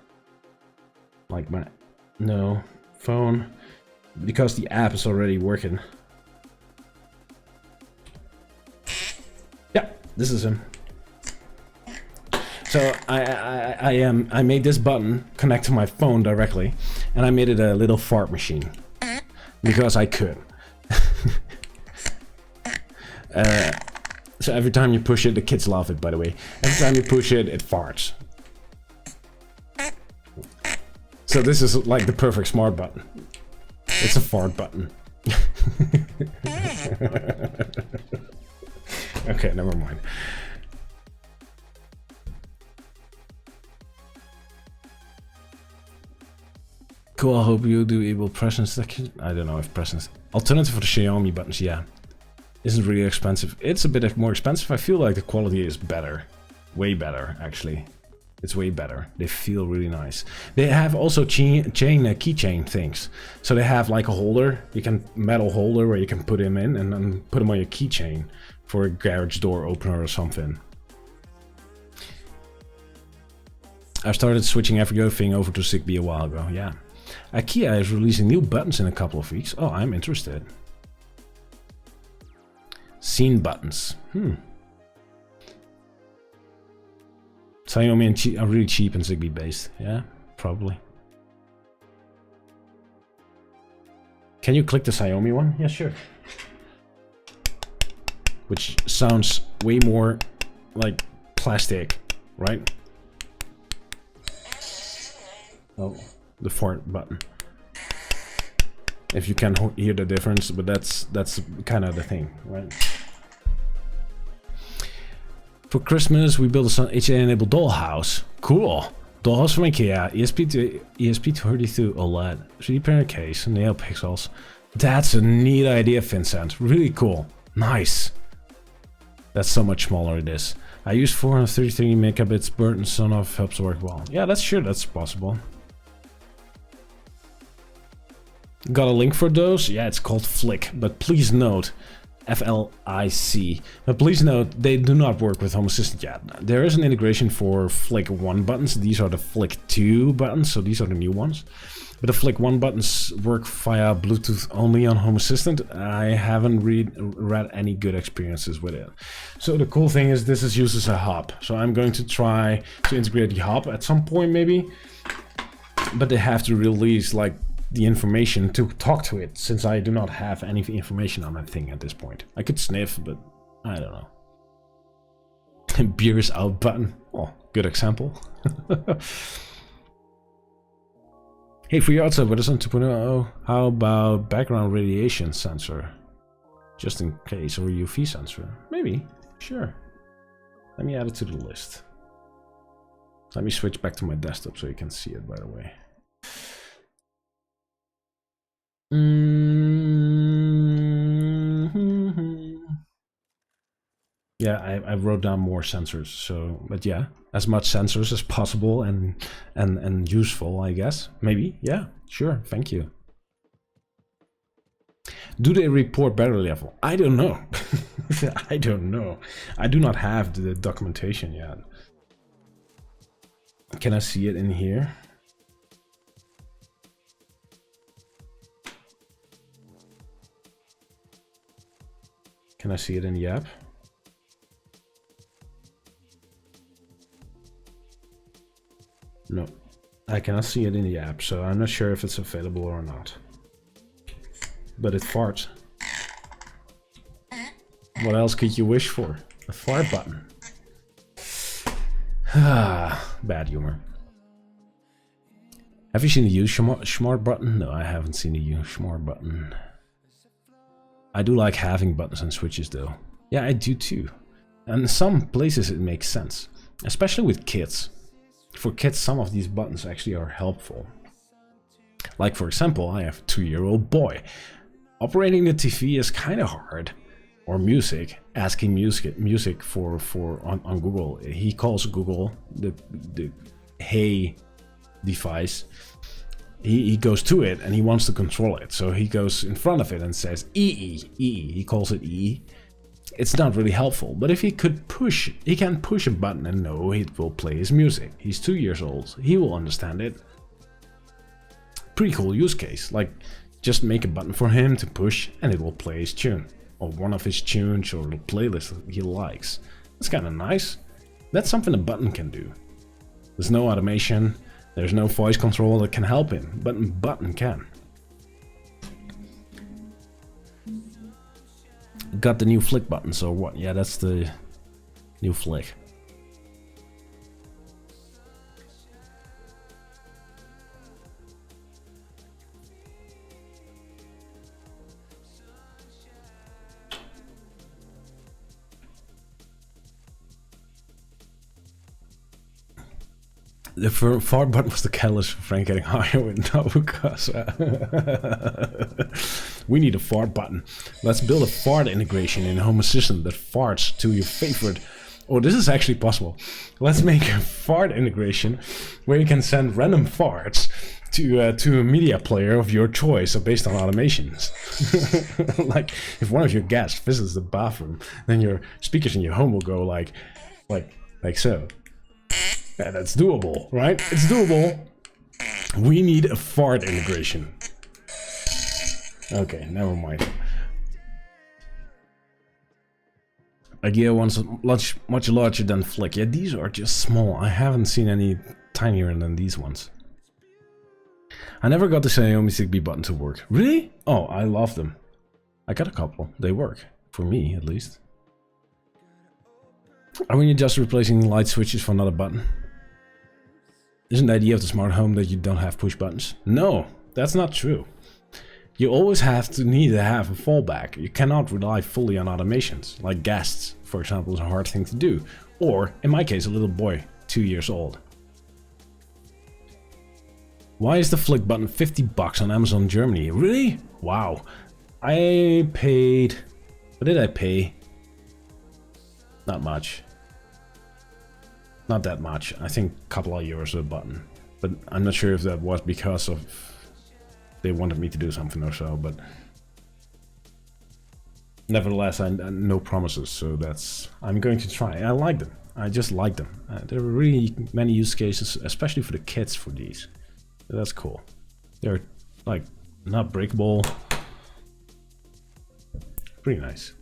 like my phone, because the app is already working. Yeah, this is him. So I made this button connect to my phone directly, and I made it a little fart machine because I could. So every time you push it, the kids love it, by the way. Every time you push it, it farts. So this is like the perfect smart button. It's a fart button. Okay, never mind. Cool, I hope you do able presence section. I don't know if presence. Alternative for the Xiaomi buttons, yeah. isn't really expensive. It's a bit more expensive. I feel like the quality is better. Way better, actually. It's way better. They feel really nice. They have also keychain things. So they have like a holder, metal holder where you can put them in and then put them on your keychain for a garage door opener or something. I started switching everything over to Zigbee a while ago. Yeah. IKEA is releasing new buttons in a couple of weeks. Oh, I'm interested. Scene buttons. Xiaomi are really cheap and Zigbee based. Yeah, probably. Can you click the Xiaomi one? Yeah, sure. Which sounds way more like plastic, right? Oh, the fart button. If you can hear the difference, but that's kind of the thing, right? For Christmas, we built a HDR-enabled dollhouse. Cool. Dollhouse from IKEA. ESP32 OLED. 3D printer case. Nail pixels. That's a neat idea, Vincent. Really cool. Nice. That's so much smaller it is. I use 433 megabits. Burton Sonoff helps work well. Yeah, that's possible. Got a link for those? Yeah, it's called Flick. But please note, FLIC. But please note, they do not work with Home Assistant yet. There is an integration for Flick 1 buttons. These are the Flick 2 buttons, so these are the new ones. But the Flick 1 buttons work via Bluetooth only on Home Assistant. I haven't read any good experiences with it. So the cool thing is this is used as a hub. So I'm going to try to integrate the hub at some point maybe. But they have to release like the information to talk to it, since I do not have any information on that thing at this point. I could sniff, but I don't know. Beer is out button. Oh, good example. Hey, for your outside, what is on 2.0? How about background radiation sensor? Just in case, or UV sensor? Maybe, sure. Let me add it to the list. Let me switch back to my desktop so you can see it, by the way. Yeah, I wrote down more sensors, so, but yeah, as much sensors as possible and useful, I guess. Maybe, yeah, sure, thank you. Do they report battery level? I don't know. I don't know. I do not have the documentation yet. Can I see it in here? Can I see it in the app? No, I cannot see it in the app, so I'm not sure if it's available or not. But it farts. What else could you wish for? A fart button. Ah, bad humor. Have you seen the use smart button? No, I haven't seen the use smart button. I do like having buttons and switches though. Yeah, I do too. And in some places it makes sense. Especially with kids. For kids, some of these buttons actually are helpful. Like for example, I have a 2-year-old boy. Operating the TV is kind of hard. Or music. Asking music for on Google. He calls Google the Hey device. He goes to it and he wants to control it. So he goes in front of it and says EE. He calls it E. It's not really helpful, but if he can push a button and know it will play his music. He's 2 years old. He will understand it. Pretty cool use case. Like, just make a button for him to push and it will play his tune. Or one of his tunes or the playlist he likes. That's kind of nice. That's something a button can do. There's no automation. There's no voice control that can help him, but a button can. Got the new flick buttons or what? Yeah, that's the new flick. The far button was the catalyst for Frank getting higher with Nabu Casa. We need a fart button. Let's build a fart integration in Home Assistant that farts to your favorite. Oh, this is actually possible. Let's make a fart integration where you can send random farts to a media player of your choice, based on automations. Like, if one of your guests visits the bathroom, then your speakers in your home will go like so. Yeah, that's doable, right? It's doable. We need a fart integration. Okay, never mind. Idea one's much larger than Flick. Yeah, these are just small. I haven't seen any tinier than these ones. I never got the Xiaomi Zigbee button to work. Really? Oh, I love them. I got a couple. They work. For me, at least. Are we just replacing light switches for another button? Isn't the idea of the smart home that you don't have push buttons? No, that's not true. You always need to have a fallback. You cannot rely fully on automations. Like guests, for example, is a hard thing to do. Or, in my case, a little boy, 2 years old. Why is the Flick button 50 bucks on Amazon Germany? Really? Wow. I paid... What did I pay? Not much. Not that much. I think a couple of euros a button. But I'm not sure if that was because of... they wanted me to do something or so, but... Nevertheless, no promises, so that's... I'm going to try. I like them. I just like them. There are really many use cases, especially for the kids, for these. That's cool. They're like not breakable. Pretty nice.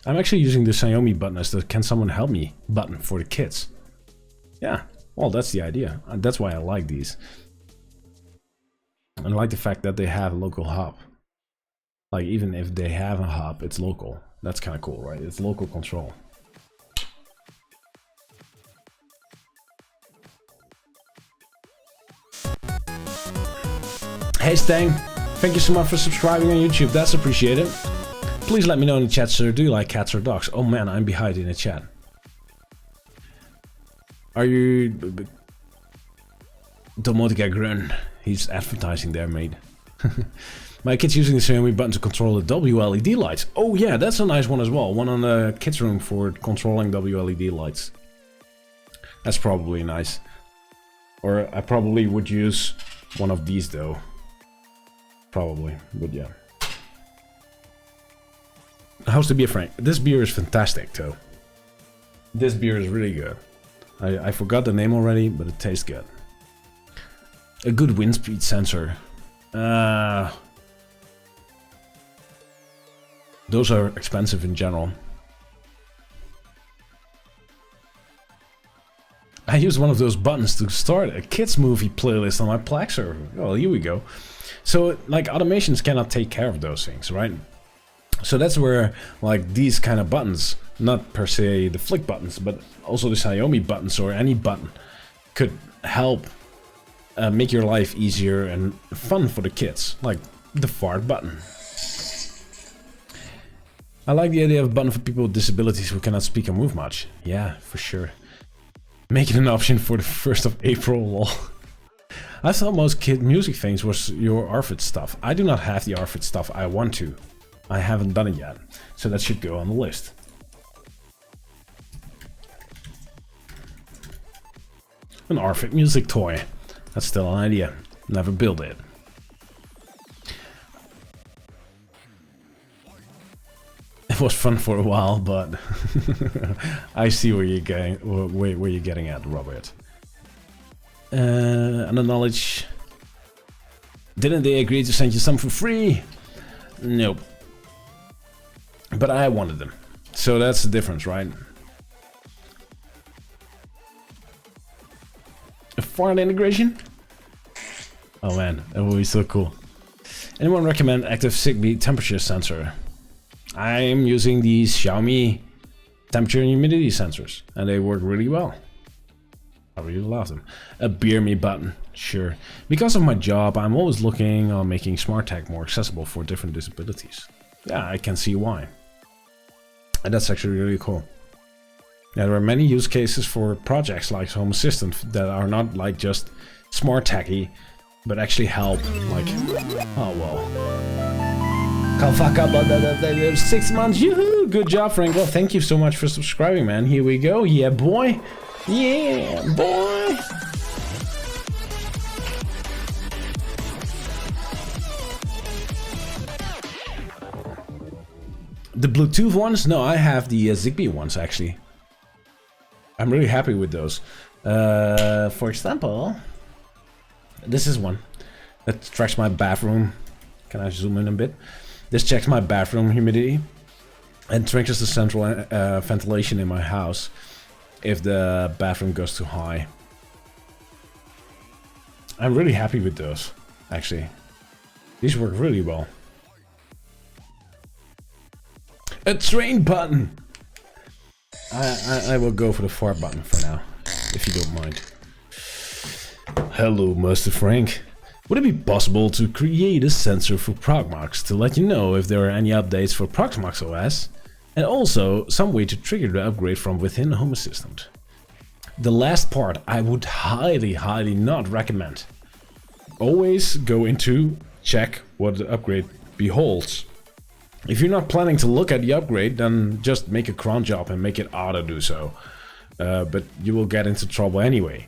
I'm actually using the Xiaomi button as the "Can someone help me" button for the kids. Yeah, well, that's the idea. That's why I like these. I like the fact that they have a local hub. Like, even if they have a hub, it's local. That's kind of cool, right? It's local control. Hey Stang, thank you so much for subscribing on YouTube, that's appreciated. Please let me know in the chat, sir, do you like cats or dogs? Oh man, I'm behind in the chat. Are you... Domotica Grun, he's advertising there, mate. My kid's using the Xiaomi button to control the WLED lights. Oh yeah, that's a nice one as well. One on the kids' room for controlling WLED lights. That's probably nice. Or I probably would use one of these though. Probably, but yeah. How's the beer, Frank? This beer is fantastic, though. This beer is really good. I forgot the name already, but it tastes good. A good wind speed sensor. Those are expensive in general. I use one of those buttons to start a kids movie playlist on my Plex server. Oh, here we go. So, like, automations cannot take care of those things, right? So that's where, like, these kind of buttons, not per se the Flick buttons, but also the Xiaomi buttons or any button, could help make your life easier and fun for the kids, like the fart button. I like the idea of a button for people with disabilities who cannot speak or move much. Yeah, for sure. Make it an option for the 1st of April, lol. I thought most kid music things was your ARFID stuff. I do not have the ARFID stuff I want to. I haven't done it yet, so that should go on the list. An ARFID music toy. That's still an idea. Never build it. It was fun for a while, but I see where you're getting at, Robert. And the knowledge. Didn't they agree to send you some for free? Nope. But I wanted them. So that's the difference, right? A fart integration? Oh man, that would be so cool. Anyone recommend active Zigbee temperature sensor? I'm using these Xiaomi temperature and humidity sensors, and they work really well. I really love them. A beer me button, sure. Because of my job, I'm always looking on making smart tech more accessible for different disabilities. Yeah, I can see why. And that's actually really cool. Yeah, there are many use cases for projects like Home Assistant that are not like just smart techy, but actually help. Like, oh well. Can't fuck up on 6 months. Yoo-hoo! Good job, Frank. Well, thank you so much for subscribing, man. Here we go. Yeah, boy. Yeah, boy. The Bluetooth ones? No, I have the Zigbee ones, actually. I'm really happy with those. For example, this is one that tracks my bathroom. Can I zoom in a bit? This checks my bathroom humidity and triggers the central ventilation in my house if the bathroom goes too high. I'm really happy with those, actually. These work really well. A train button! I will go for the fart button for now, if you don't mind. Hello, Master Frank. Would it be possible to create a sensor for Proxmox to let you know if there are any updates for Proxmox OS? And also, some way to trigger the upgrade from within Home Assistant. The last part I would highly not recommend. Always go into check what the upgrade beholds. If you're not planning to look at the upgrade, then just make a cron job and make it auto do so. But you will get into trouble anyway.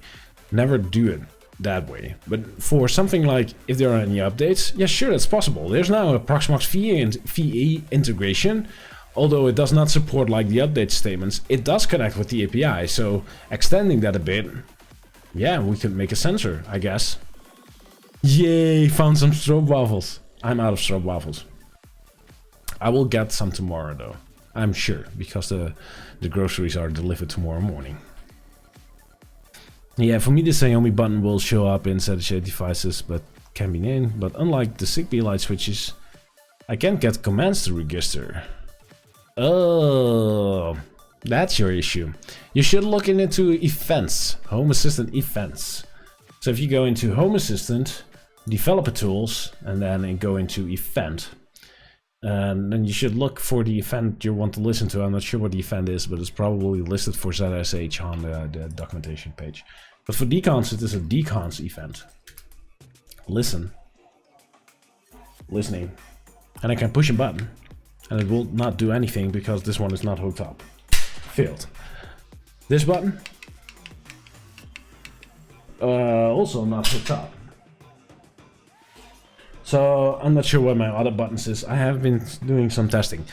Never do it that way. But for something like, if there are any updates, yeah, sure, that's possible. There's now a Proxmox VE integration. Although it does not support like the update statements, it does connect with the API. So extending that a bit, yeah, we could make a sensor, I guess. Yay, found some stroopwafels. I'm out of stroopwafels. I will get some tomorrow though, I'm sure, because the groceries are delivered tomorrow morning. Yeah, for me the Xiaomi button will show up in saturated devices, but can be named. But unlike the Zigbee light switches, I can't get commands to register. Oh, that's your issue. You should look into events, Home Assistant events. So if you go into Home Assistant, Developer Tools, and then go into Event, then you should look for the event you want to listen to. I'm not sure what the event is, but it's probably listed for ZSH on the documentation page. But for decons, it is a decons event. Listening. And I can push a button, and it will not do anything because this one is not hooked up. Failed. This button, also not hooked up. So I'm not sure what my other buttons is. I have been doing some testing,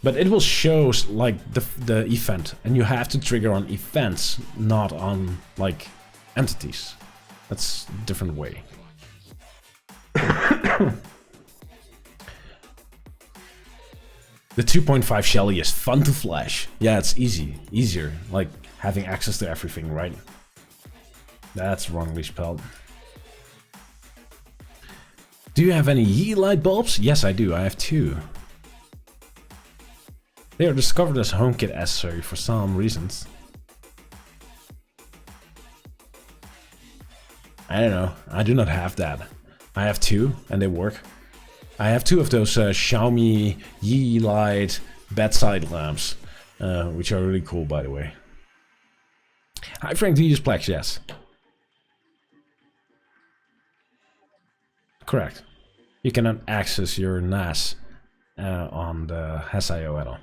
but it will show like the event, and you have to trigger on events, not on like entities. That's a different way. The 2.5 Shelly is fun to flash. Yeah, it's easier, like having access to everything, right? That's wrongly spelled. Do you have any Yee light bulbs? Yes, I do. I have 2. They are discovered as HomeKit accessory for some reasons. I don't know. I do not have that. I have 2 and they work. I have 2 of those Xiaomi Yee light bedside lamps, which are really cool, by the way. Hi Frank, do you use Plex? Yes. Correct. You cannot access your NAS on the HAS.io at all.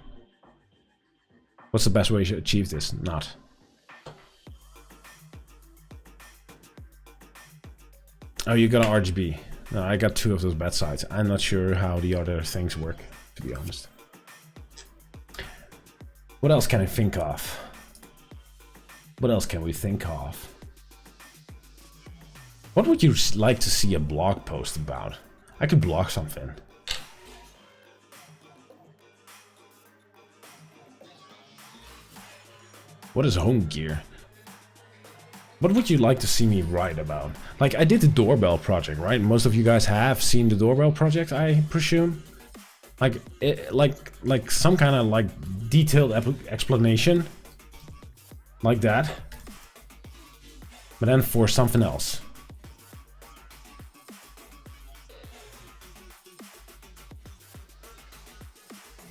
What's the best way to achieve this? Not. Oh, you got an RGB. No, I got 2 of those bedsides. I'm not sure how the other things work, to be honest. What else can I think of? What else can we think of? What would you like to see a blog post about? I could blog something. What is home gear? What would you like to see me write about? Like, I did the doorbell project, right? Most of you guys have seen the doorbell project, I presume. Like, like some kind of like detailed explanation, like that. But then for something else.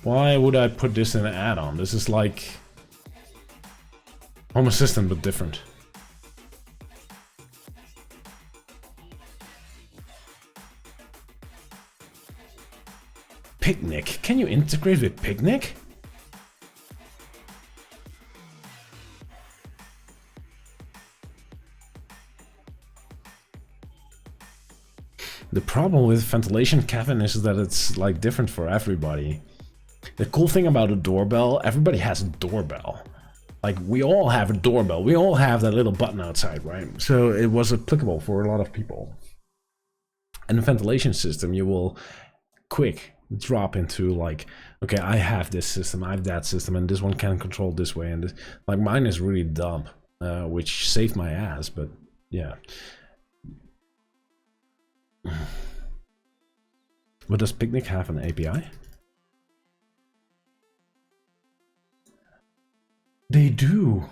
Why would I put this in an add-on? This is like Home Assistant, but different. Picnic. Can you integrate with Picnic? The problem with ventilation, Kevin, is that it's like different for everybody. The cool thing about a doorbell, everybody has a doorbell. Like, we all have a doorbell. We all have that little button outside, right? So it was applicable for a lot of people. And the ventilation system, you will quick drop into like, okay, I have this system, I have that system, and this one can control this way. And this, like, mine is really dumb, which saved my ass, but yeah. But does Picnic have an API? They do.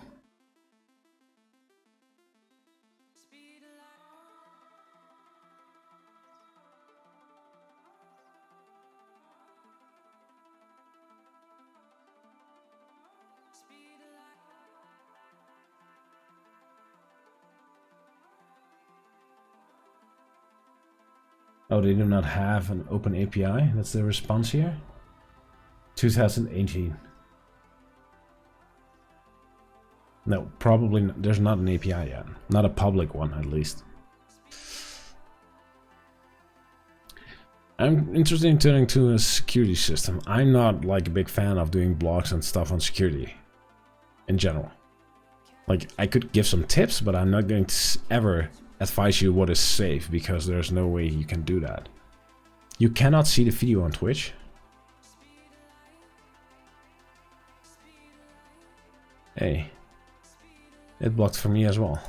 Oh, they do not have an open API? That's the response here? 2018. No, probably not. There's not an API yet. Not a public one, at least. I'm interested in turning to a security system. I'm not like a big fan of doing blogs and stuff on security in general. Like, I could give some tips, but I'm not going to ever advise you what is safe, because there's no way you can do that. You cannot see the video on Twitch. Hey, it blocked for me as well.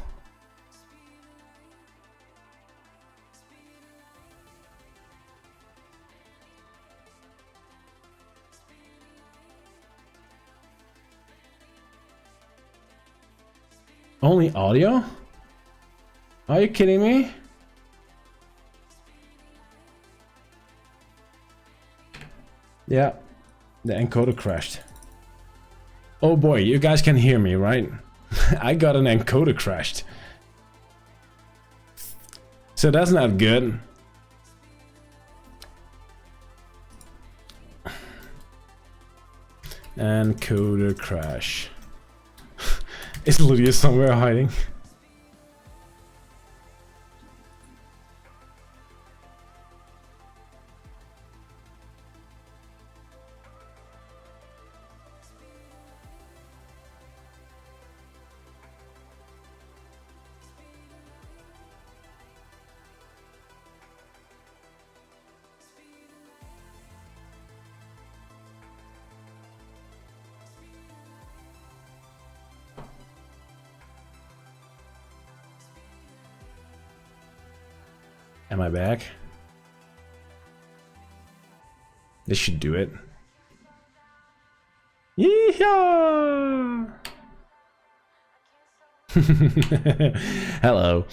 Only audio? Are you kidding me? Yeah, the encoder crashed. Oh boy, you guys can hear me, right? I got an encoder crashed. So that's not good. Encoder crash. Is Lydia somewhere hiding? Am I back? This should do it. Yeehaw! Hello.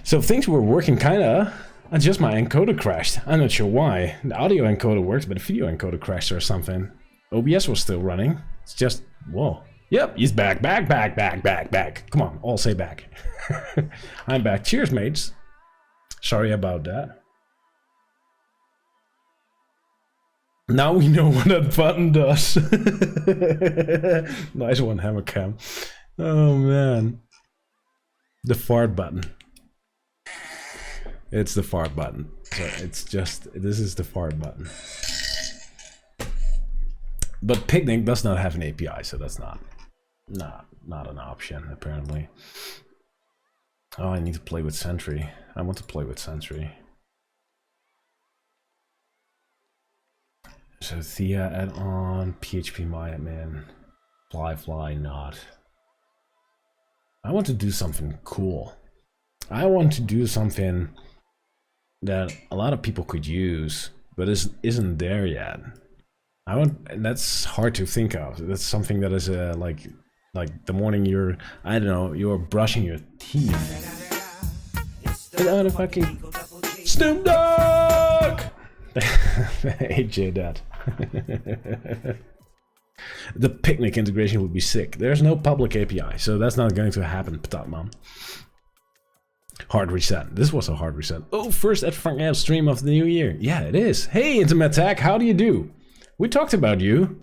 So things were working kinda. Just my encoder crashed. I'm not sure why. The audio encoder worked, but the video encoder crashed or something. OBS was still running. It's just, whoa. Yep, he's back. Back. Come on, all say back. I'm back. Cheers, mates. Sorry about that. Now we know what that button does. Nice one, Hammercam. Oh man. The fart button. It's the fart button. So it's just, this is the fart button. But Picnic does not have an API, so that's not an option, apparently. Oh, I need to play with Sentry. I want to play with Sentry. So Thea add-on, PHP MyAdmin, fly not. I want to do something cool. I want to do something that a lot of people could use, but isn't there yet. And that's hard to think of. That's something that is like the morning you're, I don't know, you're brushing your teeth. And fucking Snoop Dogg! AJ that. The Picnic integration would be sick. There's no public API, so that's not going to happen, Patat Mom. Hard reset. This was a hard reset. Oh, first at Frank App stream of the new year. Yeah, it is. Hey, Intimate Tech, how do you do? We talked about you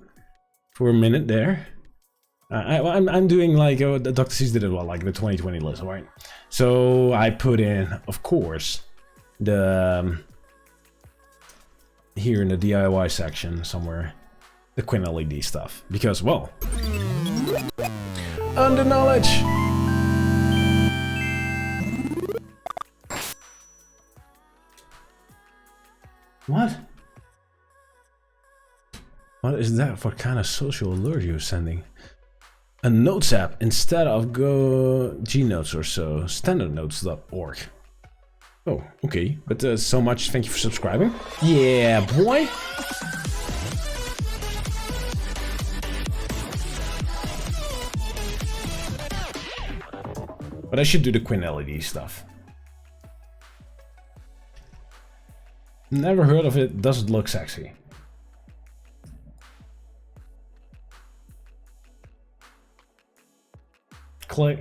for a minute there. I'm doing like Dr. C's did it well, like the 2020 list, right? So I put in, of course, the here in the DIY section somewhere, the Quinn LED stuff, because well, under knowledge. What? What is that? What kind of social alert you're sending? A notes app instead of Go Gnotes or so. Standardnotes.org. Oh, okay. But so much. Thank you for subscribing. Yeah, boy. But I should do the Quinn LED stuff. Never heard of it. Doesn't look sexy. Click.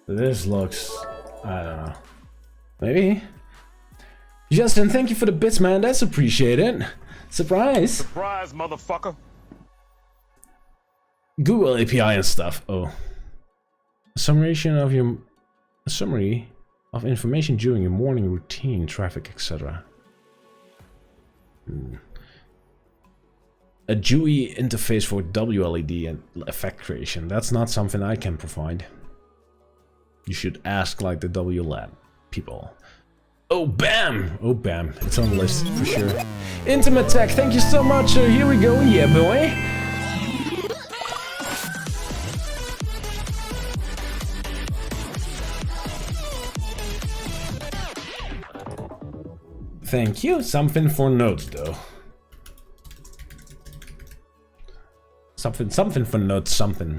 This looks, I don't know. Maybe. Justin, thank you for the bits, man. That's appreciated. Surprise. Surprise, motherfucker. Google API and stuff. Oh. A summary of information during your morning routine, traffic, etc. A GUI interface for WLED and effect creation. That's not something I can provide. You should ask like the WLED people. Oh, bam! Oh, bam. It's on the list for sure. Intimate Tech, thank you so much. Here we go. Yeah, boy. Thank you. Something for notes, though. Something for notes. Something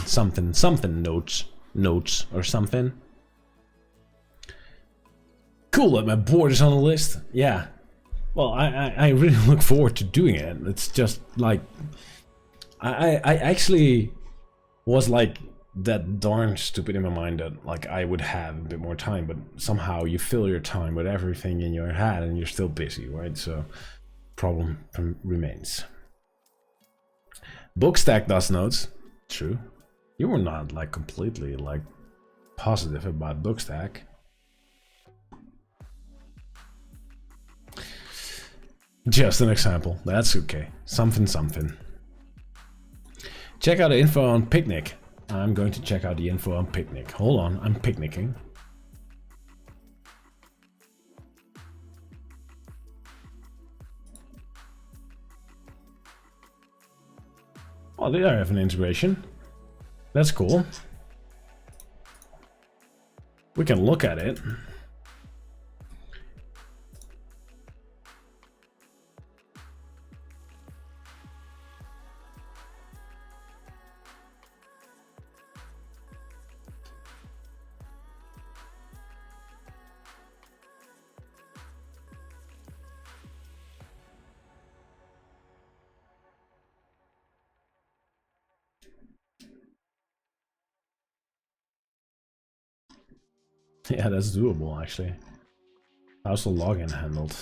notes or something. Cool that my board is on the list. Yeah. Well, I really look forward to doing it. It's just like I actually was like that darn stupid in my mind that like I would have a bit more time, but somehow you fill your time with everything in your head and you're still busy, right? So problem remains. Bookstack does notes. True. You were not like completely like positive about Bookstack. Just an example. That's okay. Something. Check out the info on Picnic. I'm going to check out the info on Picnic. Hold on, I'm picnicking. Oh, they have an integration. That's cool. We can look at it. Yeah, that's doable actually. How's the login handled?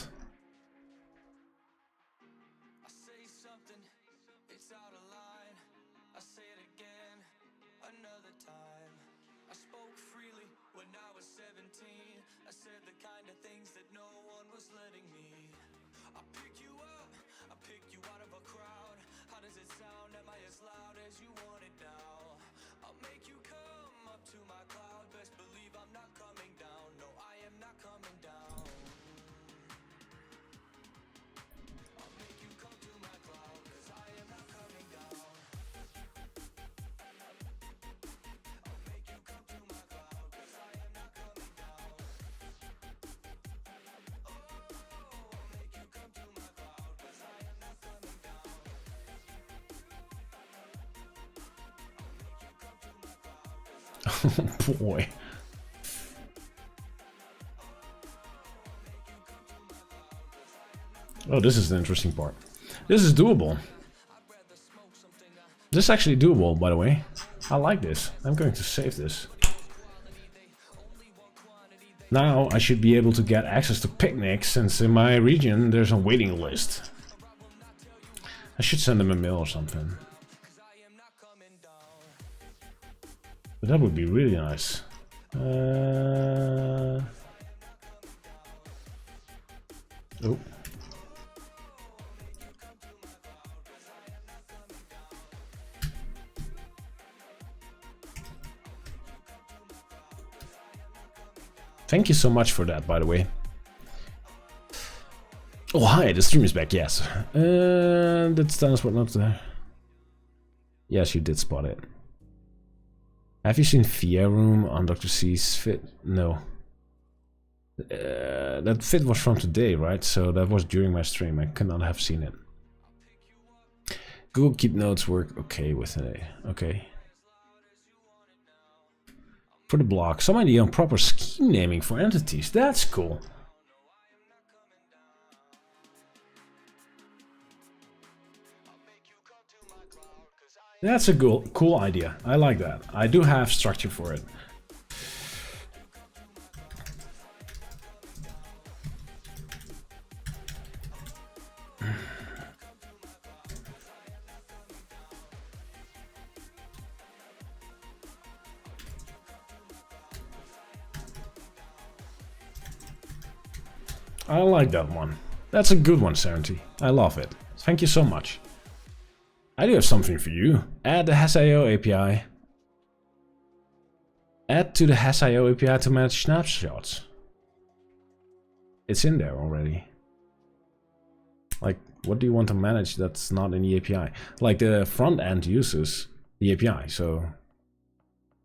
Oh boy. Oh, this is the interesting part. This is doable. This is actually doable, by the way. I like this. I'm going to save this. Now I should be able to get access to picnics, since in my region there's a waiting list. I should send them a mail or something. But that would be really nice. Oh. Thank you so much for that, by the way. Oh, hi, the stream is back, yes. That stands what not there. Yes, you did spot it. Have you seen Fia Room on Dr. C's fit? No. That fit was from today, right? So that was during my stream. I could not have seen it. Google Keep Notes work okay with it. Okay. For the block, some idea on proper scheme naming for entities. That's cool. That's a cool idea. I like that. I do have structure for it. I like that one. That's a good one, Serenity. I love it. Thank you so much. I do have something for you. Add the Has.io API. Add to the Has.io API to manage snapshots. It's in there already. Like, what do you want to manage that's not in the API? Like, the front end uses the API, so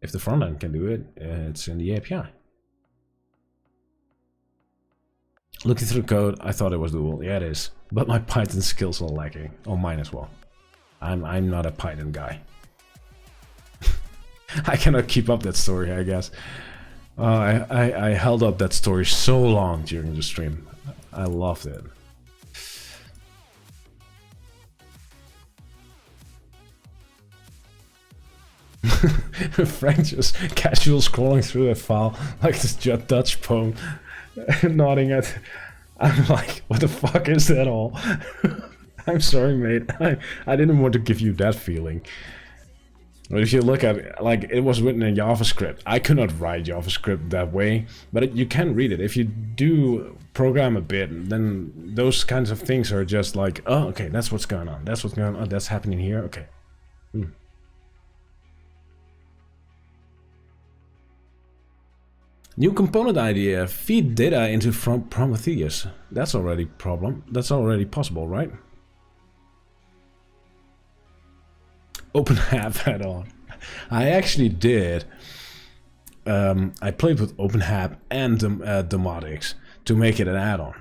if the front end can do it, it's in the API. Looking through code, I thought it was doable. Yeah, it is. But my Python skills are lacking. Oh, mine as well. I'm not a Python guy. I cannot keep up that story, I guess. I held up that story so long during the stream. I loved it. Frank just casual scrolling through a file like this Dutch poem, nodding at. I'm like, what the fuck is that all? I'm sorry, mate. I didn't want to give you that feeling. But if you look at it, like, it was written in JavaScript. I could not write JavaScript that way, but you can read it. If you do program a bit, then those kinds of things are just like, oh, okay, that's what's going on. That's what's going on. That's happening here. Okay. New component idea. Feed data into from Prometheus. That's already problem. That's already possible, right? OpenHab add-on. I actually did. I played with OpenHab and Domotics to make it an add-on.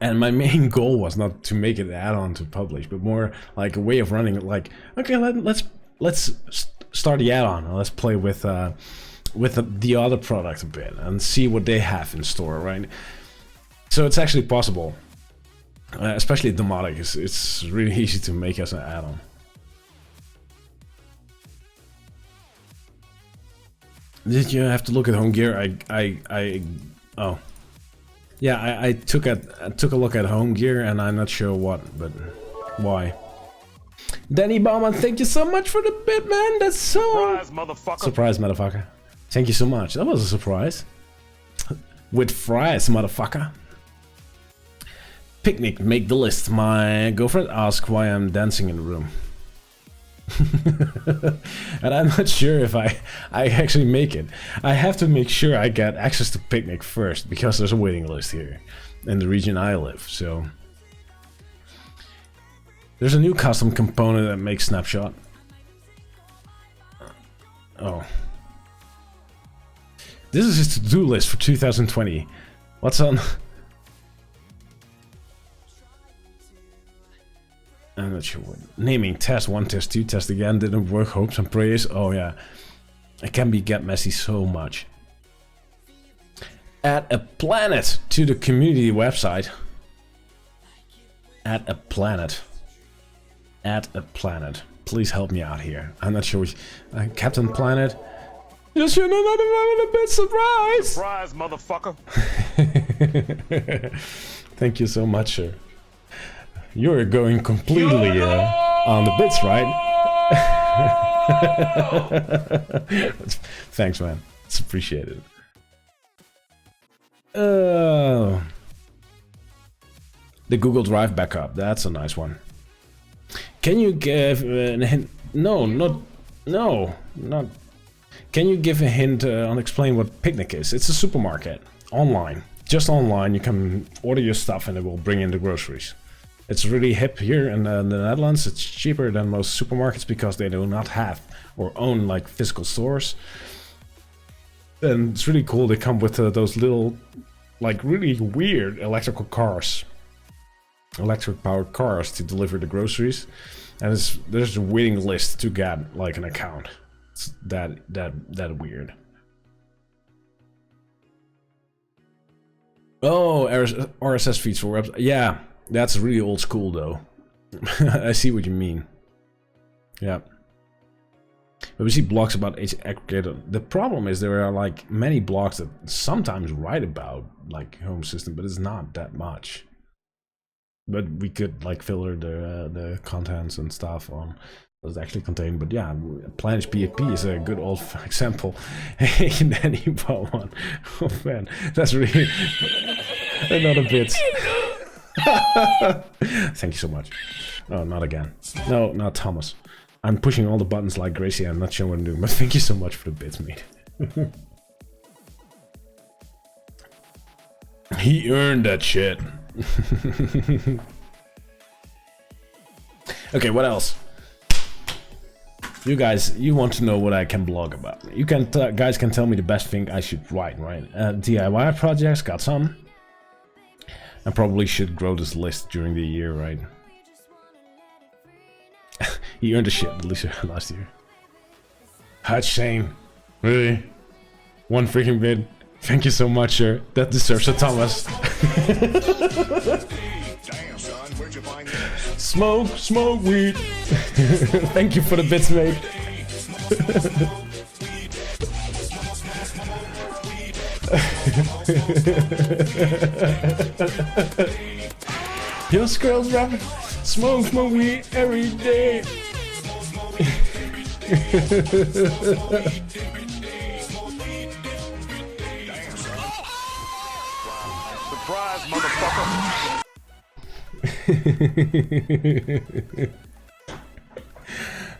And my main goal was not to make it an add-on to publish, but more like a way of running it. Like, okay, let's start the add-on and let's play with the other product a bit and see what they have in store, right? So it's actually possible, especially Domotic. It's really easy to make as an add-on. Did you have to look at home gear? Oh, yeah. I took a look at home gear, and I'm not sure what, but why. Danny Bauman, thank you so much for the bit, man. That's so surprise, motherfucker. Surprise, motherfucker. Thank you so much. That was a surprise. With fries, motherfucker. Picnic, make the list. My girlfriend asked why I'm dancing in the room. And I'm not sure if I actually make it. I have to make sure I get access to Picnic first, because there's a waiting list here in the region I live. So there's a new custom component that makes snapshot. Oh, this is his to-do list for 2020. What's on? I'm not sure what. Naming test 1, test 2, test again, didn't work, hopes and prayers. Oh yeah. It can get messy so much. Add a planet to the community website. Add a planet. Add a planet. please help me out here. I'm not sure which... Captain Planet? You should have not a bit surprise! Surprise, motherfucker! Thank you so much, sir. You're going completely on the bits, right? Thanks, man. It's appreciated. The Google Drive backup. That's a nice one. Can you give a hint? No. Can you give a hint on explain what Picnic is? It's a supermarket online. Just online, you can order your stuff and it will bring in the groceries. It's really hip here in the Netherlands. It's cheaper than most supermarkets because they do not have or own like physical stores. And it's really cool. They come with those little, like really weird electrical cars, electric powered cars to deliver the groceries. And there's a waiting list to get like an account. It's that weird. Oh, RSS feeds for websites. Yeah, that's really old school though. I see what you mean. Yeah. But we see blogs about aggregator. The problem is there are like many blogs that sometimes write about like home system, but it's not that much. But we could like filter the contents and stuff on what's actually contained. But yeah, Planet PFP is a good old example. Hey, Danny bought one. Oh man, that's really another bit. Thank you so much. Oh, not again. No, not Thomas. I'm pushing all the buttons like Gracie. I'm not sure what I'm doing, but thank you so much for the bits, mate. He earned that shit. Okay, what else? You guys, you want to know what I can blog about. You can guys can tell me the best thing I should write, right? DIY projects, got some. I probably should grow this list during the year, right? He earned a shit last year. Hot shame. Really? One freaking bit. Thank you so much, sir. That deserves a Thomas. Smoke weed. Thank you for the bits, mate. Yo, Skrille's rapping. Smoke weed every day. Surprise, motherfucker!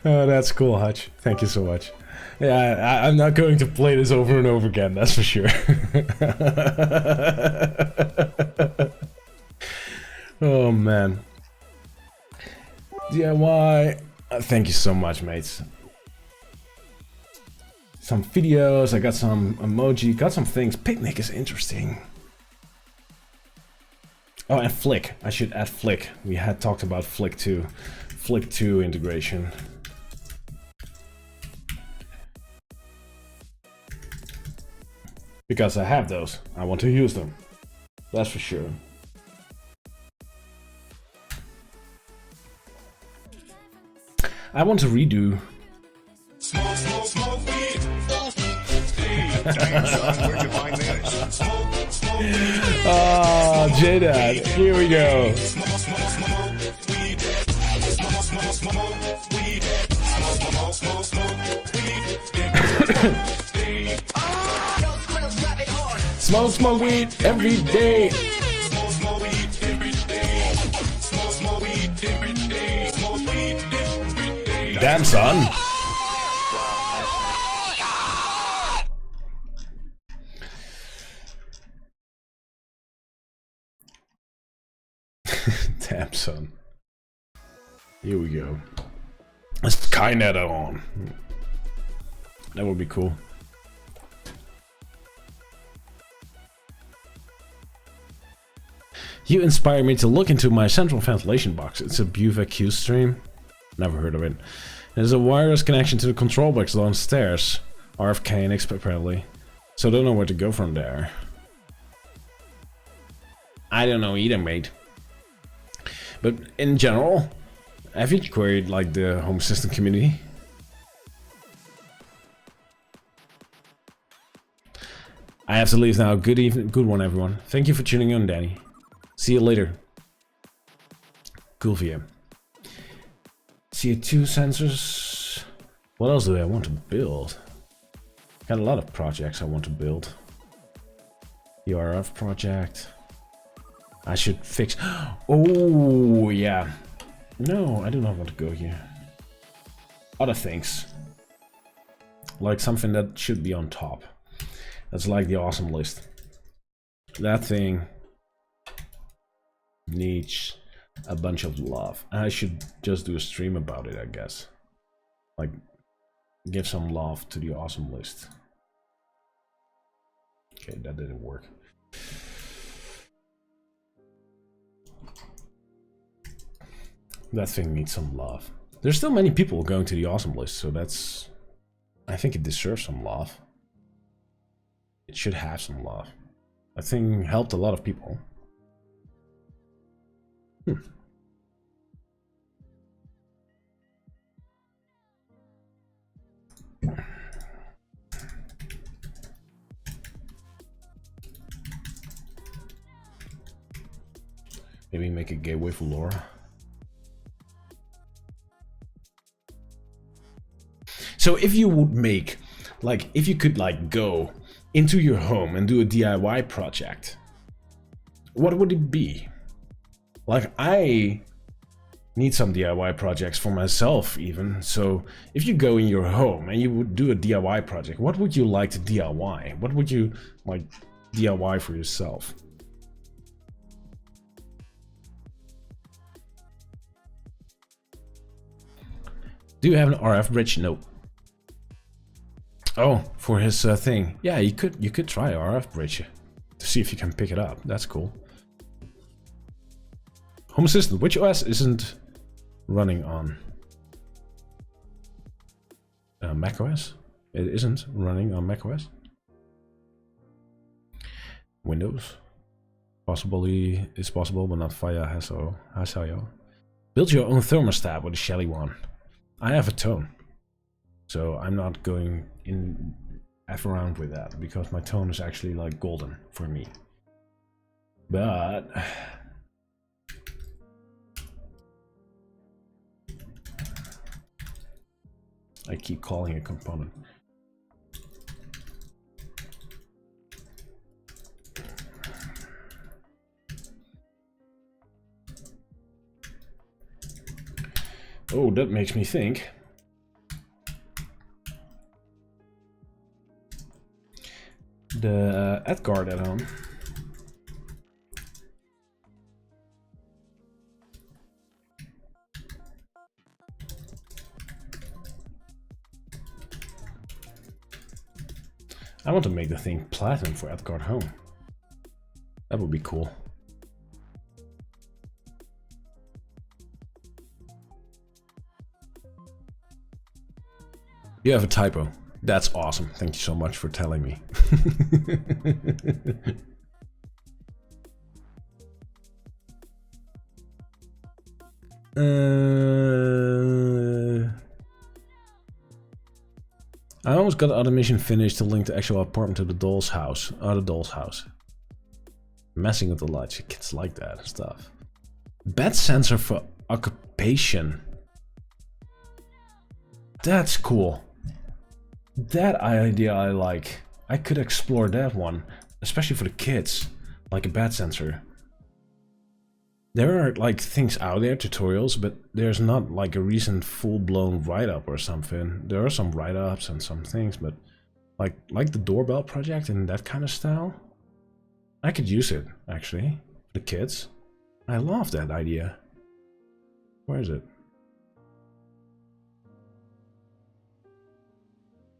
Oh, that's cool, Hutch. Thank you so much. Yeah, I'm not going to play this over and over again, that's for sure. Oh, man. DIY. Thank you so much, mates. Some videos, I got some emoji, got some things. Picnic is interesting. Oh, and Flick. I should add Flick. We had talked about Flick 2. Flick 2 integration. Because I have those. I want to use them. That's for sure. I want to redo. Oh, J-Dad, here we go. Smoke weed every day. Damn, son. Damn, son. Here we go. Let's Skynet on. That would be cool. You inspire me to look into my central ventilation box. It's a BuVac stream. Never heard of it. There's a wireless connection to the control box downstairs. RFK and X apparently. So I don't know where to go from there. I don't know either, mate. But in general, Have you queried like the home assistant community? I have to leave now. Good evening, good one, everyone. Thank you for tuning in, Danny. See you later. Cool for you. CO2 sensors. What else do I want to build? Got a lot of projects I want to build. The RF project. I should fix. Oh yeah. No, I do not want to go here. Other things. Like something that should be on top. That's like the awesome list. That thing needs a bunch of love. I should just do a stream about it, I guess. Like, give some love to the awesome list. Okay, that didn't work. That thing needs some love. There's still many people going to the awesome list, so that's... I think it deserves some love. It should have some love. That thing helped a lot of people. Maybe make a gateway for Laura. So if you would make, like, if you could like go into your home and do a DIY project, what would it be? Like, I need some DIY projects for myself even. So if you go in your home and you would do a DIY project, what would you like to DIY? What would you like DIY for yourself? Do you have an RF bridge? No. Oh, for his thing. Yeah, you could try RF bridge to see if you can pick it up. That's cool. Home Assistant, which OS isn't running on macOS? It isn't running on macOS. Windows. Possibly is possible, but not via Hasayo. Build your own thermostat with a Shelly one. I have a tone, so I'm not going in F around with that because my tone is actually like golden for me. But I keep calling a component. Oh, that makes me think. The Edgard at home. I want to make the thing platinum for Edgard home. That would be cool. You have a typo. That's awesome. Thank you so much for telling me. I almost got the other mission finished to link the actual apartment to the doll's house. The doll's house. Messing with the lights. Kids like that stuff. Bed sensor for occupation. That's cool. That idea I like. I could explore that one, especially for the kids, like a bed sensor. There are like things out there, tutorials, but there's not like a recent full-blown write-up or something. There are some write-ups and some things, but like the doorbell project and that kind of style, I could use it actually. The kids, I love that idea. Where is it?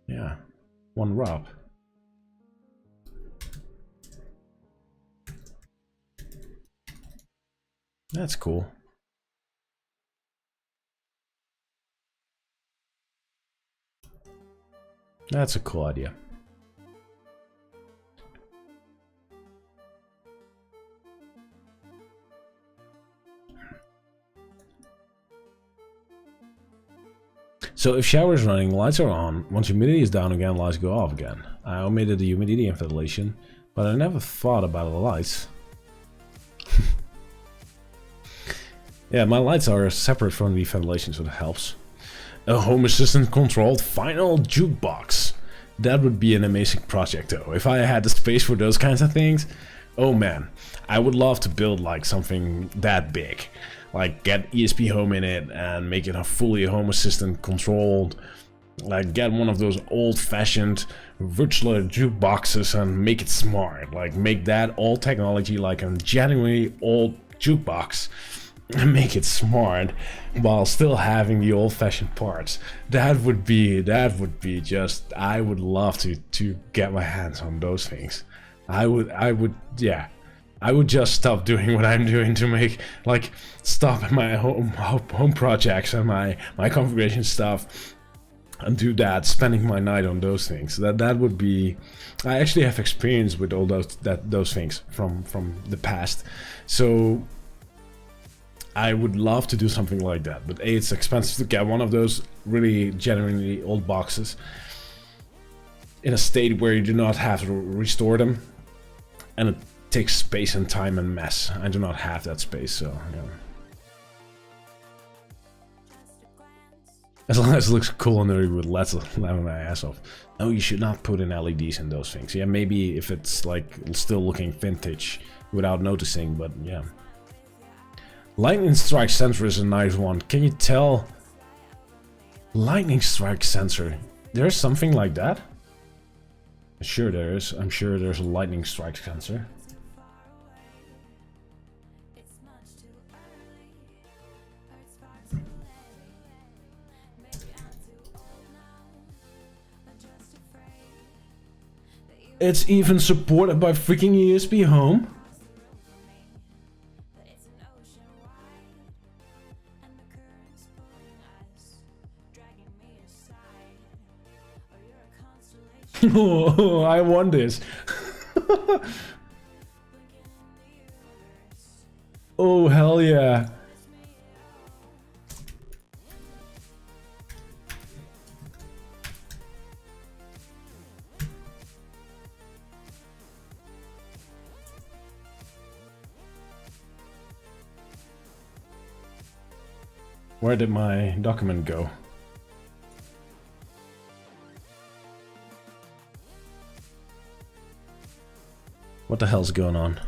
Yeah, one Rob. That's cool. That's a cool idea. So if shower is running, lights are on. Once humidity is down again, lights go off again. I omitted the humidity and ventilation, but I never thought about the lights. Yeah, my lights are separate from the ventilation, so that helps. A home assistant controlled final jukebox. That would be an amazing project though. If I had the space for those kinds of things, oh man, I would love to build like something that big. Like get ESP Home in it and make it a fully home assistant controlled. Like get one of those old-fashioned virtual jukeboxes and make it smart. Like make that old technology like a genuinely old jukebox and make it smart while still having the old-fashioned parts. That would be just, I would love to get my hands on those things. I would just stop doing what I'm doing to make, like, stop my home projects and my configuration stuff and do that, spending my night on those things. That would be, I actually have experience with all those things from the past. So I would love to do something like that, but A, it's expensive to get one of those really genuinely old boxes in a state where you do not have to restore them, and it takes space and time and mess. I do not have that space, so yeah. As long as it looks cool and nerdy with LEDs, laughing my ass off. No, you should not put in LEDs in those things. Yeah, maybe if it's like still looking vintage without noticing, but yeah. Lightning strike sensor is a nice one. Can you tell? Lightning strike sensor. There's something like that? Sure there is. I'm sure there's a lightning strike sensor. It's even supported by freaking ESP Home. Oh, I want this. Oh, hell yeah. Where did my document go? What the hell's going on?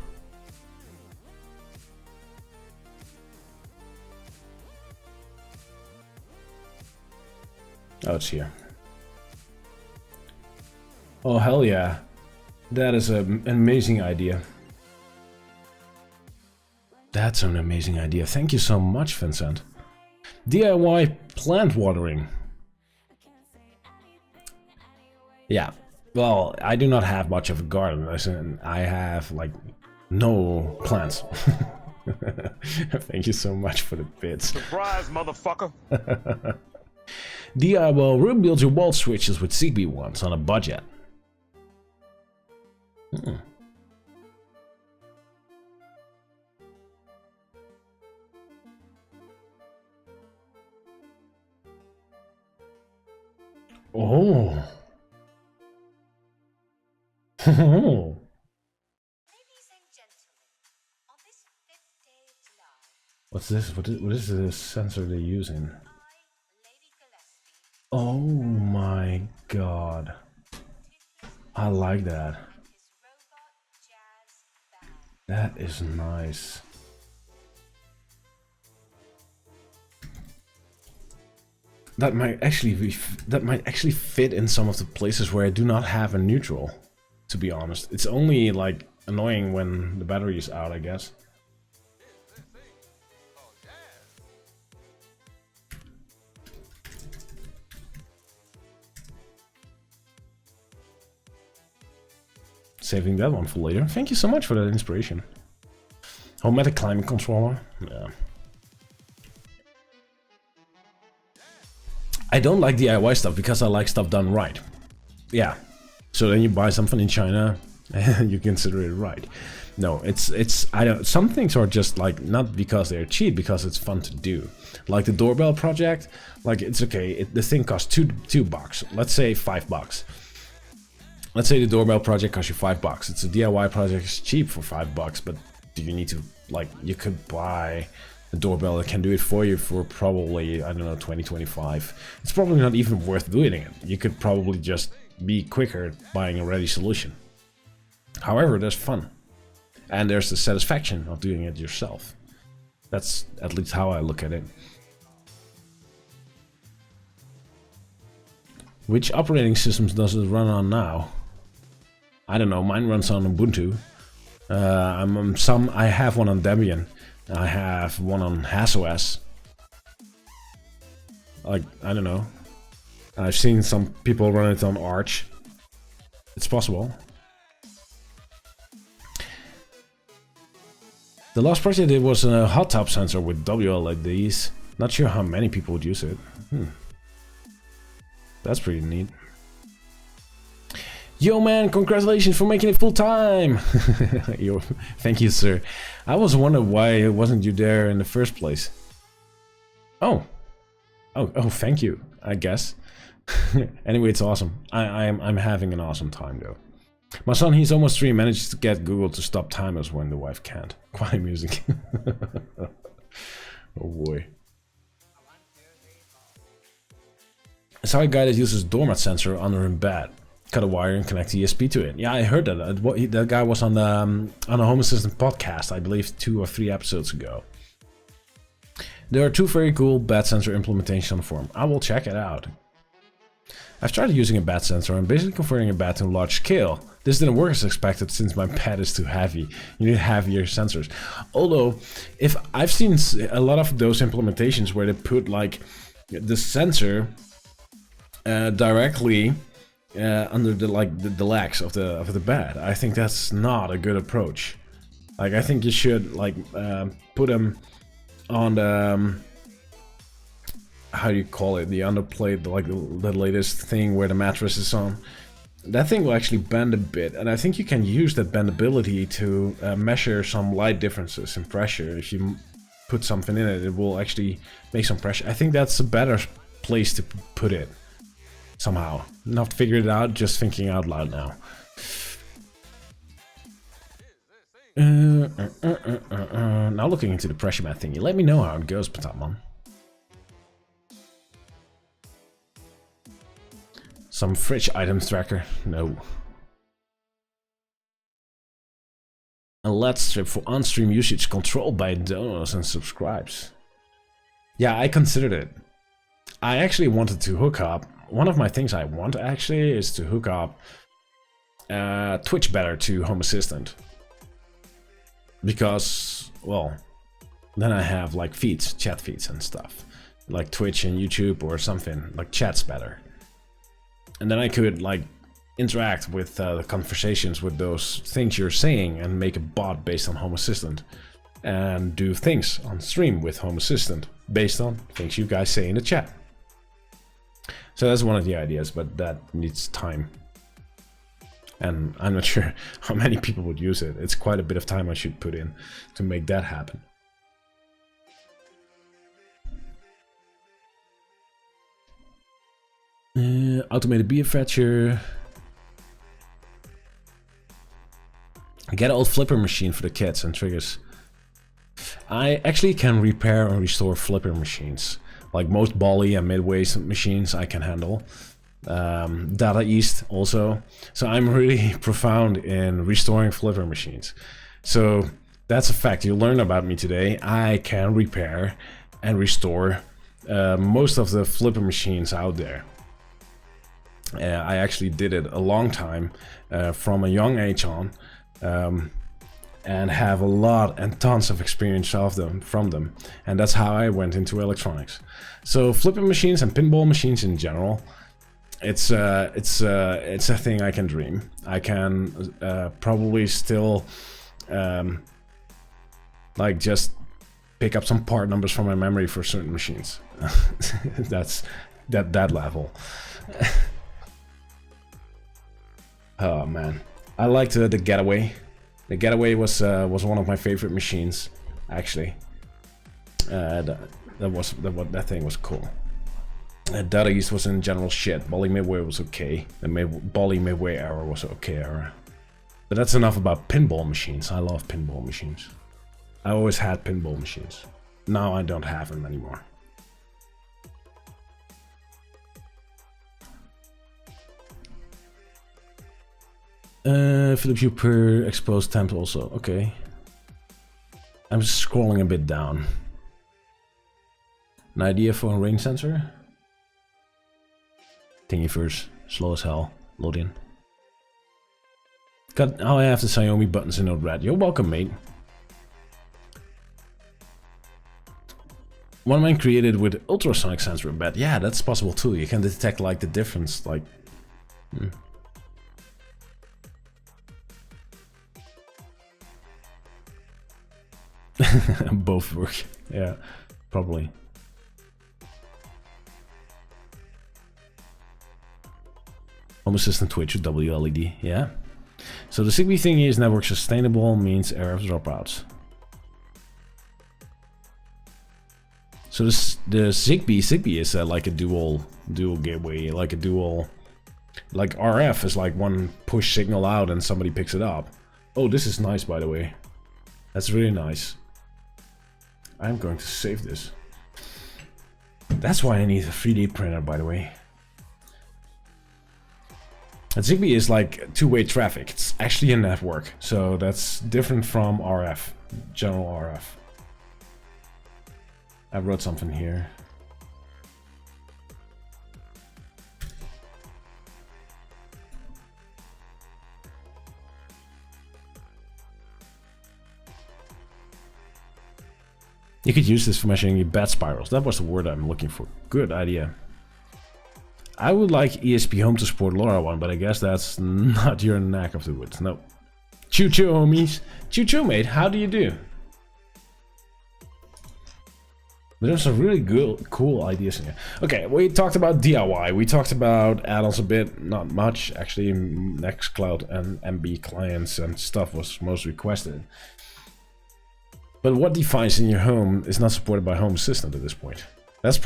Oh, it's here. Oh, hell yeah. That is an amazing idea. That's an amazing idea. Thank you so much, Vincent. DIY plant watering. Yeah. Well, I do not have much of a garden. I have like no plants. Thank you so much for the bits. Surprise, motherfucker. DIY rebuild your wall switches with Zigbee ones on a budget. Oh. Oh. What's this? What is this sensor they're using? Oh my god. I like that. That is nice. That might actually fit in some of the places where I do not have a neutral, to be honest. It's only like annoying when the battery is out, I guess. Saving that one for later. Thank you so much for that inspiration. Homematic climate controller. Yeah. I don't like DIY stuff because I like stuff done right. Yeah. So then you buy something in China You consider it right. No, it's I don't. Some things are just like not because they're cheap, because it's fun to do. Like the doorbell project, like it's okay. The thing costs two bucks. Let's say $5. Let's say the doorbell project costs you $5. It's a DIY project. It's cheap for $5, but do you need to, like, you could buy a doorbell that can do it for you for probably, I don't know, 20-25. It's probably not even worth doing it. You could probably just be quicker buying a ready solution. However, there's fun. And there's the satisfaction of doing it yourself. That's at least how I look at it. Which operating systems does it run on now? I don't know, mine runs on Ubuntu. I have one on Debian. I have one on HasOS. Like, I don't know. I've seen some people run it on Arch. It's possible. The last project I did was a hot tub sensor with WLEDs. Not sure how many people would use it. That's pretty neat. Yo man, congratulations for making it full time! Yo, thank you, sir. I was wondering why wasn't you there in the first place. Oh, thank you, I guess. Anyway, it's awesome. I'm having an awesome time though. My son, he's almost 3, managed to get Google to stop timers when the wife can't. Quite amusing. Oh boy. I saw a guy that uses doormat sensor under in bed. Cut a wire and connect the ESP to it. Yeah, I heard that. That guy was on the a Home Assistant podcast, I believe 2 or 3 episodes ago. There are 2 very cool bed sensor implementations on the forum. I will check it out. I've tried using a bed sensor and basically converting a bed to a large scale. This didn't work as expected since my bed is too heavy. You need heavier sensors. Although, if I've seen a lot of those implementations where they put like the sensor directly under the legs of the bed. I think that's not a good approach. Like, I think you should like put them on the how do you call it, the underplate, like the latest thing where the mattress is on. That thing will actually bend a bit, and I think you can use that bendability to measure some light differences in pressure. If you put something in it, it will actually make some pressure. I think that's a better place to put it. Somehow. Not figured it out, just thinking out loud now. Now looking into the pressure mat thingy. Let me know how it goes, Patamon. Some fridge items tracker? No. A LED strip for on-stream usage controlled by donors and subscribes. Yeah, I considered it. I actually wanted to hook up. One of my things I want actually is to hook up Twitch better to Home Assistant. Because, well, then I have like feeds, chat feeds and stuff. Like Twitch and YouTube or something, like chats better. And then I could like interact with the conversations with those things you're saying and make a bot based on Home Assistant. And do things on stream with Home Assistant based on things you guys say in the chat. So that's one of the ideas, but that needs time. And I'm not sure how many people would use it. It's quite a bit of time I should put in to make that happen. Automated beer fetcher. Get an old flipper machine for the kids and triggers. I actually can repair and restore flipper machines. Like most Bali and Midway's machines I can handle. Data East also. So I'm really profound in restoring flipper machines. So that's a fact. You learned about me today. I can repair and restore most of the flipper machines out there. I actually did it a long time from a young age on. And have a lot and tons of experience from them, and that's how I went into electronics. So flipping machines and pinball machines in general, it's a thing I can dream. I can probably still like just pick up some part numbers from my memory for certain machines. That's that level. Oh man. I liked the Getaway. The Getaway was one of my favorite machines, actually. That thing was cool. Data East was in general shit. Bolly Midway was okay. The Bolly Midway era was okay era. But that's enough about pinball machines. I love pinball machines. I always had pinball machines. Now I don't have them anymore. Philips Hue per exposed temp also. Okay. I'm scrolling a bit down. An idea for a rain sensor? Thingiverse. Slow as hell. Load in. Got how I have the Xiaomi buttons in Node Red. You're welcome, mate. One of mine created with ultrasonic sensor embed. Yeah, that's possible too. You can detect like the difference, like. Both work. Yeah, probably. Home Assistant Twitch with WLED. Yeah. So the Zigbee thing is network sustainable means RF dropouts. So this the Zigbee is like a dual gateway, like a dual, like RF is like one push signal out and somebody picks it up. Oh, this is nice, by the way. That's really nice. I'm going to save this. That's why I need a 3D printer, by the way. And Zigbee is like two-way traffic. It's actually a network, so that's different from RF, general RF. I wrote something here. You could use this for measuring your bat spirals. That was the word I'm looking for. Good idea. I would like ESP Home to support LoRaWAN, but I guess that's not your neck of the woods. No. Choo choo, homies. Choo choo, mate. How do you do? But there's some really good, cool ideas in here. Okay, we talked about DIY. We talked about add-ons a bit. Not much. Actually, Nextcloud and MB clients and stuff was most requested. But what device in your home is not supported by Home Assistant at this point? That's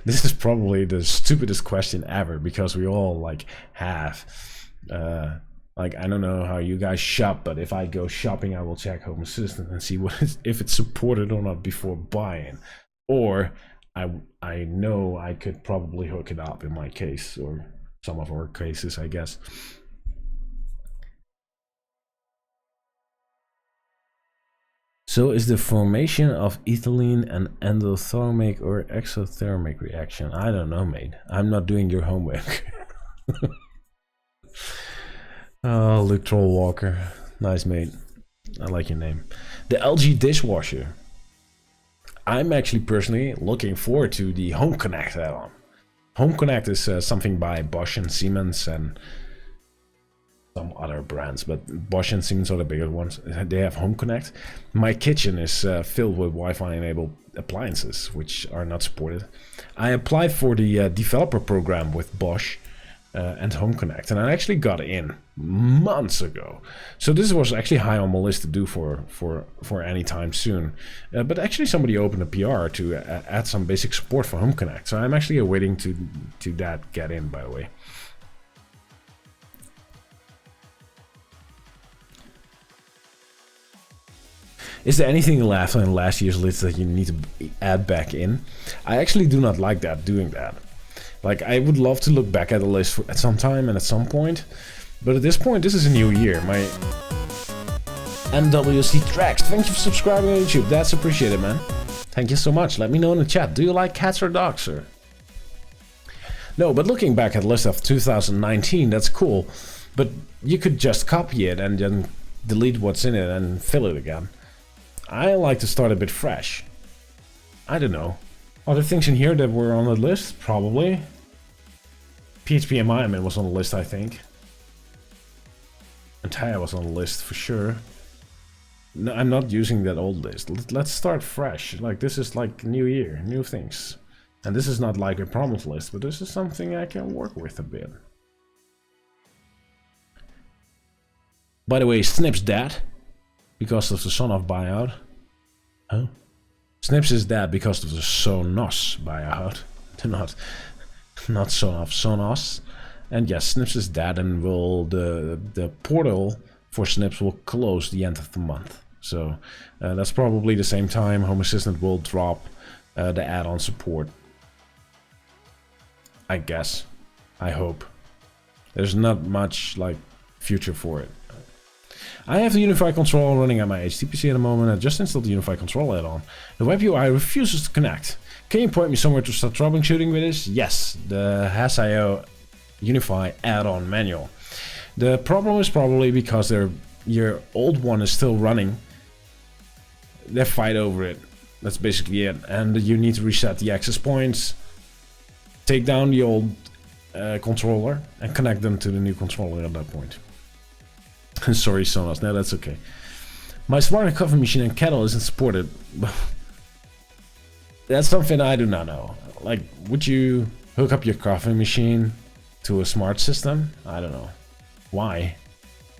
this is probably the stupidest question ever, because we all like have like, I don't know how you guys shop, but if I go shopping I will check Home Assistant and see if it's supported or not before buying. Or I know I could probably hook it up in my case, or some of our cases, I guess. So is the formation of ethylene an endothermic or exothermic reaction? I don't know, mate. I'm not doing your homework. Oh, Luke Trollwalker. Nice, mate. I like your name. The LG dishwasher. I'm actually personally looking forward to the Home Connect add-on. Home Connect is something by Bosch and Siemens and some other brands, but Bosch and Siemens are the bigger ones. They have Home Connect. My kitchen is filled with Wi-Fi enabled appliances, which are not supported. I applied for the developer program with Bosch and Home Connect, and I actually got in months ago. So this was actually high on my list to do for any time soon. But actually somebody opened a PR to add some basic support for Home Connect. So I'm actually awaiting to that get in, by the way. Is there anything left on last year's list that you need to add back in? I actually do not like doing that. Like, I would love to look back at the list at some time and at some point, but at this point, this is a new year. My NWC Tracks, thank you for subscribing on YouTube. That's appreciated, man. Thank you so much. Let me know in the chat. Do you like cats or dogs, sir? No, but looking back at the list of 2019, that's cool. But you could just copy it and then delete what's in it and fill it again. I like to start a bit fresh. I don't know. Are there things in here that were on the list? Probably. PHP environment was on the list, I think. And Taya was on the list for sure. No, I'm not using that old list. Let's start fresh. Like, this is like new year, new things. And this is not like a promise list, but this is something I can work with a bit. By the way, Snip's dead because of the Sonos buyout. Huh? Snips is dead because of the Sonos buyout. not Sonos. And yes, Snips is dead, and the portal for Snips will close the end of the month. So that's probably the same time Home Assistant will drop the add-on support. I guess. I hope. There's not much like future for it. I have the Unified Control running at my HTPC at the moment. I just installed the Unified Control add-on. The web UI refuses to connect. Can you point me somewhere to start troubleshooting with this? Yes, the HasIO Unify add-on manual. The problem is probably because your old one is still running. They fight over it. That's basically it. And you need to reset the access points, take down the old controller, and connect them to the new controller at that point. Sorry, Sonos. No, that's okay. My smart coffee machine and kettle isn't supported. That's something I do not know. Like, would you hook up your coffee machine to a smart system? I don't know. Why?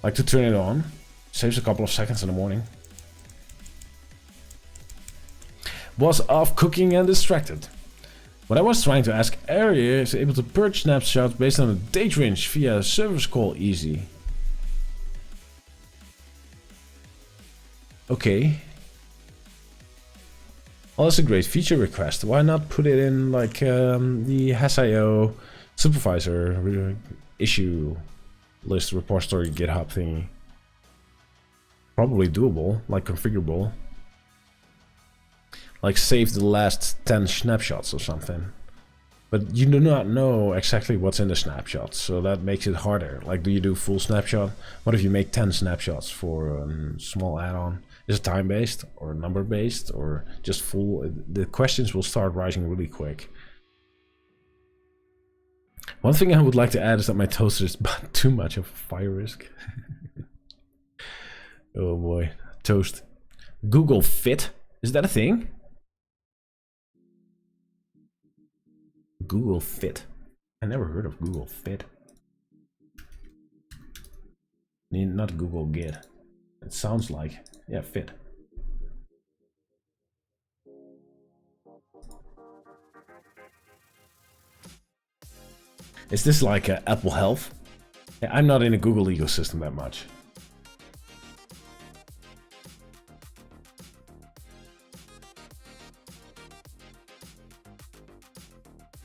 Like to turn it on. Saves a couple of seconds in the morning. Was off cooking and distracted. What I was trying to ask earlier is able to purge snapshots based on a date range via a service call easy. Okay. Well, that's a great feature request. Why not put it in like the HasIO supervisor issue list repository GitHub thingy? Probably doable, like configurable. Like save the last 10 snapshots or something. But you do not know exactly what's in the snapshots, so that makes it harder. Like, do you do full snapshot? What if you make 10 snapshots for a small add-on? Is it time-based or number-based or just full? The questions will start rising really quick. One thing I would like to add is that my toaster is too much of a fire risk. Oh boy, toast. Google Fit, is that a thing? Google Fit. I never heard of Google Fit. Not Google Get. It sounds like, yeah, Fit. Is this like Apple Health? Yeah, I'm not in a Google ecosystem that much.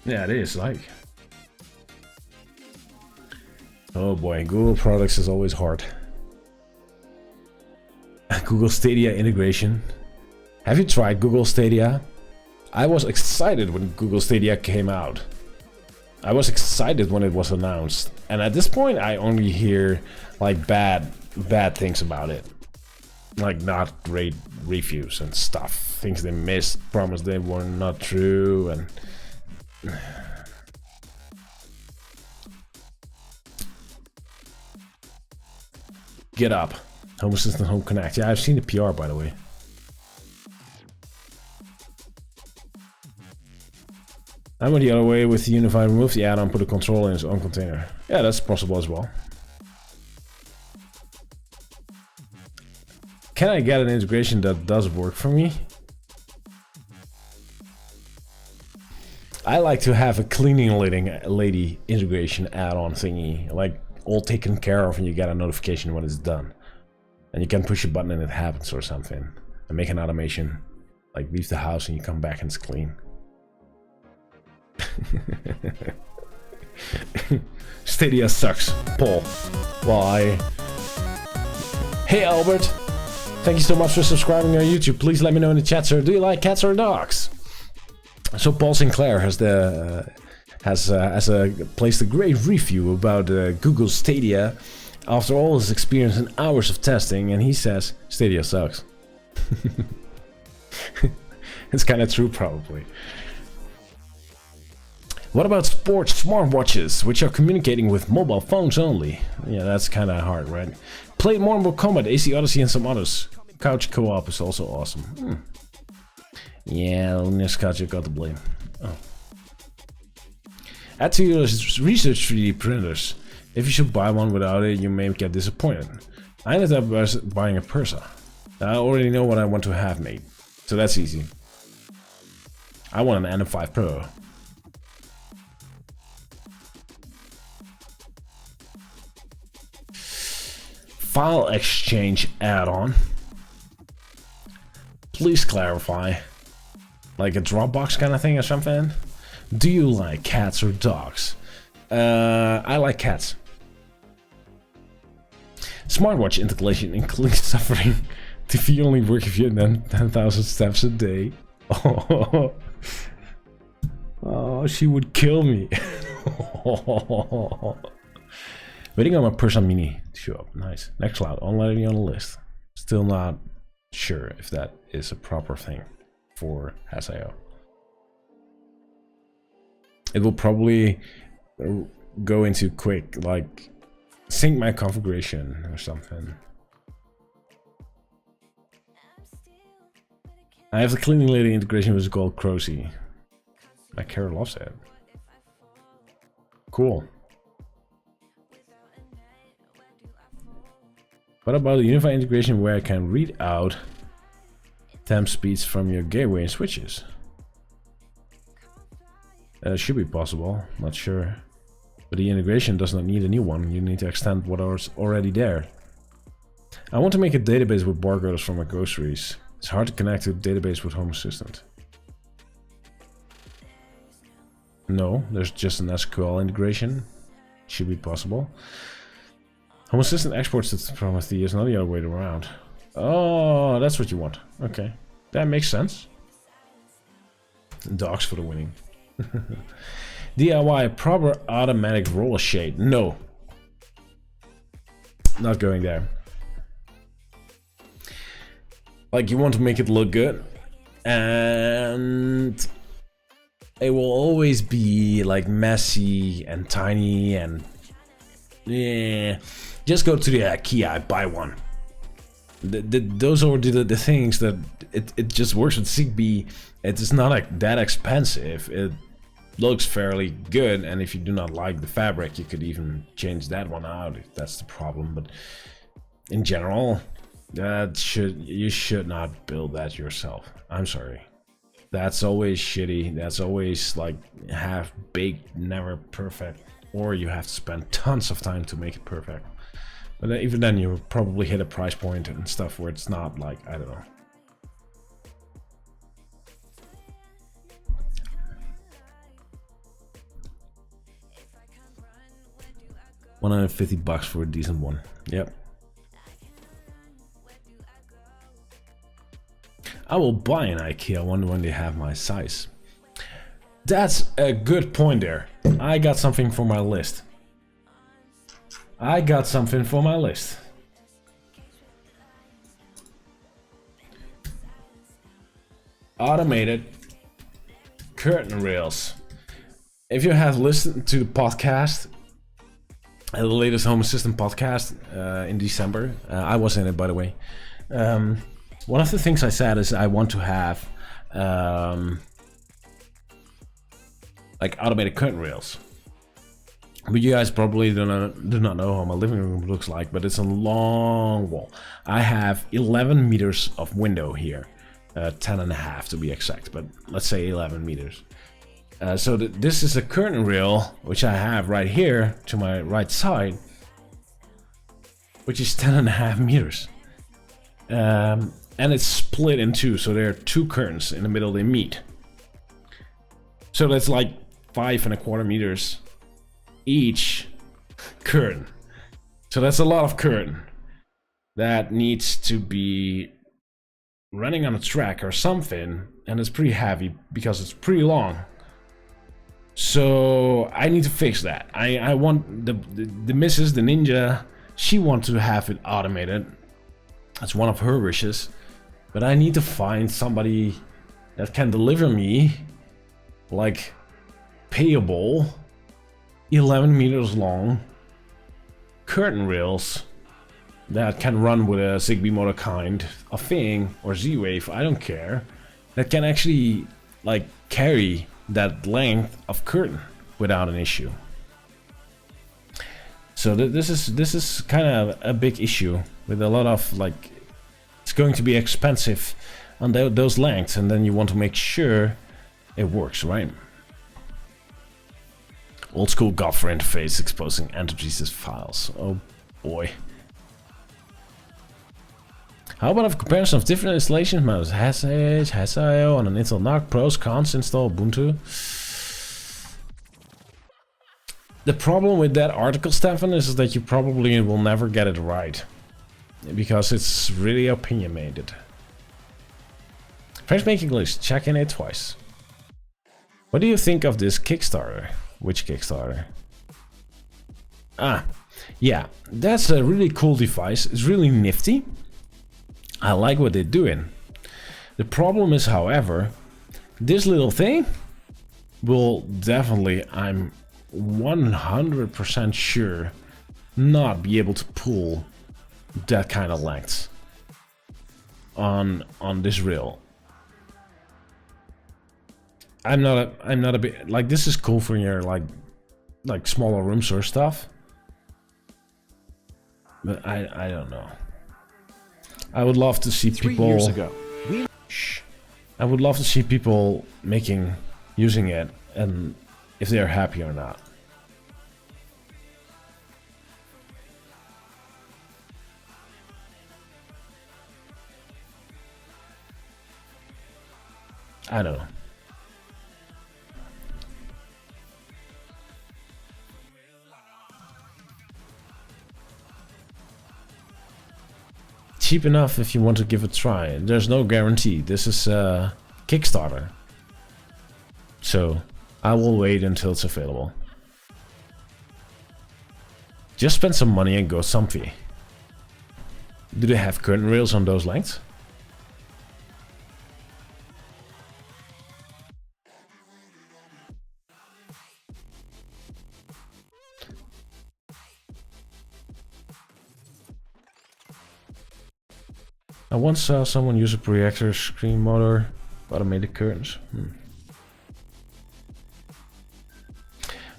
Yeah, it is like. Oh boy, Google products is always hard. Google Stadia integration. Have you tried Google Stadia? I was excited when Google Stadia came out. I was excited when it was announced. And at this point I only hear like bad things about it. Like not great reviews and stuff. Things they missed, promised they were not true, and get up. Home Assistant Home Connect. Yeah, I've seen the PR by the way. I went the other way with the Unify. Remove the add-on, put a controller in its own container. Yeah, that's possible as well. Can I get an integration that does work for me? I like to have a cleaning lady integration add-on thingy, like all taken care of, and you get a notification when it's done. And you can push a button and it happens or something. And make an automation, like leave the house and you come back and it's clean. Stadia sucks. Paul. Why? Hey Albert, thank you so much for subscribing on YouTube. Please let me know in the chat, sir. Do you like cats or dogs? So Paul Sinclair has placed a great review about Google Stadia after all his experience and hours of testing, and he says Stadia sucks. It's kind of true, probably. What about sports smartwatches, which are communicating with mobile phones only? Yeah, that's kind of hard, right? Played Mortal Kombat, AC Odyssey, and some others. Couch co-op is also awesome. Yeah, Niskaja got the blame. Oh. Add to your research 3D printers. If you should buy one without it, you may get disappointed. I ended up buying a Persa. I already know what I want to have made, so that's easy. I want an NM5 Pro. File exchange add-on. Please clarify. Like a Dropbox kind of thing or something? Do you like cats or dogs? I like cats. Smartwatch integration includes suffering. TV only work if you're 10,000 steps a day. Oh, oh, she would kill me. Waiting on my Persa Mini to show up. Nice. Nextcloud already on the list. Still not sure if that is a proper thing for SIO. It will probably go into quick, like sync my configuration or something. I have the cleaning lady integration with Gold Crossy. My Kara loves it. Cool. What about the unified integration where I can read out temp speeds from your gateway and switches? Should be possible, not sure. But the integration does not need a new one, you need to extend what is already there. I want to make a database with barcodes for my groceries. It's hard to connect to a database with Home Assistant. No, there's just an SQL integration. Should be possible. Home Assistant exports it from SD, not the other way around. Oh, that's what you want. Okay, that makes sense. Dogs for the winning. DIY proper automatic roller shade. No. Not going there. Like, you want to make it look good, and it will always be like messy and tiny and yeah. Just go to the IKEA, buy one. Those are the things that it just works with Zigbee. It is not like that expensive. It looks fairly good, and if you do not like the fabric, you could even change that one out if that's the problem. But in general, you should not build that yourself. I'm sorry. That's always shitty. That's always like half baked, never perfect, or you have to spend tons of time to make it perfect. But even then, you probably hit a price point and stuff where it's not like, I don't know. $150 for a decent one. Yep. I will buy an IKEA one when they have my size. That's a good point there. I got something for my list. Automated curtain rails. If you have listened to the podcast, the latest Home Assistant podcast in December, I was in it, by the way. One of the things I said is I want to have like automated curtain rails. But you guys probably do not know how my living room looks like, but it's a long wall. I have 11 meters of window here, 10 and a half to be exact, but let's say 11 meters. So this is a curtain rail, which I have right here to my right side, which is 10 and a half meters. And it's split in two, so there are two curtains in the middle, they meet. So that's like 5¼ meters each curtain. So that's a lot of curtain that needs to be running on a track or something, and it's pretty heavy because it's pretty long. So I need to fix that. I want the missus, the ninja, she wants to have it automated. That's one of her wishes. But I need to find somebody that can deliver me like payable 11 meters long curtain rails that can run with a Zigbee motor kind of thing, or Z-Wave, I don't care, that can actually like carry that length of curtain without an issue. So this is kind of a big issue with a lot of like, it's going to be expensive on those lengths, and then you want to make sure it works, right? Old school Gopher interface exposing anti-Jesus files. Oh boy. How about a comparison of different installation modes? Has.io on an Intel NUC, pros, cons, install Ubuntu. The problem with that article, Stefan, is that you probably will never get it right. Because it's really opinionated. French making list, checking it twice. What do you think of this Kickstarter? Which Kickstarter? Ah, yeah, that's a really cool device. It's really nifty. I like what they're doing. The problem is, however, this little thing will definitely, I'm 100% sure, not be able to pull that kind of length on this reel. I'm not a bit like, this is cool for your like smaller rooms or stuff, but I don't know. I would love to see people. 3 years ago, I would love to see people using it, and if they're happy or not. I don't know. Cheap enough if you want to give it a try. There's no guarantee. This is a Kickstarter. So I will wait until it's available. Just spend some money and go something. Do they have curtain rails on those lengths? I once saw someone use a projector screen motor automated curtains.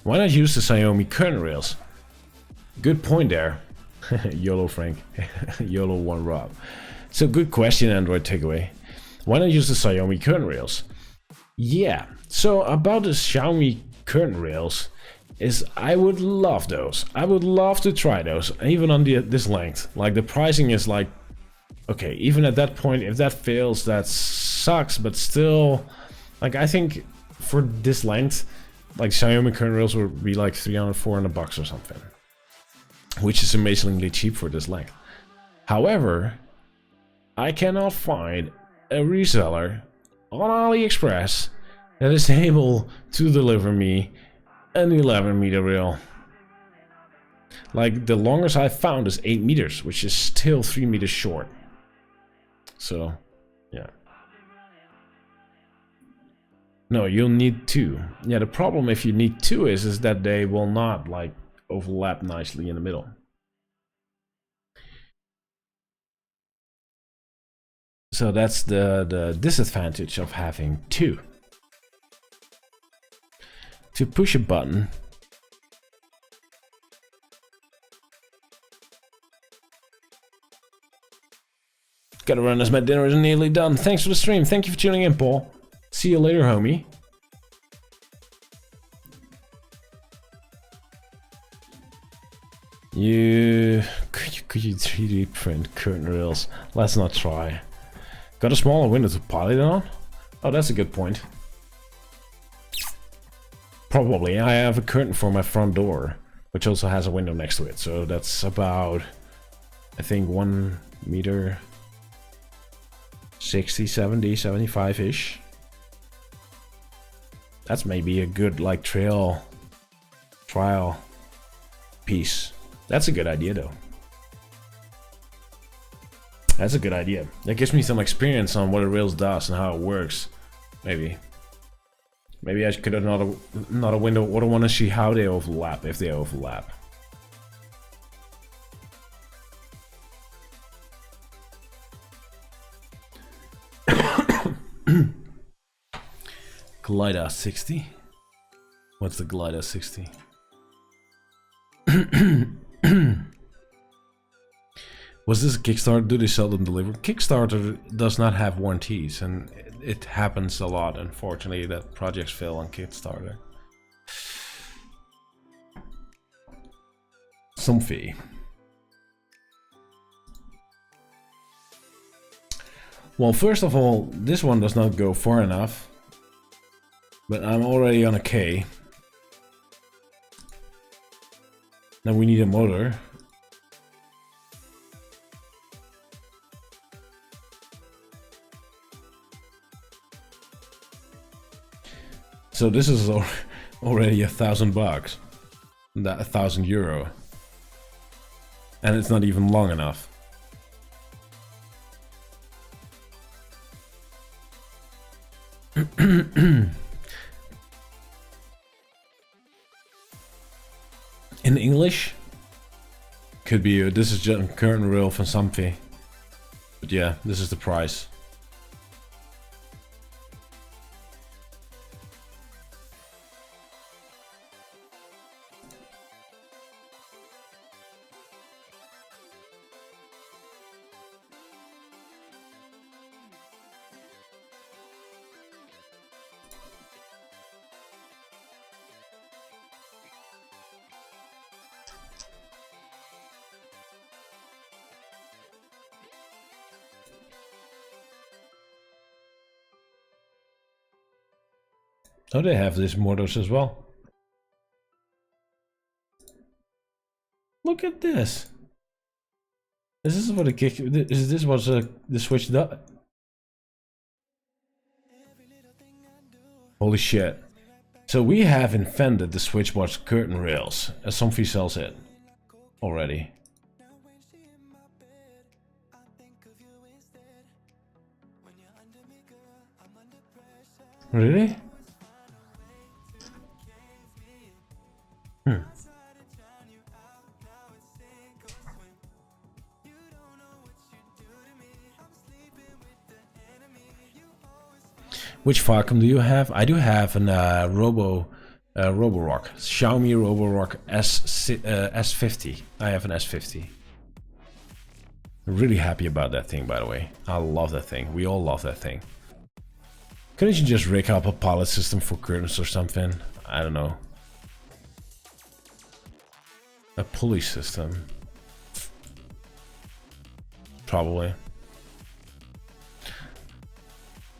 Why not use the Xiaomi curtain rails? Good point there. YOLO Frank. YOLO one Rob. So good question, Android takeaway. Why not use the Xiaomi curtain rails? Yeah, so about the Xiaomi curtain rails is I would love those. I would love to try those, even on this length. Like the pricing is like, okay, even at that point, if that fails, that sucks, but still, like I think for this length, like Xiaomi curtain rails would be like 300, 400 bucks or something, which is amazingly cheap for this length. However, I cannot find a reseller on AliExpress that is able to deliver me an 11 meter reel. Like the longest I found is 8 meters, which is still 3 meters short. So, yeah. No, you'll need 2. Yeah, the problem if you need 2 is that they will not like overlap nicely in the middle. So that's the disadvantage of having 2. To push a button, gotta run as my dinner is nearly done. Thanks for the stream. Thank you for tuning in, Paul. See you later, homie. Could you 3D print curtain rails? Let's not try. Got a smaller window to pilot it on? Oh, that's a good point. Probably. I have a curtain for my front door, which also has a window next to it. So that's about, I think, 1 meter 60, 70, 75-ish. That's maybe a good like trial piece. That's a good idea though. That's a good idea. That gives me some experience on what a rails does and how it works. Maybe I could have not a window. What I want to see how they overlap, if they overlap. Glider 60. What's the Glider 60? Was this a Kickstarter? Do they seldom deliver? Kickstarter does not have warranties, and it happens a lot, unfortunately, that projects fail on Kickstarter. Some fee. Well, first of all, this one does not go far enough, but I'm already on a K. Now we need a motor. So this is already $1,000, that €1,000, and it's not even long enough. In English, could be this is just current rail van something, but yeah, this is the price. Oh, they have these motors as well. Look at this. Is this what a kick? Is this what the Switch does? Holy shit! So we have invented the Switch Watch curtain rails, as Somfy sells it already. Really? Which Falcon do you have? I do have an Roborock, Xiaomi Roborock S50. I have an S50. Really happy about that thing, by the way. I love that thing. We all love that thing. Couldn't you just rig up a pilot system for curtains or something? I don't know. A pulley system. Probably.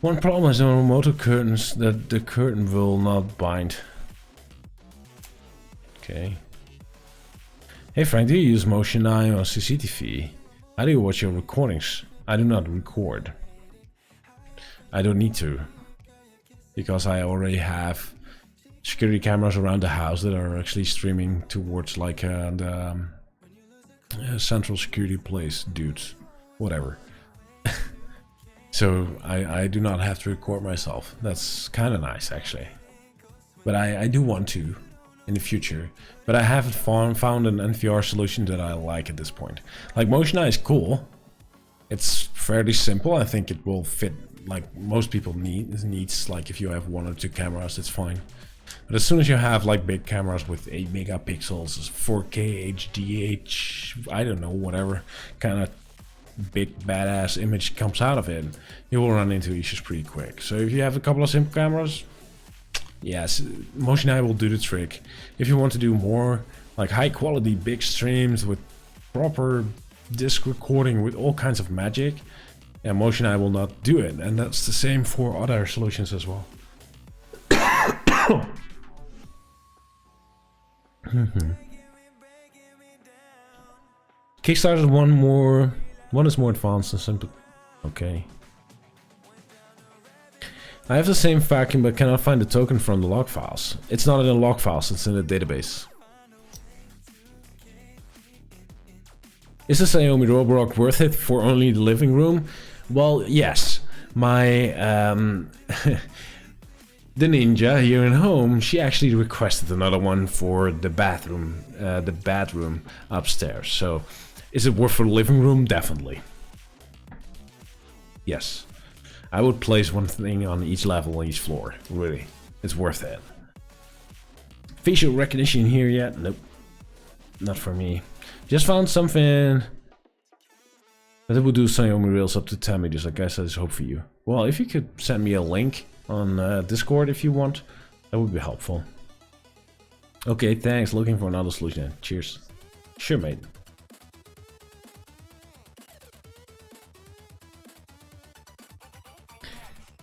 One problem is on motor curtains that the curtain will not bind. Okay. Hey Frank, do you use Motion Eye on CCTV? How do you watch your recordings? I do not record. I don't need to. Because I already have security cameras around the house that are actually streaming towards like the central security place dudes. Whatever. So I do not have to record myself. That's kind of nice actually. But I do want to in the future. But I haven't found an NVR solution that I like at this point. Like Motion Eye is cool. It's fairly simple. I think it will fit like most people needs. Like if you have 1 or 2 cameras, it's fine. But as soon as you have like big cameras with 8 megapixels, 4K HDH, I don't know, whatever kind of big badass image comes out of it, you will run into issues pretty quick. So if you have a couple of simple cameras, yes, Motion Eye will do the trick. If you want to do more like high quality big streams with proper disc recording with all kinds of magic, yeah, Motion Eye will not do it, and that's the same for other solutions as well. Kickstarter one is more advanced and simple. Okay. I have the same vacuum but cannot find the token from the log files. It's not in the log files, it's in the database. Is the Xiaomi Roborock worth it for only the living room? Well, yes. My the ninja here at home, she actually requested another one for the bathroom upstairs. So, is it worth for the living room? Definitely. Yes. I would place one thing on each level on each floor. Really. It's worth it. Facial recognition here yet? Nope. not for me. Just found something that it would do Sunny Omi Reels up to 10 meters. I guess that's hope for you. Well, if you could send me a link on Discord if you want, that would be helpful. Okay, thanks. Looking for another solution. Cheers. Sure, mate.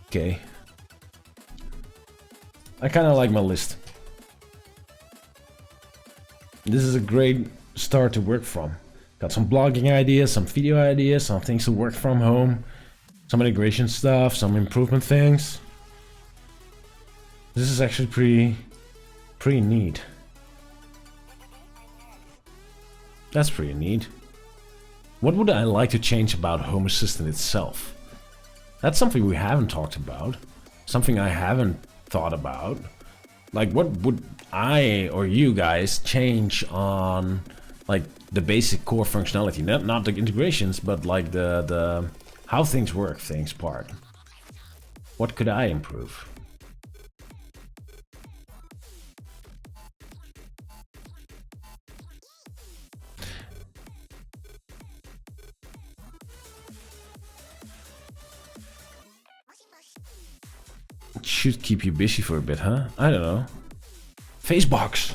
Okay. I kind of like my list. This is a great start to work from. Got some blogging ideas, some video ideas, some things to work from home, some integration stuff, some improvement things. This is actually pretty neat. That's pretty neat. What would I like to change about Home Assistant itself? That's something we haven't talked about. Something I haven't thought about. Like, what would I or you guys change on, like, the basic core functionality? Not the integrations, but like the how things work things part. What could I improve? Should keep you busy for a bit, huh? I don't know. Facebox.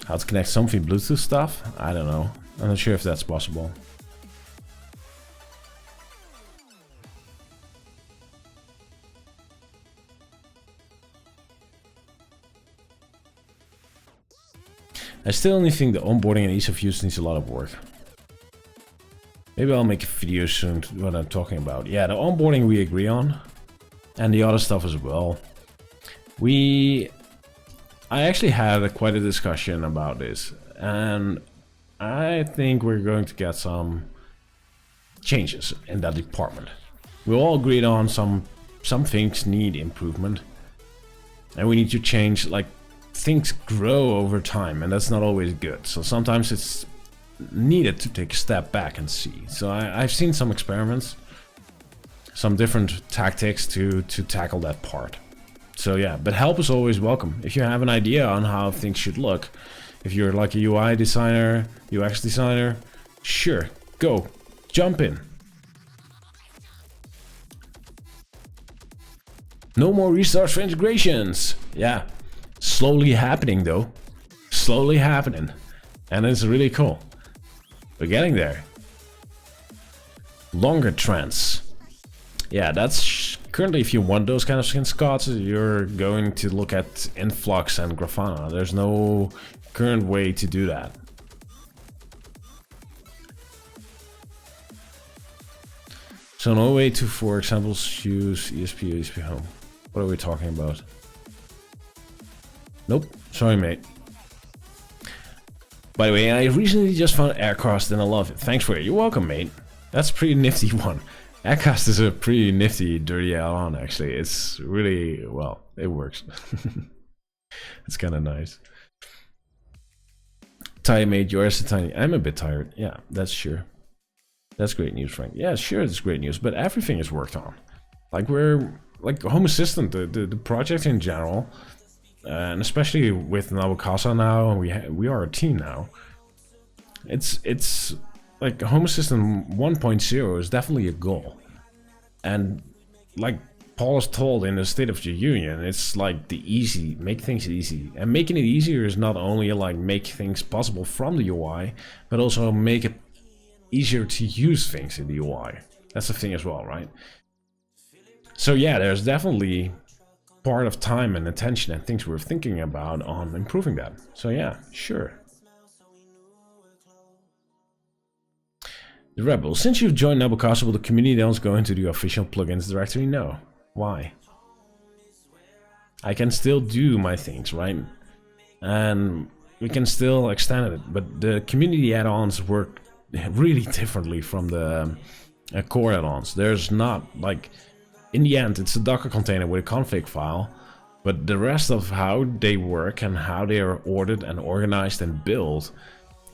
How to connect something Bluetooth stuff? I don't know. I'm not sure if that's possible. I still only think the onboarding and ease of use needs a lot of work. Maybe I'll make a video soon what I'm talking about. Yeah, the onboarding we agree on. And the other stuff as well. I actually had quite a discussion about this. And I think we're going to get some changes in that department. We all agreed on some things need improvement. And we need to change, like, things grow over time, and that's not always good. So sometimes it's needed to take a step back and see. So I've seen some experiments, some different tactics to tackle that part. So yeah, but help is always welcome. If you have an idea on how things should look, if you're like a UI designer, UX designer, sure, go, jump in. No more restarts for integrations. Yeah. Slowly happening though. Slowly happening. And it's really cool. We're getting there. Longer trends. Yeah, that's currently, if you want those kind of skin scots, you're going to look at Influx and Grafana. There's no current way to do that. So no way to, for example, use ESP or ESP Home. What are we talking about? Nope, sorry mate. By the way, I recently just found Aircast and I love it. Thanks for it. You're welcome, mate. That's a pretty nifty one. Aircast is a pretty nifty, dirty add-on actually. It's really, well, it works. It's kind of nice. Tired mate, you're so tiny. I'm a bit tired. Yeah, that's sure. That's great news, Frank. Yeah, sure, it's great news, but everything is worked on. Like like Home Assistant, the project in general, and especially with Nabu Casa now, and we are a team now. It's like Home Assistant 1.0 is definitely a goal, and like Paul is told in the State of the Union, it's like make things easy, and making it easier is not only like make things possible from the UI, but also make it easier to use things in the UI. That's the thing as well, right? So yeah, there's definitely part of time and attention and things we're thinking about on improving that. So yeah, sure. The Rebel, since you've joined Nabu Casa, will the community don't go into the official plugins directory? No. Why? I can still do my things, right? And we can still extend it, but the community add-ons work really differently from the core add-ons. There's not, like, in the end, it's a Docker container with a config file, But the rest of how they work and how they are ordered and organized and built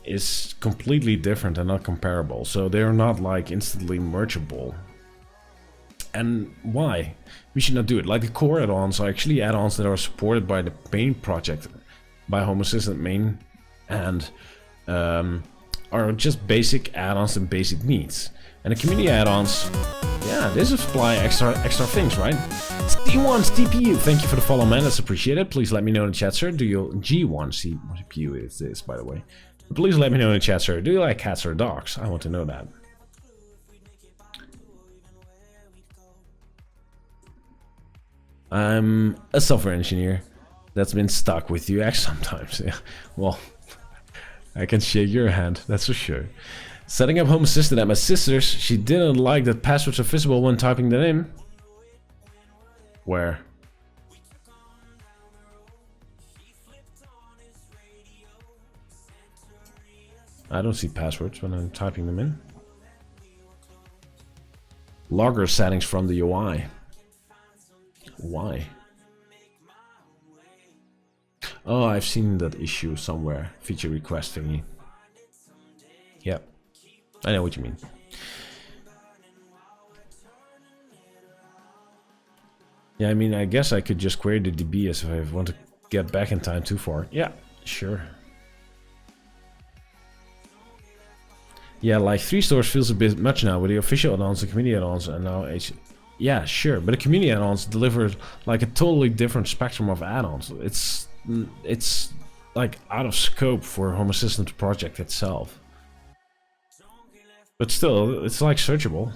is completely different and not comparable. So they're not like instantly mergeable. And why? We should not do it. Like the core add-ons are actually add-ons that are supported by the main project, by Home Assistant main, and are just basic add-ons and basic needs. And the community add-ons, yeah, they supply extra things, right? C1 CPU, thank you for the follow, man. That's appreciated. Please let me know in the chat, sir. Do you G1 CPU is this, by the way? Please let me know in the chat, sir. Do you like cats or dogs? I want to know that. I'm a software engineer that's been stuck with UX sometimes. Yeah. Well, I can shake your hand, that's for sure. Setting up Home Assistant at my sister's. She didn't like that passwords are visible when typing them in. Where? I don't see passwords when I'm typing them in. Logger settings from the UI. Why? Oh, I've seen that issue somewhere. Feature request thingy. Yep. I know what you mean. Yeah, I mean, I guess I could just query the DBS if I want to get back in time too far. Yeah, sure. Yeah, like 3 stores feels a bit much now with the official add-ons, the community add-ons, and now H. Yeah, sure, but the community add-ons deliver like a totally different spectrum of add-ons. It's like out of scope for Home Assistant project itself. But still, it's like searchable.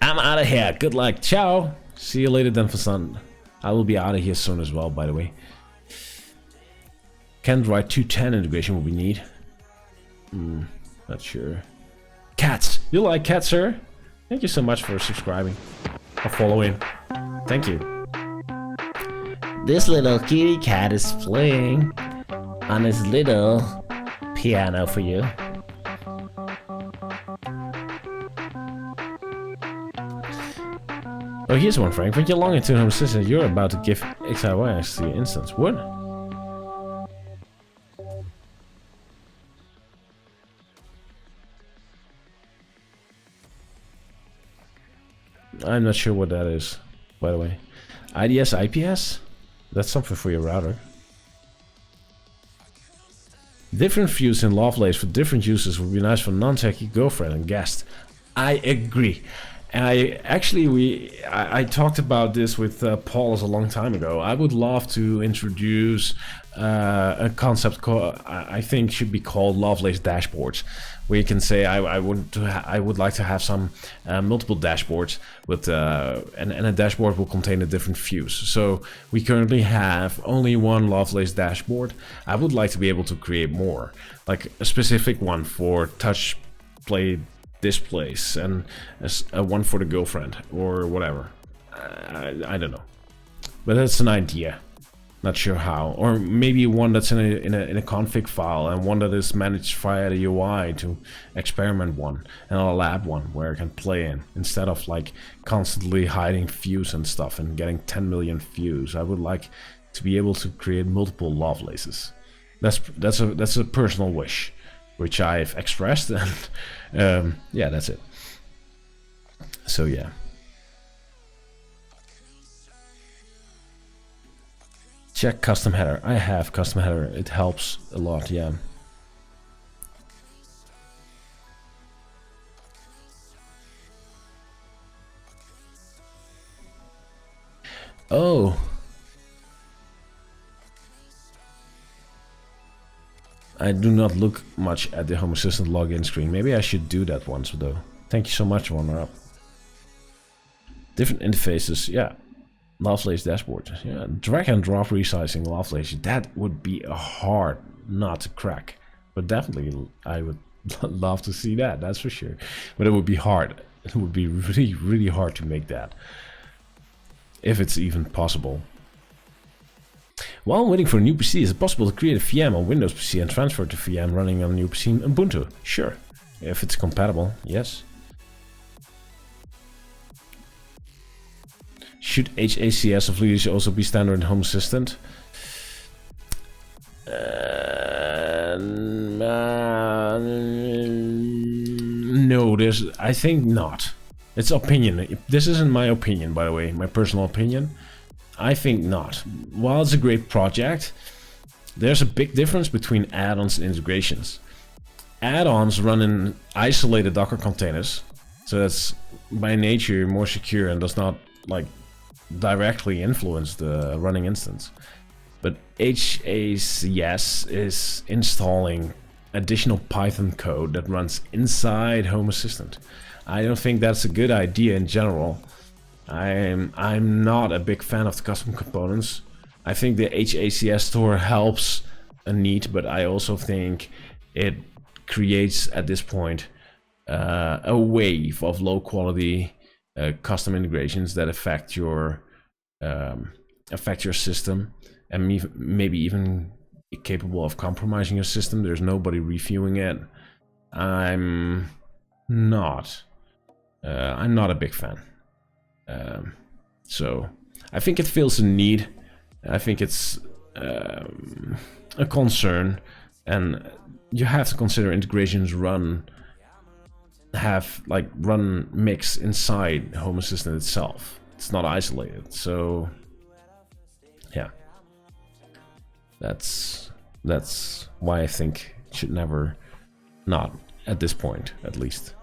I'm out of here. Good luck. Ciao. See you later then for sun. I will be out of here soon as well, by the way. Android 210 integration will be need. Not sure. Cats. You like cats, sir? Thank you so much for subscribing or following. Thank you. This little kitty cat is playing on his little piano for you. Oh, here's one, Frank. When you log into Home Assistant, you're about to give XIY to your instance. What? I'm not sure what that is, by the way. IDS, IPS? That's something for your router. Different views in Lovelace for different users would be nice for non-techie girlfriend and guest. I agree. I talked about this with Paul a long time ago. I would love to introduce a concept called, I think should be called Lovelace dashboards, where you can say I would like to have some multiple dashboards with and a dashboard will contain the different views. So we currently have only one Lovelace dashboard. I would like to be able to create more, like a specific one for touch play displays and a one for the girlfriend or whatever. I don't know, but that's an idea. Not sure how, or maybe one that's in a config file and one that is managed via the UI to experiment one, and a lab one where I can play in instead of like constantly hiding views and stuff and getting 10 million views. I would like to be able to create multiple Lovelaces. That's a personal wish, which I've expressed, and yeah, that's it. So yeah. Check custom header. I have custom header. It helps a lot, yeah. Oh. I do not look much at the Home Assistant login screen. Maybe I should do that once though. Thank you so much, Runner Up. Different interfaces, yeah. Lovelace dashboard, yeah. Drag and drop resizing Lovelace. That would be a hard nut to crack, but definitely I would love to see that. That's for sure. But it would be hard. It would be really, really hard to make that, if it's even possible. While waiting for a new PC, is it possible to create a VM on Windows PC and transfer to VM running on a new PC in Ubuntu? Sure, if it's compatible, yes. Should HACS of Leaders also be standard in Home Assistant? No, I think not. It's opinion. This isn't my opinion, by the way, my personal opinion. I think not. While it's a great project, there's a big difference between add-ons and integrations. Add-ons run in isolated Docker containers, so that's by nature more secure and does not like directly influence the running instance. But HACS is installing additional Python code that runs inside Home Assistant. I don't think that's a good idea in general. I'm not a big fan of the custom components. I think the HACS store helps a need, but I also think it creates at this point a wave of low quality custom integrations that affect your system, and maybe even capable of compromising your system. There's nobody reviewing it. I'm not a big fan. So I think it fills a need. I think it's a concern, and you have to consider integrations run mix inside Home Assistant itself. It's not isolated. So yeah, that's why I think it should never, not at this point at least.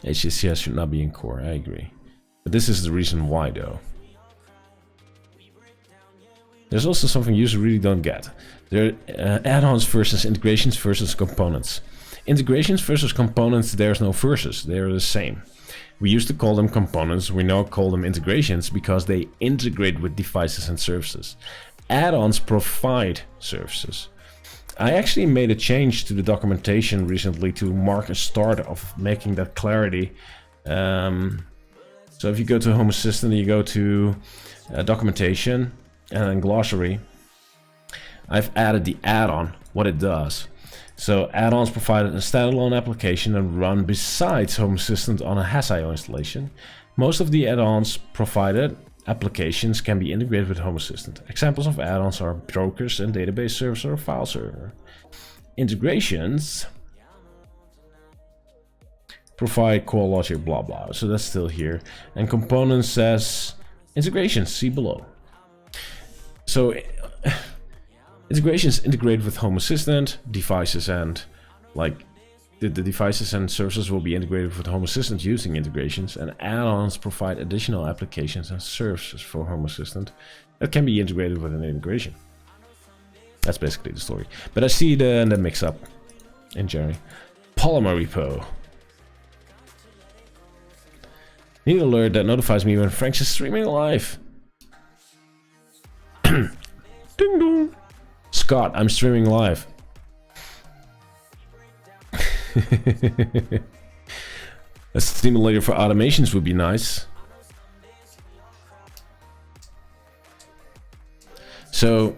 HCS should not be in core, I agree. But this is the reason why though. There's also something users really don't get. There are add-ons versus integrations versus components. Integrations versus components, there's no versus, they're the same. We used to call them components, we now call them integrations because they integrate with devices and services. Add-ons provide services. I actually made a change to the documentation recently to mark a start of making that clarity. So if you go to Home Assistant, you go to documentation and then glossary, I've added the add-on, what it does. So add-ons provide a standalone application and run besides Home Assistant on a HAS.io installation. Most of the add-ons provided applications can be integrated with Home Assistant. Examples of add-ons are brokers and database service or file server. Integrations provide core logic, blah blah. So that's still here. And components says integrations, see below. So integrations integrate with Home Assistant, devices, and like the devices and services will be integrated with Home Assistant using integrations, and add-ons provide additional applications and services for Home Assistant that can be integrated with an integration. That's basically the story. But I see the mix-up in Jerry. Polymer repo. Need an alert that notifies me when Frank's is streaming live. Ding dong. Scott, I'm streaming live. A simulator for automations would be nice. So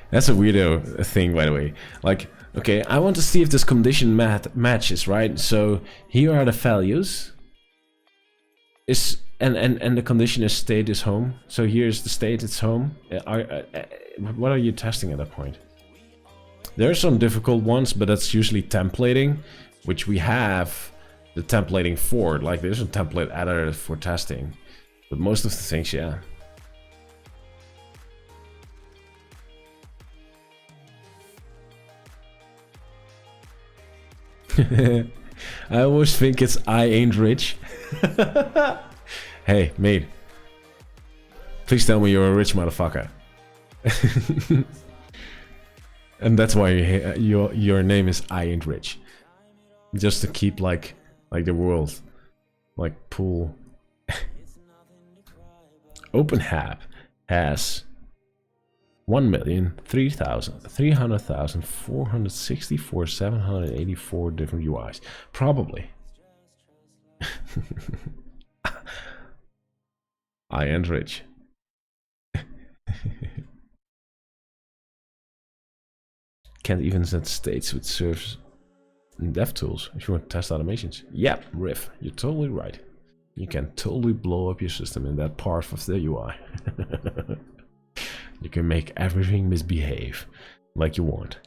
that's a weirdo thing, by the way. Like, okay, I want to see if this condition matches, right? So here are the values. And the condition is state is home. So here's the state, it's home. What are you testing at that point? There are some difficult ones, but that's usually templating, which we have the templating for. Like there's a template editor for testing, but most of the things, yeah. I always think it's I ain't rich. Hey, mate. Please tell me you're a rich motherfucker. And that's why your name is I ain't rich. Just to keep like the world like pool. OpenHAB has 1,300,464 different UIs. Probably. I ain't rich. Can't even set states with serves in DevTools if you want to test automations. Yep, Riff, you're totally right. You can totally blow up your system in that part of the UI. You can make everything misbehave like you want.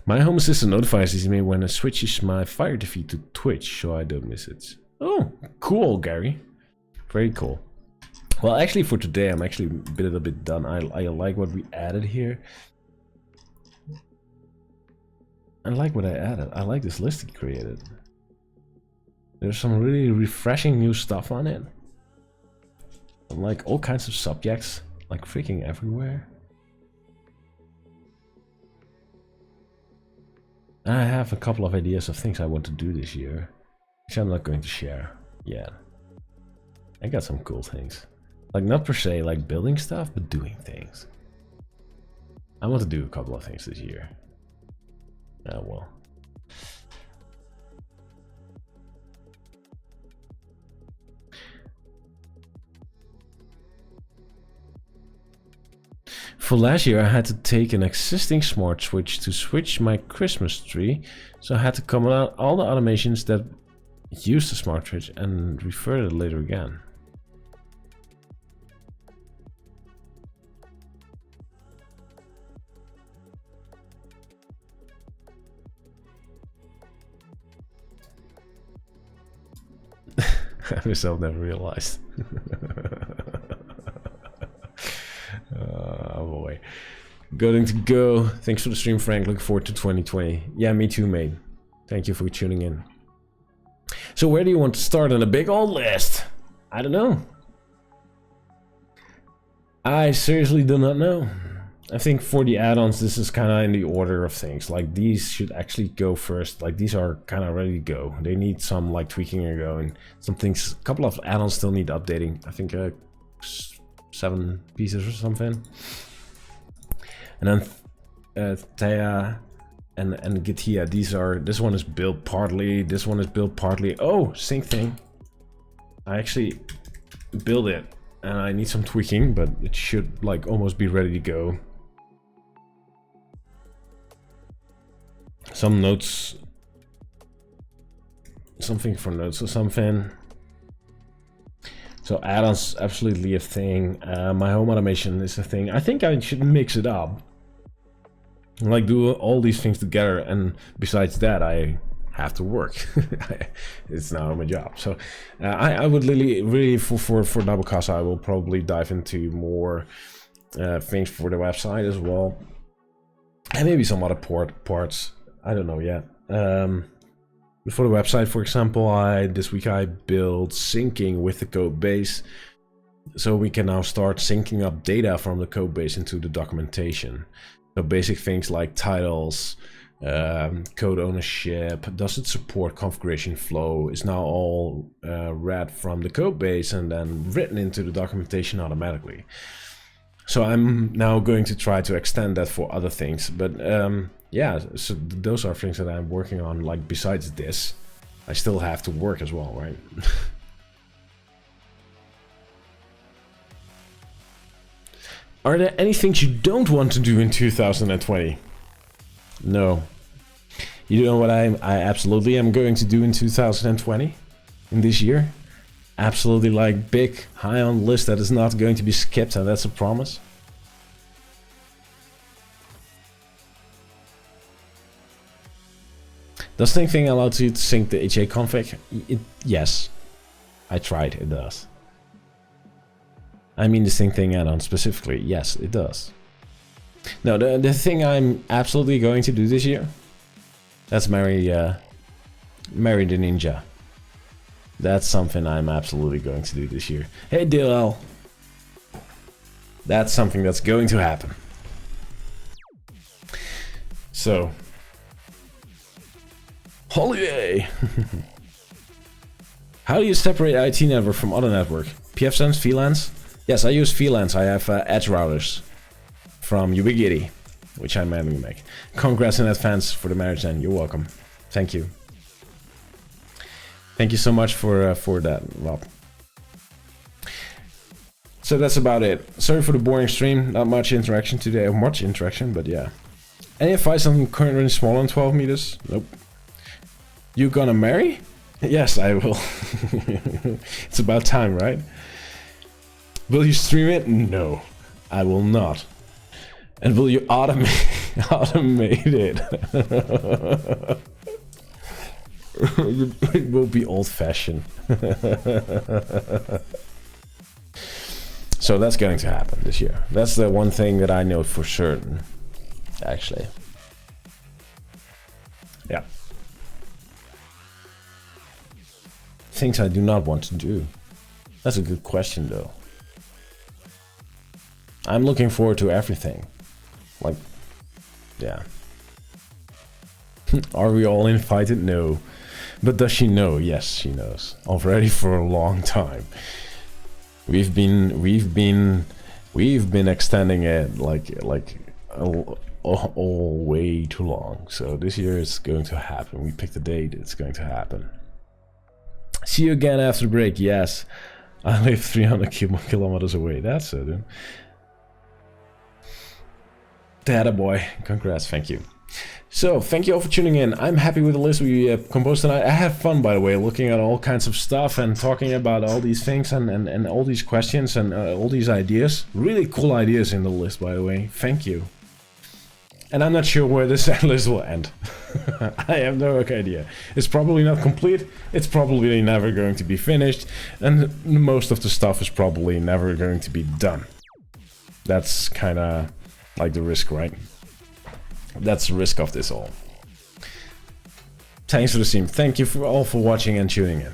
My Home Assistant notifies me when it switches my Fire TV to Twitch, so I don't miss it. Oh, cool, Gary. Very cool. Well, actually for today, I'm actually a little bit done. I like what we added here. I like what I added. I like this list he created. There's some really refreshing new stuff on it. And like all kinds of subjects, like freaking everywhere. I have a couple of ideas of things I want to do this year, which I'm not going to share yet. I got some cool things. Like not per se like building stuff, but doing things. I want to do a couple of things this year. Well. For last year, I had to take an existing smart switch to switch my Christmas tree, so I had to comment out all the automations that use the smart switch and refer it later again. I myself never realized. Oh boy. Going to go. Thanks for the stream, Frank. Looking forward to 2020. Yeah, me too, mate. Thank you for tuning in. So where do you want to start on a big old list? I don't know. I seriously do not know. I think for the add-ons, this is kind of in the order of things. Like these should actually go first. Like these are kind of ready to go. They need some like tweaking or going. Some things, a couple of add-ons still need updating. I think 7 pieces or something. And then Thea and Getia, these are, this one is built partly, this one is built partly. Oh, same thing. I actually built it and I need some tweaking, but it should like almost be ready to go. Some notes, something for notes or something. So add-ons absolutely a thing. My home automation is a thing. I think I should mix it up. Like do all these things together, and besides that I have to work. It's now my job. So I would really for Nabu Casa, I will probably dive into more things for the website as well. And maybe some other parts. I don't know yet. For the website, for example, this week I built syncing with the code base, so we can now start syncing up data from the code base into the documentation. So basic things like titles, code ownership, does it support configuration flow, is now all read from the code base and then written into the documentation automatically. So I'm now going to try to extend that for other things, but yeah, so those are things that I'm working on. Like besides this, I still have to work as well, right? Are there any things you don't want to do in 2020? No. You know what I absolutely am going to do in 2020? In this year? Absolutely, like big, high on the list that is not going to be skipped, and that's a promise. Does thing allow you to sync the HA config? Yes. I tried, it does. I mean the thing add-on specifically. Yes, it does. No, the thing I'm absolutely going to do this year, that's marry the ninja. That's something I'm absolutely going to do this year. Hey DLL. That's something that's going to happen. So, holiday. How do you separate IT network from other network? pfSense, VLANs? Yes, I use VLANs. I have edge routers from Ubiquiti, which I'm planning to make. Congrats in advance for the marriage, then. You're welcome. Thank you. Thank you so much for that, Rob. So that's about it. Sorry for the boring stream. Not much interaction today. Or much interaction, but yeah. Any advice on current range smaller than 12 meters? Nope. You gonna marry? Yes, I will. It's about time, right? Will you stream it? No, I will not. And will you automate it? It will be old-fashioned. So that's going to happen this year. That's the one thing that I know for certain, actually. Yeah. Things I do not want to do. That's a good question, though. I'm looking forward to everything. Like, yeah. Are we all invited? No. But does she know? Yes, she knows. Already for a long time. We've been extending it like all way too long. So this year it's going to happen. We picked a date. It's going to happen. See you again after the break. Yes, I live 300 kilometers away. That's so, dude. Data boy, congrats, thank you. So, thank you all for tuning in. I'm happy with the list we composed tonight. I had fun, by the way, looking at all kinds of stuff and talking about all these things and all these questions and all these ideas. Really cool ideas in the list, by the way. Thank you. And I'm not sure where this list will end. I have no idea. It's probably not complete. It's probably never going to be finished. And most of the stuff is probably never going to be done. That's kind of like the risk, right? That's the risk of this all. Thanks for the stream. Thank you all for watching and tuning in.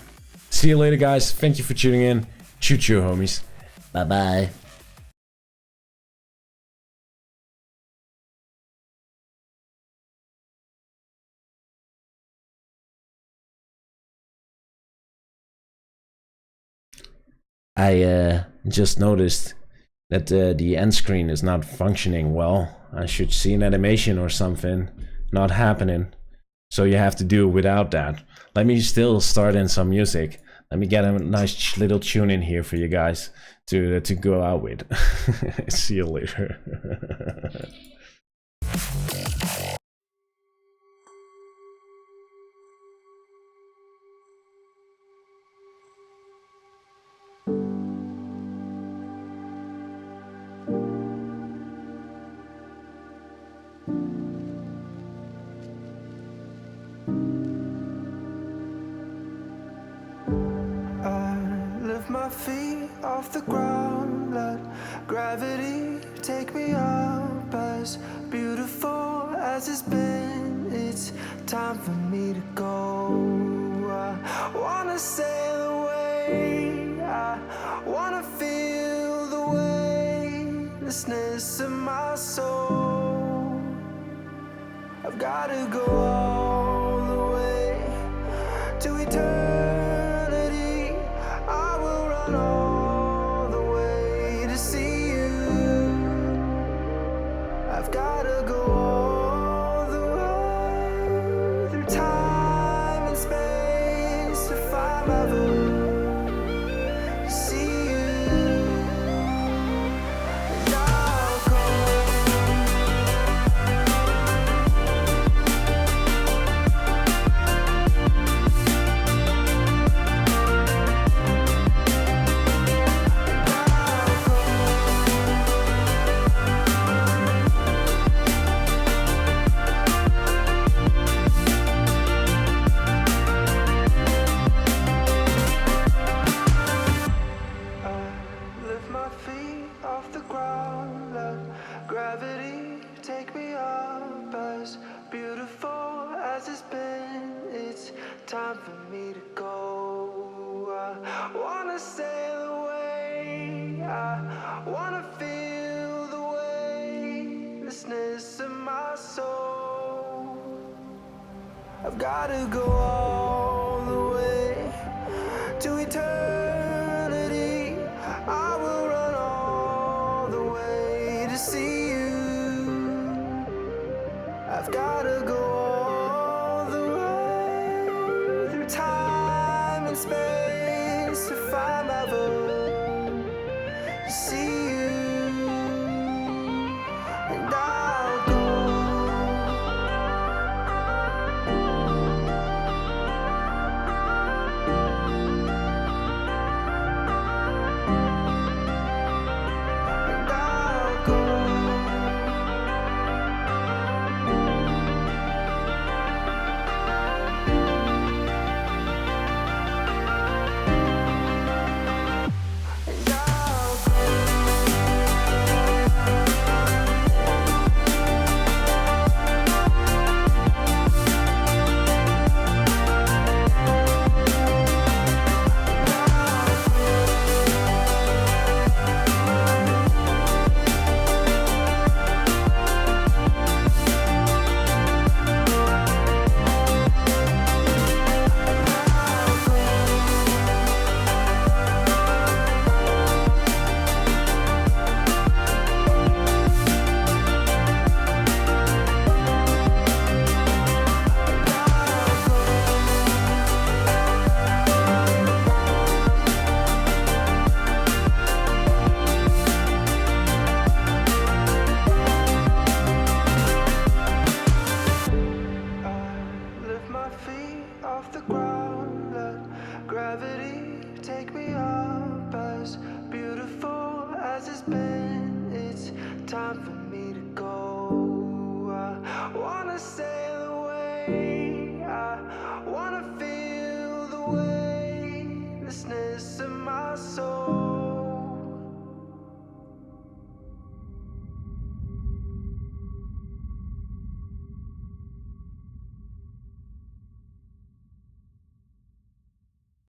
See you later, guys. Thank you for tuning in. Choo-choo, homies. Bye-bye. I just noticed that the end screen is not functioning well. I should see an animation or something. Not happening. So you have to do without that. Let me still start in some music. Let me get a nice little tune in here for you guys to go out with. See you later. My feet off the ground, let gravity take me up. As beautiful as it's been, it's time for me to go. I wanna sail away, I wanna feel the weightlessness of my soul. I've gotta go all the way to eternity. All the way to see you. I've gotta go all the way through time and space to find my voice, to see you. And I'll go. Time for me to go. I wanna sail away. I wanna feel the weightlessness of my soul. I've gotta go on.